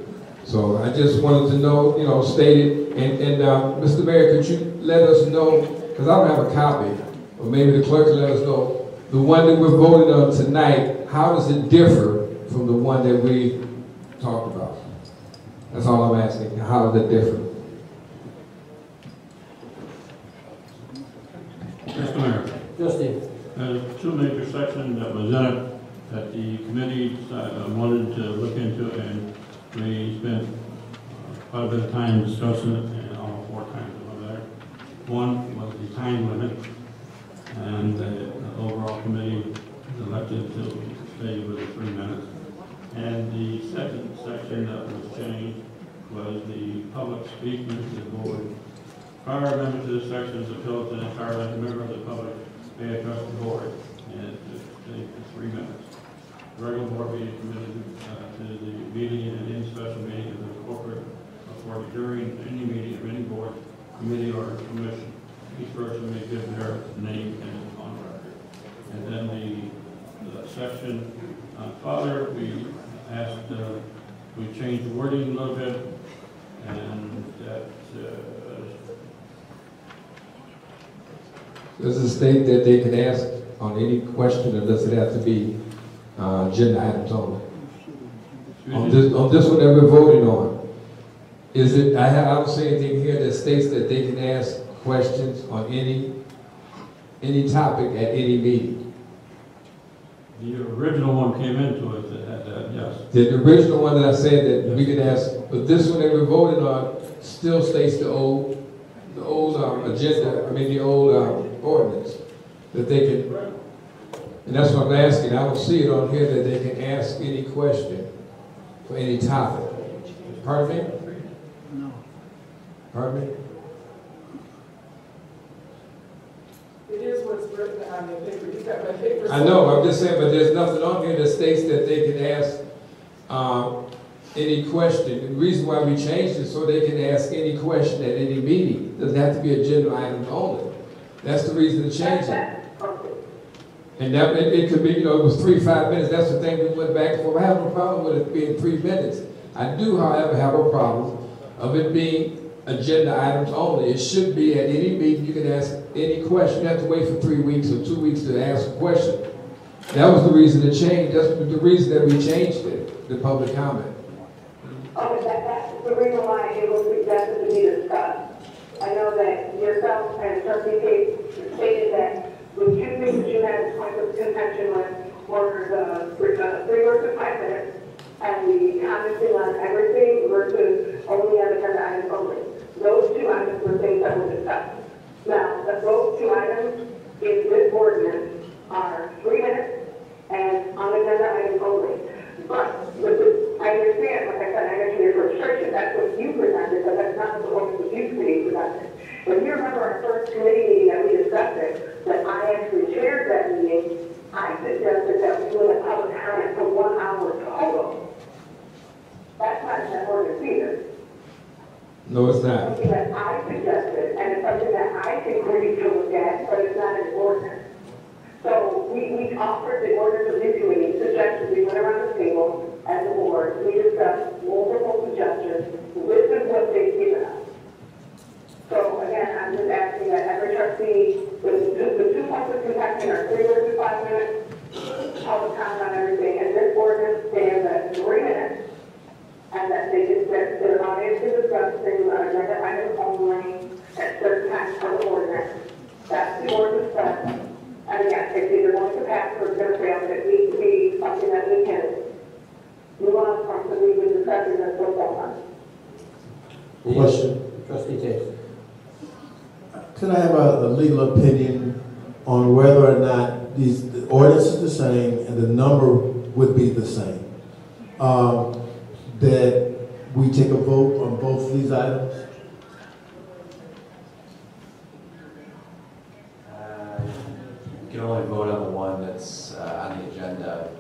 So I just wanted to know, state it. And Mr. Mayor, could you let us know, because I don't have a copy, or maybe the clerk can let us know, the one that we're voting on tonight, how does it differ from the one that we talked about? That's all I'm asking. How does it differ? Mr. Mayor. Yes, Steve. 2 major sections that was in it. that the committee wanted to look into, and we spent quite a bit of time discussing it, and almost 4 times over there. One was the time limit, and the overall committee elected to stay with the 3 minutes. And the second section that was changed was the public speaking to the board. Prior amendment to this section is appeal to the entire member of the public may address the board, and to stay for 3 minutes. The regular board meeting committed to the meeting and any special meeting of the corporate authority during any meeting of any board, committee, or commission. Each person may give their name and on record. And then the section further, we asked, we changed the wording a little bit, and that does it state that they can ask on any question, or does it have to be agenda items only? On this one that we're voting on, is it? I don't see anything here that states that they can ask questions on any topic at any meeting. the original one came into it, yes. The original one that I said that we could ask, but this one that we're voting on still states the old agenda. I mean the old ordinance that they can, and that's what I'm asking. I don't see it on here that they can ask any question for any topic. Pardon me? No. Pardon me? It is what's written on the paper. You got my paper. I know, I'm just saying, but there's nothing on here that states that they can ask any question. The reason why we changed it so they can ask any question at any meeting. It doesn't have to be agenda items only. That's the reason to change it. And that it could be, it was 3-5 minutes. That's the thing we went back and forth. I have no problem with it being 3 minutes. I do, however, have a problem of it being agenda items only. It should be at any meeting you can ask any question. You have to wait for 3 weeks or 2 weeks to ask a question. That was the reason to change. That's the reason that we changed it, the public comment. Okay, that's the reason why it was suggested to be discussed. I know that yourself and Trustee Case stated that the 2 things that you had points of contention with were the 3 versus 5 minutes and the commenting on everything versus only on agenda items only. Those 2 items were things that were discussed. Now, those 2 items in this ordinance are 3 minutes and on agenda items only. But with this, I understand, like I said, I mentioned your frustration. That's what you presented, but that's not what the ordinance of use committee presented. If you remember our first committee meeting that we discussed it, that I actually chaired that meeting, I suggested that we limit public comment to 1 hour total. That's not in that ordinance either. No, it's not. Something that I suggested, and it's something that I think we need to look at, but it's not in ordinance. So we offered the ordinance of use committee suggestions. We went around the table as a board. We discussed multiple suggestions. This is what they've given us. So again, I'm just asking that every trustee, the 2 points of contention are 3 versus 5 minutes, public comment on everything, and this ordinance stands at 3 minutes, and that they can set their audience to discuss things on agenda items only at certain times for the ordinance. That's the ordinance set. And again, it's either going to pass or it's going to fail, but it needs to be something that we can move on from, so we've been discussing this for so long. Question. Trustee Tate. Can I have a legal opinion on whether or not the ordinance is the same and the number would be the same? That we take a vote on both these items? You can only vote on the one that's on the agenda.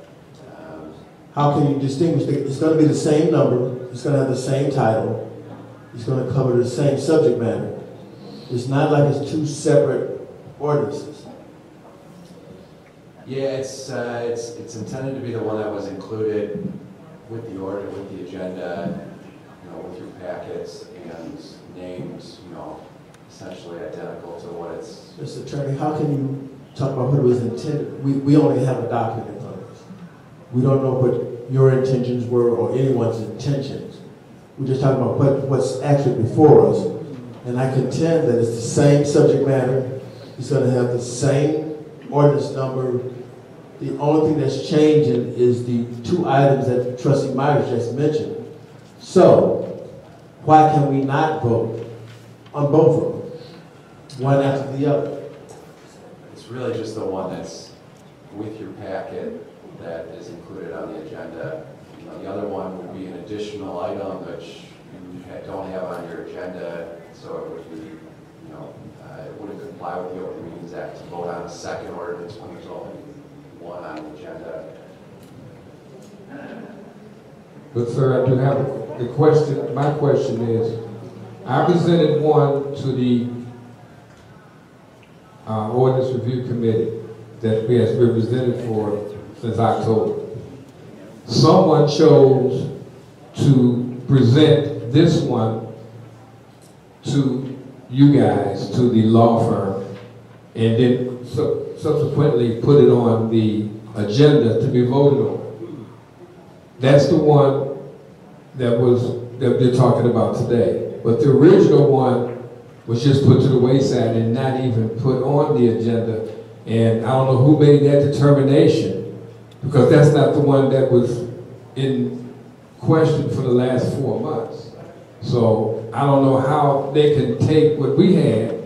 How can you distinguish? It's going to be the same number. It's going to have the same title. It's going to cover the same subject matter. It's not like it's 2 separate ordinances. Yeah, it's intended to be the one that was included with the order, with the agenda, with your packets and names, essentially identical to what it's. Mr. Attorney, how can you talk about what was intended? We only have a document on this. We don't know what your intentions were or anyone's intentions. We're just talking about what's actually before us. And I contend that it's the same subject matter. It's going to have the same ordinance number, The only thing that's changing is the two items that Trustee Myers just mentioned. So, why can we not vote on both of them, one after the other? It's really just the one that's with your packet that is included on the agenda. You know, the other one would be an additional item which you don't have on your agenda, so it would be, you know, it wouldn't comply with the Open Meetings Act to vote on a second ordinance when there's only one on the agenda. But sir, I do have a question. My question is, I presented one to the Ordinance Review Committee that we has been presented for since October. Someone chose to present this one to you guys, to the law firm, and then subsequently put it on the agenda to be voted on. That's the one that they're talking about today. But the original one was just put to the wayside and not even put on the agenda. And I don't know who made that determination, because that's not the one that was in question for the last 4 months. So I don't know how they can take what we had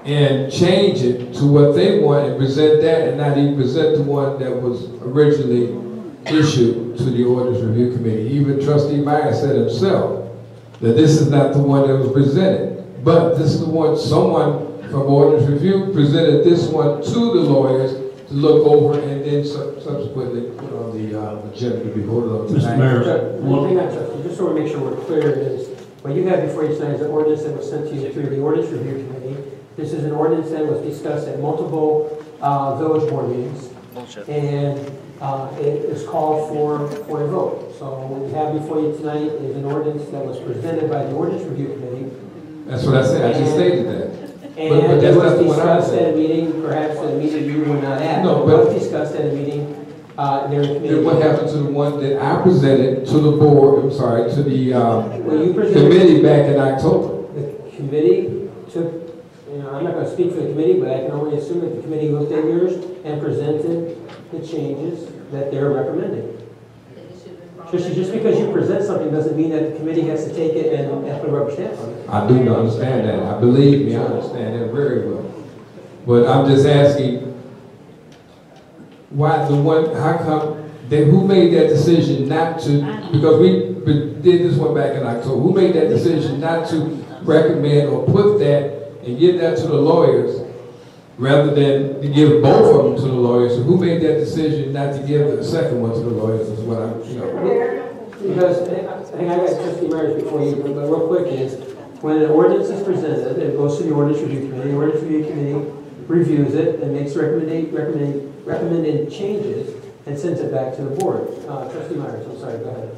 and change it to what they want and present that and not even present the one that was originally issued to the Ordinance Review Committee. Even Trustee Meyer said himself that this is not the one that was presented, but this is the one someone from Ordinance Review presented this one to the lawyers to look over and then subsequently put on the agenda to be voted on tonight. Mr. Mayor, One thing, just so we make sure we're clear, is what you have before you tonight is an ordinance that was sent to you through the Ordinance Review Committee. This is an ordinance that was discussed at multiple village board meetings. And it is called for a vote. So what we have before you tonight is an ordinance that was presented by the Ordinance Review Committee. That's what I said. I just stated that. And but it that's was not the one I discussed said. at a meeting, perhaps at a meeting you were not at. No, It but was discussed at a meeting there in committee. then what happened to the one that I presented to the board, I'm sorry, to the committee back in October? The committee took, I'm not going to speak for the committee, but I can only assume that the committee looked at yours and presented the changes that they're recommending. Just because you present something doesn't mean that the committee has to take it and put a rubber stamp on it. I do not understand that. I believe me, I understand that very well. But I'm just asking, why the one, how come, who made that decision not to, because we did this one back in October, who made that decision not to recommend or put that and give that to the lawyers rather than to give both of them to the lawyers? So who made that decision not to give the second one to the lawyers is what I'm, Because, I think I got Trustee Myers before you, but real quick is, when an ordinance is presented, it goes to the Ordinance Review Committee. The Ordinance Review Committee reviews it and makes recommended changes and sends it back to the board. Trustee Myers, I'm sorry, go ahead.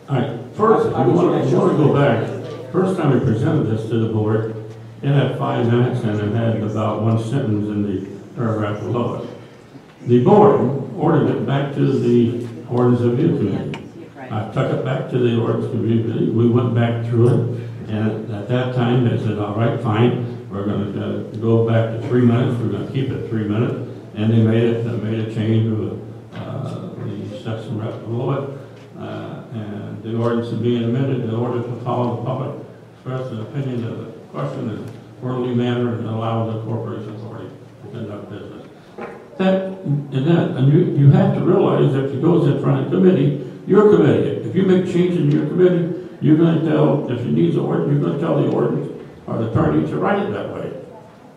All right, first, if you want to go back, first time we presented this to the board, it had 5 minutes and it had about one sentence in the paragraph below it. The board ordered it back to the Ordinance Review Committee. I took it back to the Ordinance Review Committee. We went back through it, and at that time they said, all right, fine, we're going to go back to 3 minutes. We're going to keep it 3 minutes, and they made a change to the section right below it, and the ordinance is being amended in order to follow the public express an opinion of the question in an orderly manner and allow the corporation authority to conduct business. And you have to realize that if it goes in front of committee, your committee, if you make changes in your committee, you're going to tell, if it needs an ordinance, you're going to tell the ordinance or the attorney to write it that way.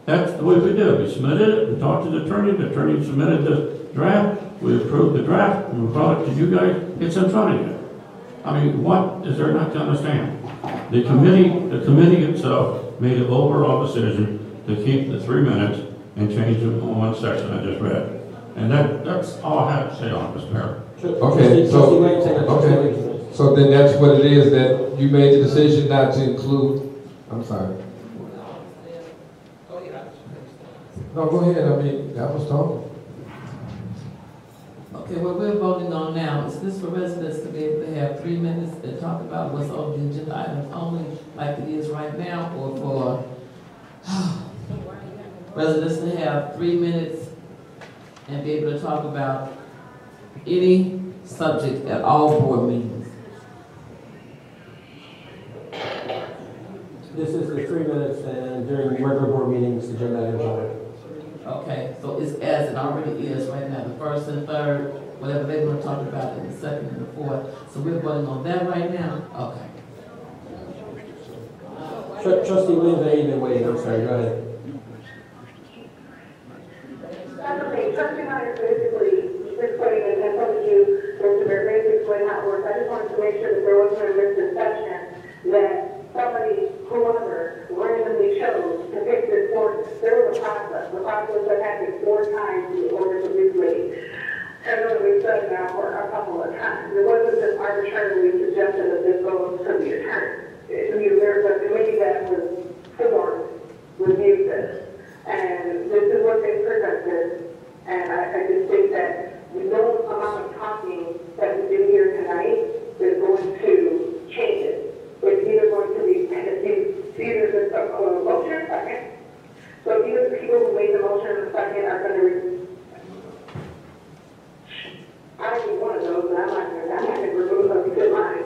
That's the way we did it. We submitted it, we talked to the attorney submitted the draft, we approved the draft, and we brought it to you guys, it's in front of you. I mean, what is there not to understand? The committee itself made an overall decision to keep the 3 minutes and change it on one section I just read. And that's all I have to say on this, Mayor. Okay, so then that's what it is, that you made the decision not to include, I'm sorry. No, go ahead, I mean, I was talking. Okay, what we're voting on now, is this for residents to be able to have 3 minutes to talk about what's on the agenda items only, like it is right now, or for residents to have 3 minutes and be able to talk about any subject at all board meetings. This is the 3 minutes, and during regular board meetings, the agenda items are. Okay, so it's as it already is right now, the first and third, whatever they want to talk about in the second and the fourth. So we're voting on that right now? Okay. Trustee Williams, I know you've been waiting, I'm sorry, go ahead. That's okay. Trustee Myers basically explained and told you, Mr. Mayor, basically explained how it works. I just wanted to make sure that there wasn't a misconception that somebody, whoever, randomly chose to pick this ordinance. There was a process. The process that happened 4 times in the ordinance of this lady. I know that we've said it now for a couple of times. It wasn't just arbitrarily suggested that this goes to the attorney. There's a committee that was formed, reviewed this, and this is what they presented. And I just think that no amount of talking that we do here tonight is going to change it. It's either going to be, it's either just a motion, second. So either the people who made the motion in the second are going to, I don't need one of those, but I'm not going to remove them because mine.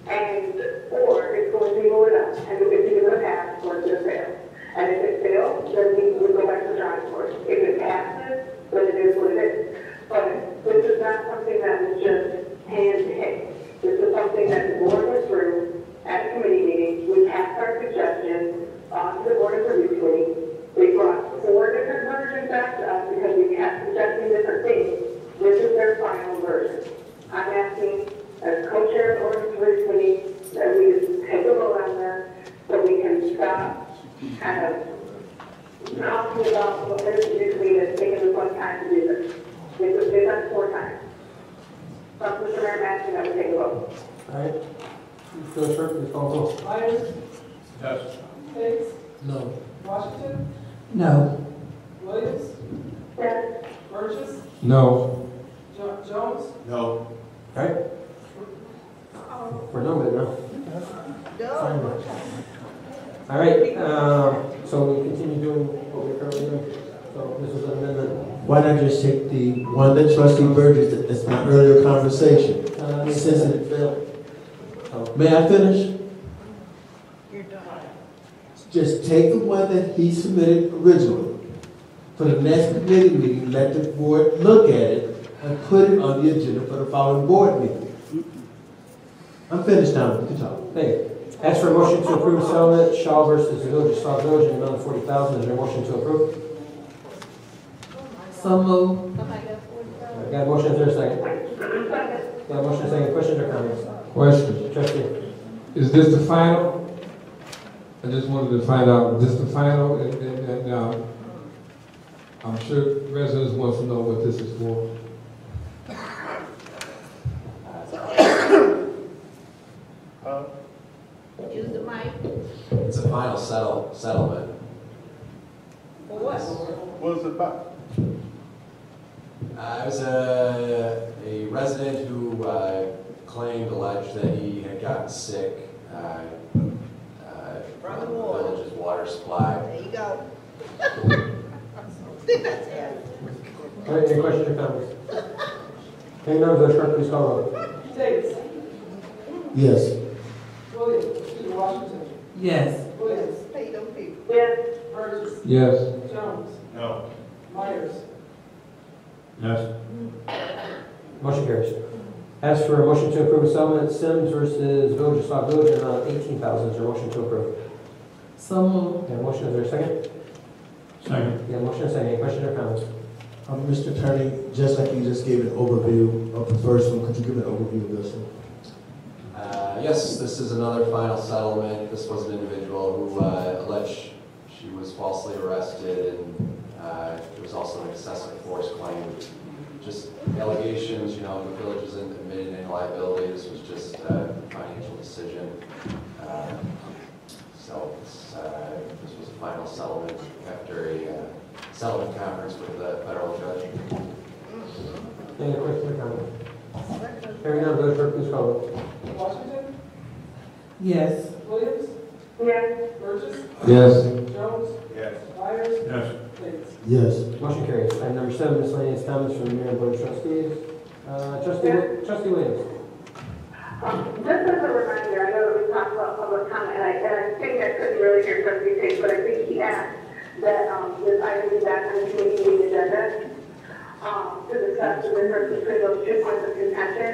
And, or it's going to be voted up, and if it's going to pass, or it's going to fail. And if it fails, then we will go back to the drawing board. If it passes, then it is what it is. But this is not something that was just hand picked. This is something that the board went through at a committee meeting. We passed our suggestions on to the board of review committee. They brought 4 different versions back to us because we kept suggesting different things. This is their final version. I'm asking, as co-chair of the ordinance review committee, that we just take a vote on this so we can stop kind of talking about what there's to do to me that's taken this one time to do this. They've done it 4 times. So, Mr. Mayor, I'm asking that we take a vote. All right. Village clerk, please call the roll. Myers? Yes. Hicks? No. Washington? No. Williams? Yes. Burgess? No. Jones? No. All right. We're done with it now. All right, so we continue doing what we're currently doing. So this is an amendment. Why not just take the one that trustee Burgess, that's my earlier conversation? Since it failed. May I finish? Just take the one that he submitted originally. For the next committee meeting, let the board look at it and put it on the agenda for the following board meeting. I'm finished now, you can talk. Thank you. Ask for a motion to approve settlement, Shaw versus the Village of Sauk Village, in the amount of $40,000. Is there a motion to approve? So moved. Got a motion, is there a second? Got a motion, second. Questions or comments? Question. Trustee. Is this the final? I just wanted to find out, is this the final? And I'm sure residents want to know what this is for. Use the mic. It's a final settlement. For what? What is it about? It was a resident who alleged that he had gotten sick from the village's water supply. There you go. That's it. All right, any questions or comments? Hearing none, Village clerk, please call the roll. Hicks? Yes. Williams? Washington? Yes. Williams? Pay them people. Yes. Burgess? Yes. Jones? No. Myers? Yes. Motion carries. Ask for a motion to approve a settlement, Sims versus Village of Sauk Village, in the amount of $18,000. Is there a motion to approve? So moved. Got a motion, is there a second? Second. Got a motion, and a second. Any questions or comments? Mr. Attorney, just like you just gave an overview of the first one, could you give an overview of this one? Yes, this is another final settlement. This was an individual who alleged she was falsely arrested, and there was also an excessive force claim. Just allegations, the village isn't admitting any liability. This was just a financial decision. So this was a final settlement after a settlement conference with the federal judge. Any questions or comments? Hearing none, Village clerk, please call the roll. Washington? Yes. Williams? Yes. Burgess? Yes. Jones? Yes. Myers? Yes. Yes. Motion carries. Item number 7, miscellaneous comments from the Mayor and Board of Trustees. Trustee Williams. Just as a reminder, I know that we talked about public comment, and I think I couldn't really hear Trustee Tate, but I think he asked that this item be back on the committee meeting agenda to discuss the difference between those 2 points of contention.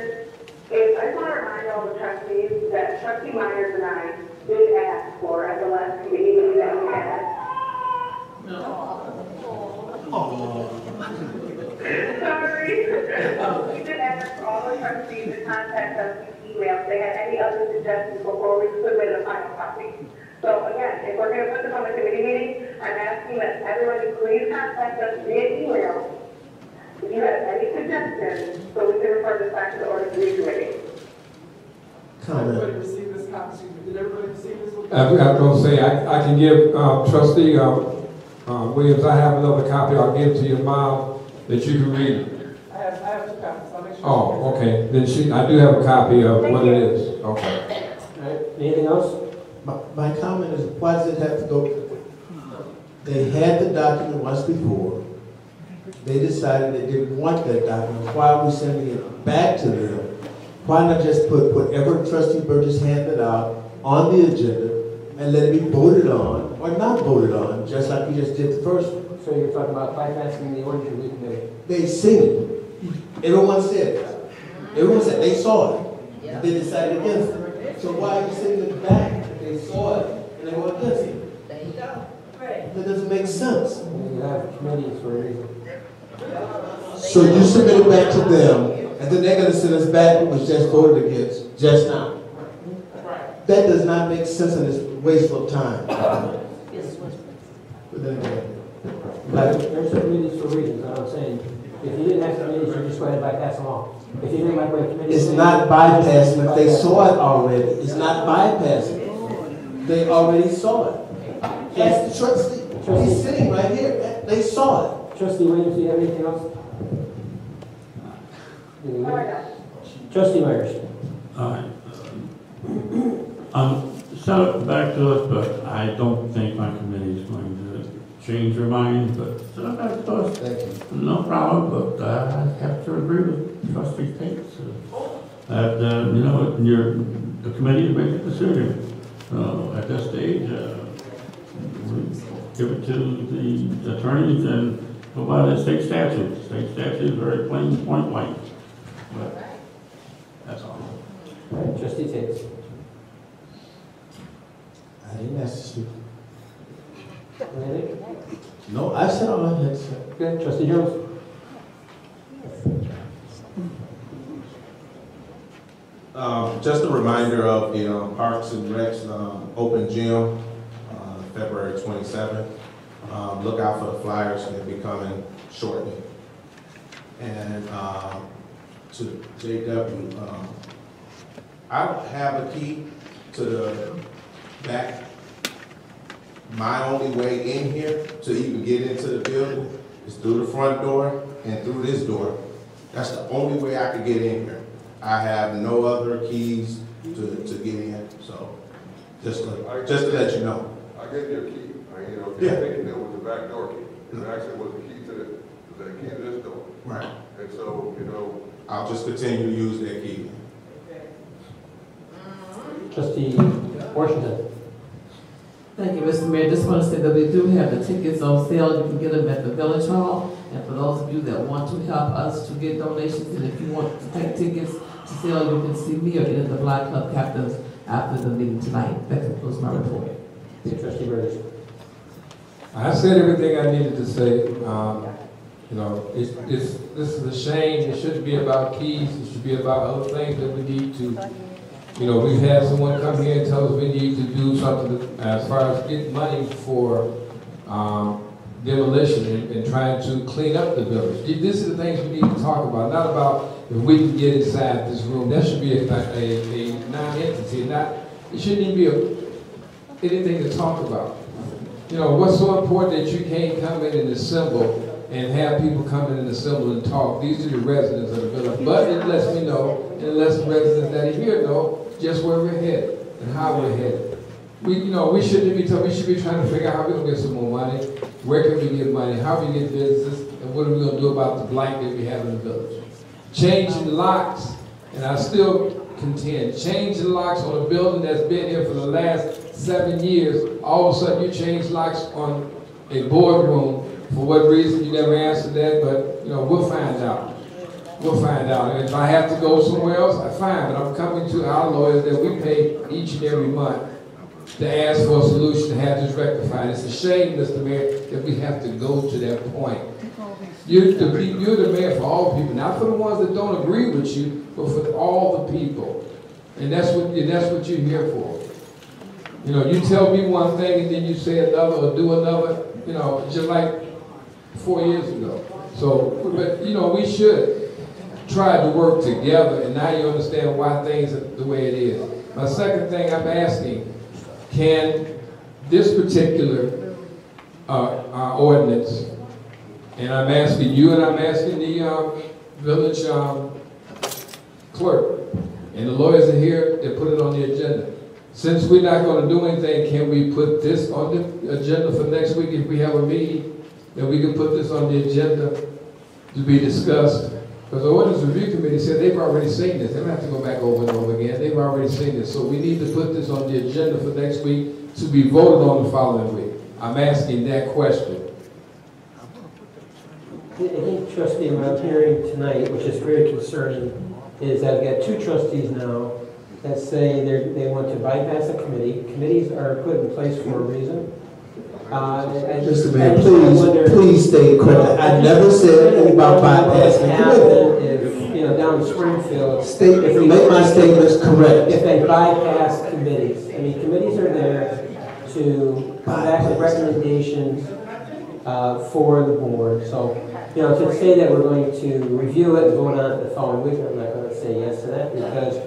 I just want to remind all the trustees that Trustee Myers and I did ask for at the last committee meeting that we had. Sorry. We did ask for all the trustees to contact us with email if they had any other suggestions before we submit a final copy. So again, if we're going to put this on the committee meeting, I'm asking that everybody please contact us via email if you have any suggestions, so we can refer this back to the Order Committee Committee. Everybody received this copy? Did everybody receive this? I was going to say, I can give Trustee Williams, I have another copy I'll give to your mom that you can read. I have 2 copies. I'll make sure. Oh, okay. Then I do have a copy of what it is. Okay. All right. Anything else? My comment is, why does it have to go? They had the document once before. They decided they didn't want that document. Why are we sending it back to them? Why not just put whatever Trustee Burgess handed out on the agenda and let it be voted on or not voted on, just like we just did the first one? So you're talking about bypassing the Order Committee? They seen it. Everyone said it. Everyone said they saw it. They decided against it. So why are you sending it back? They saw it and they were against it. There you go. Right. That doesn't make sense. You have committees for a reason. So you submit it back to them, and then they're gonna send us back what was just voted against just now. That does not make sense and it's wasteful of time. But then again, There's committees for reasons, that's what I'm saying. If you didn't have committees, you just go ahead and bypass them all. If you didn't like what committee. it's not bypassing if they saw it already. It's not bypassing. They already saw it. Ask the trustee. He's sitting right here. They saw it. Trustee Williams, do you have anything else? Trustee Myers. All right. Send it back to us, but I don't think my committee is going to change their mind, but send it back to us. Thank you. No problem, but I have to agree with Trustee Tate. That, the committee to make a decision. At this stage, we give it to the attorneys and go by the state statute. The state statute is very plain, point blank. But that's all. All right, Trustee Tate. I didn't ask to speak. Anything? No, I said all I had to say. Good. Trustee Jones. Just a reminder of the Parks and Recs open gym, February 27th. Look out for the flyers, they'll be coming shortly. And to JW, I don't have a key to the back. My only way in here to even get into the building is through the front door and through this door. That's the only way I could get in here. I have no other keys to get in, so just to let you know. I gave you a key. Yeah. Thinking it was the back door key. It actually was the key to the key to this door. Right. And so, I'll just continue to use that key. Trustee Washington. Thank you, Mr. Mayor. Just want to say that we do have the tickets on sale. You can get them at the Village Hall. And for those of you that want to help us to get donations, and if you want to take tickets to sale, you can see me or any of the Black Club captains after the meeting tonight. That concludes my report. Trustee Burgess. I said everything I needed to say. This is a shame. It shouldn't be about keys. It should be about other things that we need to. We've had someone come here and tell us we need to do something as far as getting money for demolition and trying to clean up the village. These are the things we need to talk about, not about if we can get inside this room. That should be a non-entity. It shouldn't even be anything to talk about. What's so important that you can't come in and assemble and have people come in and assemble and talk. These are the residents of the village. But it lets me know, and it lets the residents that are here know just where we're headed and how we're headed. we should be trying to figure out how we're gonna get some more money, where can we get money, how we get business, and what are we gonna do about the blight that we have in the village. Changing the locks, and I still contend, changing locks on a building that's been here for the last 7 years, all of a sudden you change locks on a boardroom. For what reason, you never answered that, but we'll find out. We'll find out. And if I have to go somewhere else, I fine, but I'm coming to our lawyers that we pay each and every month to ask for a solution to have this rectified. It's a shame, Mr. Mayor, that we have to go to that point. You're the mayor for all people, not for the ones that don't agree with you, but for all the people. And that's what you're here for. You tell me one thing and then you say another or do another, just like 4 years ago. So, but we should try to work together, and now you understand why things are the way it is. My second thing I'm asking, can this particular ordinance, and I'm asking you and I'm asking the village clerk, and the lawyers are here, they put it on the agenda. Since we're not going to do anything, can we put this on the agenda for next week if we have a meeting? That we can put this on the agenda to be discussed. Because the Ordinance Review Committee said they've already seen this. They don't have to go back over and over again. They've already seen this. So we need to put this on the agenda for next week to be voted on the following week. I'm asking that question. I think, Trustee, what I'm hearing tonight, which is very concerning, is that I've got two trustees now that say they want to bypass a committee. Committees are put in place for a reason. Mr. Mayor, please stay quiet. I never said anything about bypassing committee. If, down in Springfield, make my statements correct. If they bypass committees, committees are there to come back with recommendations for the board. So, to say that we're going to review it and vote on it the following week, I'm not going to say yes to that, because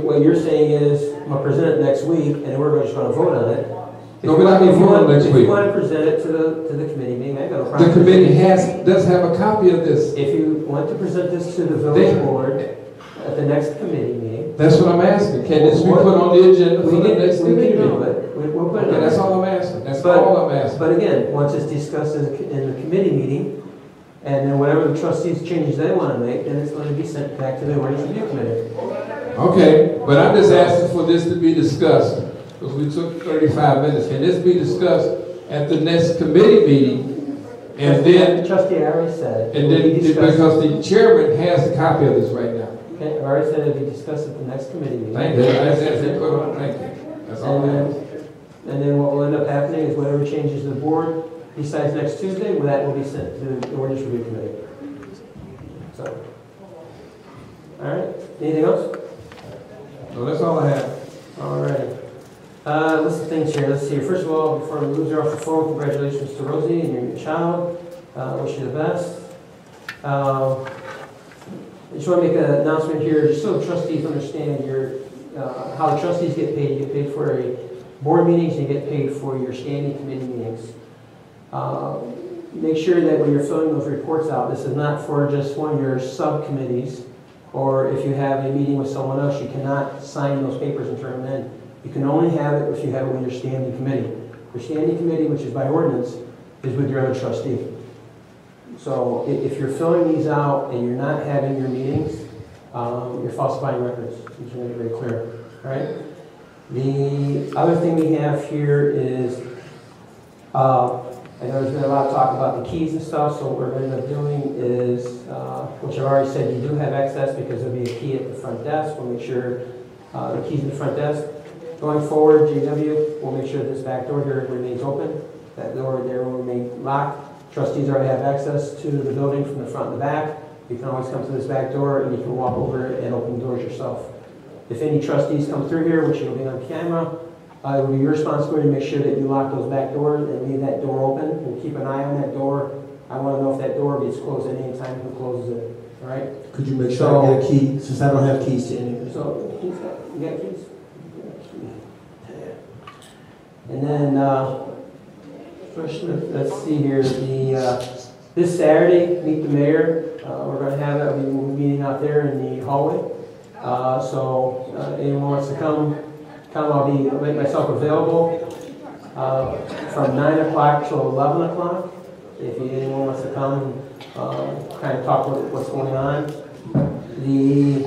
what you're saying is, I'm going to present it next week, and then we're just going to vote on it. No, we're not going to vote on next week. If you want to present it to the committee meeting, I got no problem. The committee does have a copy of this. If you want to present this to the village board at the next committee meeting. That's what I'm asking. Can this be put on the agenda for the next committee meeting? We'll put it on. That's all I'm asking. That's all I'm asking. But again, once it's discussed in the committee meeting, and then whatever the trustees changes they want to make, then it's going to be sent back to the Ordinance Review Committee. Okay, but I'm just asking for this to be discussed. Because we took 35 minutes. Can this be discussed at the next committee meeting? And then, Trustee, I already said. And then, because the chairman has a copy of this right now. Okay, I've already said it'll be discussed at the next committee meeting. Thank you. Thank you. That's all. And then what will end up happening is whatever changes the board decides next Tuesday, that will be sent to the Ordinance Review Committee. So, all right. Anything else? No, that's all I have. All right. List of things here. Let's see. First of all, before we lose her off the phone, congratulations to Rosie and your child. Wish you the best. I just want to make an announcement here, just so the trustees understand how the trustees get paid. You get paid for a board meetings, you get paid for your standing committee meetings. Make sure that when you're filling those reports out, this is not for just one of your subcommittees, or if you have a meeting with someone else, you cannot sign those papers and turn them in. You can only have it if you have it with your standing committee. Your standing committee, which is by ordinance, is with your other trustee. So if you're filling these out and you're not having your meetings, you're falsifying records. Just to make it very clear. All right? The other thing we have here is, I know there's been a lot of talk about the keys and stuff, so what we're going to end up doing is, which I've already said, you do have access because there'll be a key at the front desk. We'll make sure the key's in the front desk. Going forward, GW will make sure this back door here remains open. That door there will remain locked. Trustees already have access to the building from the front and the back. You can always come to this back door and you can walk over and open the doors yourself. If any trustees come through here, which will be on camera, it will be your responsibility to make sure that you lock those back doors and leave that door open. We'll keep an eye on that door. I want to know if that door gets closed at any time, who closes it. All right? Could you make sure I get a key, since I don't have keys to anything? So, you got keys? And then, first, let's see here, this Saturday, Meet the Mayor, we're going to have a meeting out there in the hallway. So anyone wants to come I'll make myself available from 9 o'clock till 11 o'clock. If anyone wants to come and kind of talk about what's going on. The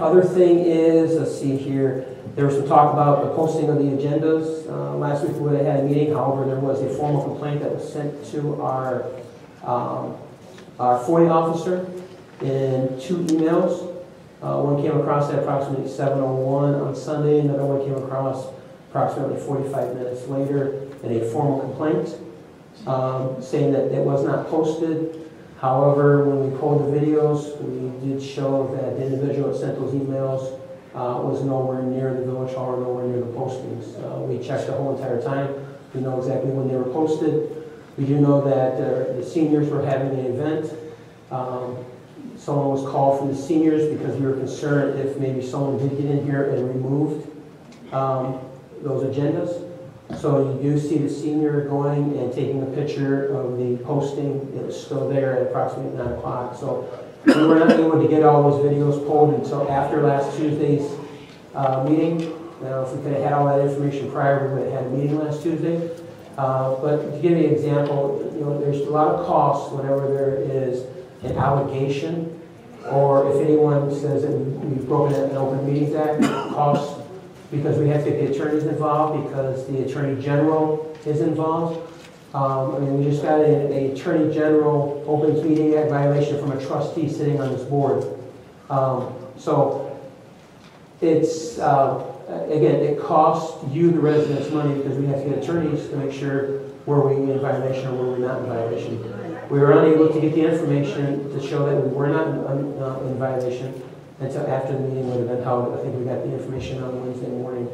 other thing is, let's see here, there was some talk about the posting of the agendas. Last week we had a meeting, however, there was a formal complaint that was sent to our FOIA officer in 2 emails. One came across at approximately 7:01 on Sunday, another one came across approximately 45 minutes later in a formal complaint saying that it was not posted. However, when we pulled the videos, we did show that the individual that sent those emails was nowhere near the village hall or nowhere near the postings. We checked the whole entire time. We know exactly when they were posted. We do know that the seniors were having an event. Someone was called from the seniors because we were concerned if maybe someone did get in here and removed those agendas. So you do see the senior going and taking a picture of the posting. It was still there at approximately 9 o'clock. So we were not able to get all those videos pulled until after last Tuesday's meeting. Now, if we could have had all that information prior, we would have had a meeting last Tuesday. But to give you an example, there's a lot of costs whenever there is an allegation, or if anyone says that we've broken an Open Meetings Act, costs, because we have to get the attorneys involved, because the Attorney General is involved. We just got an Attorney General Open Meeting Act violation from a trustee sitting on this board. So it's, again, it costs you, the residents, money, because we have to get attorneys to make sure were we in violation or were we not in violation. We were unable to get the information to show that we were not in violation until after the meeting would have been held. I think we got the information on Wednesday morning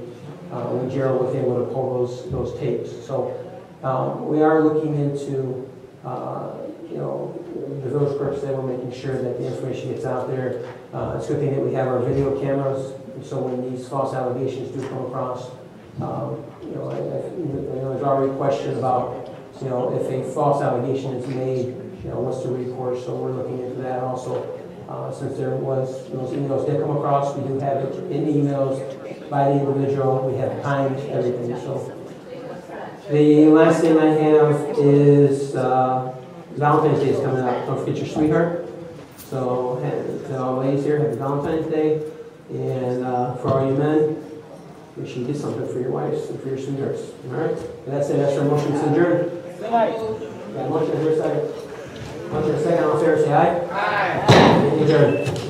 when Gerald was able to pull those tapes. So we are looking into, the village clerks that we're making sure that the information gets out there. It's a good thing that we have our video cameras, so when these false allegations do come across, there's already a question about, if a false allegation is made, what's the recourse? So we're looking into that also. Since those emails did come across, we do have it in emails by the individual. We have timed everything. So the last thing I have is Valentine's Day is coming up. Don't forget your sweetheart. So to all the ladies here, happy Valentine's Day. And for all you men, make sure you get something for your wives and for your sweethearts. All right? And that's it. That's our motion to adjourn. Good night. Got a motion, is there a second? Motion, a second. All in favor, say aye. Aye. Adjourn.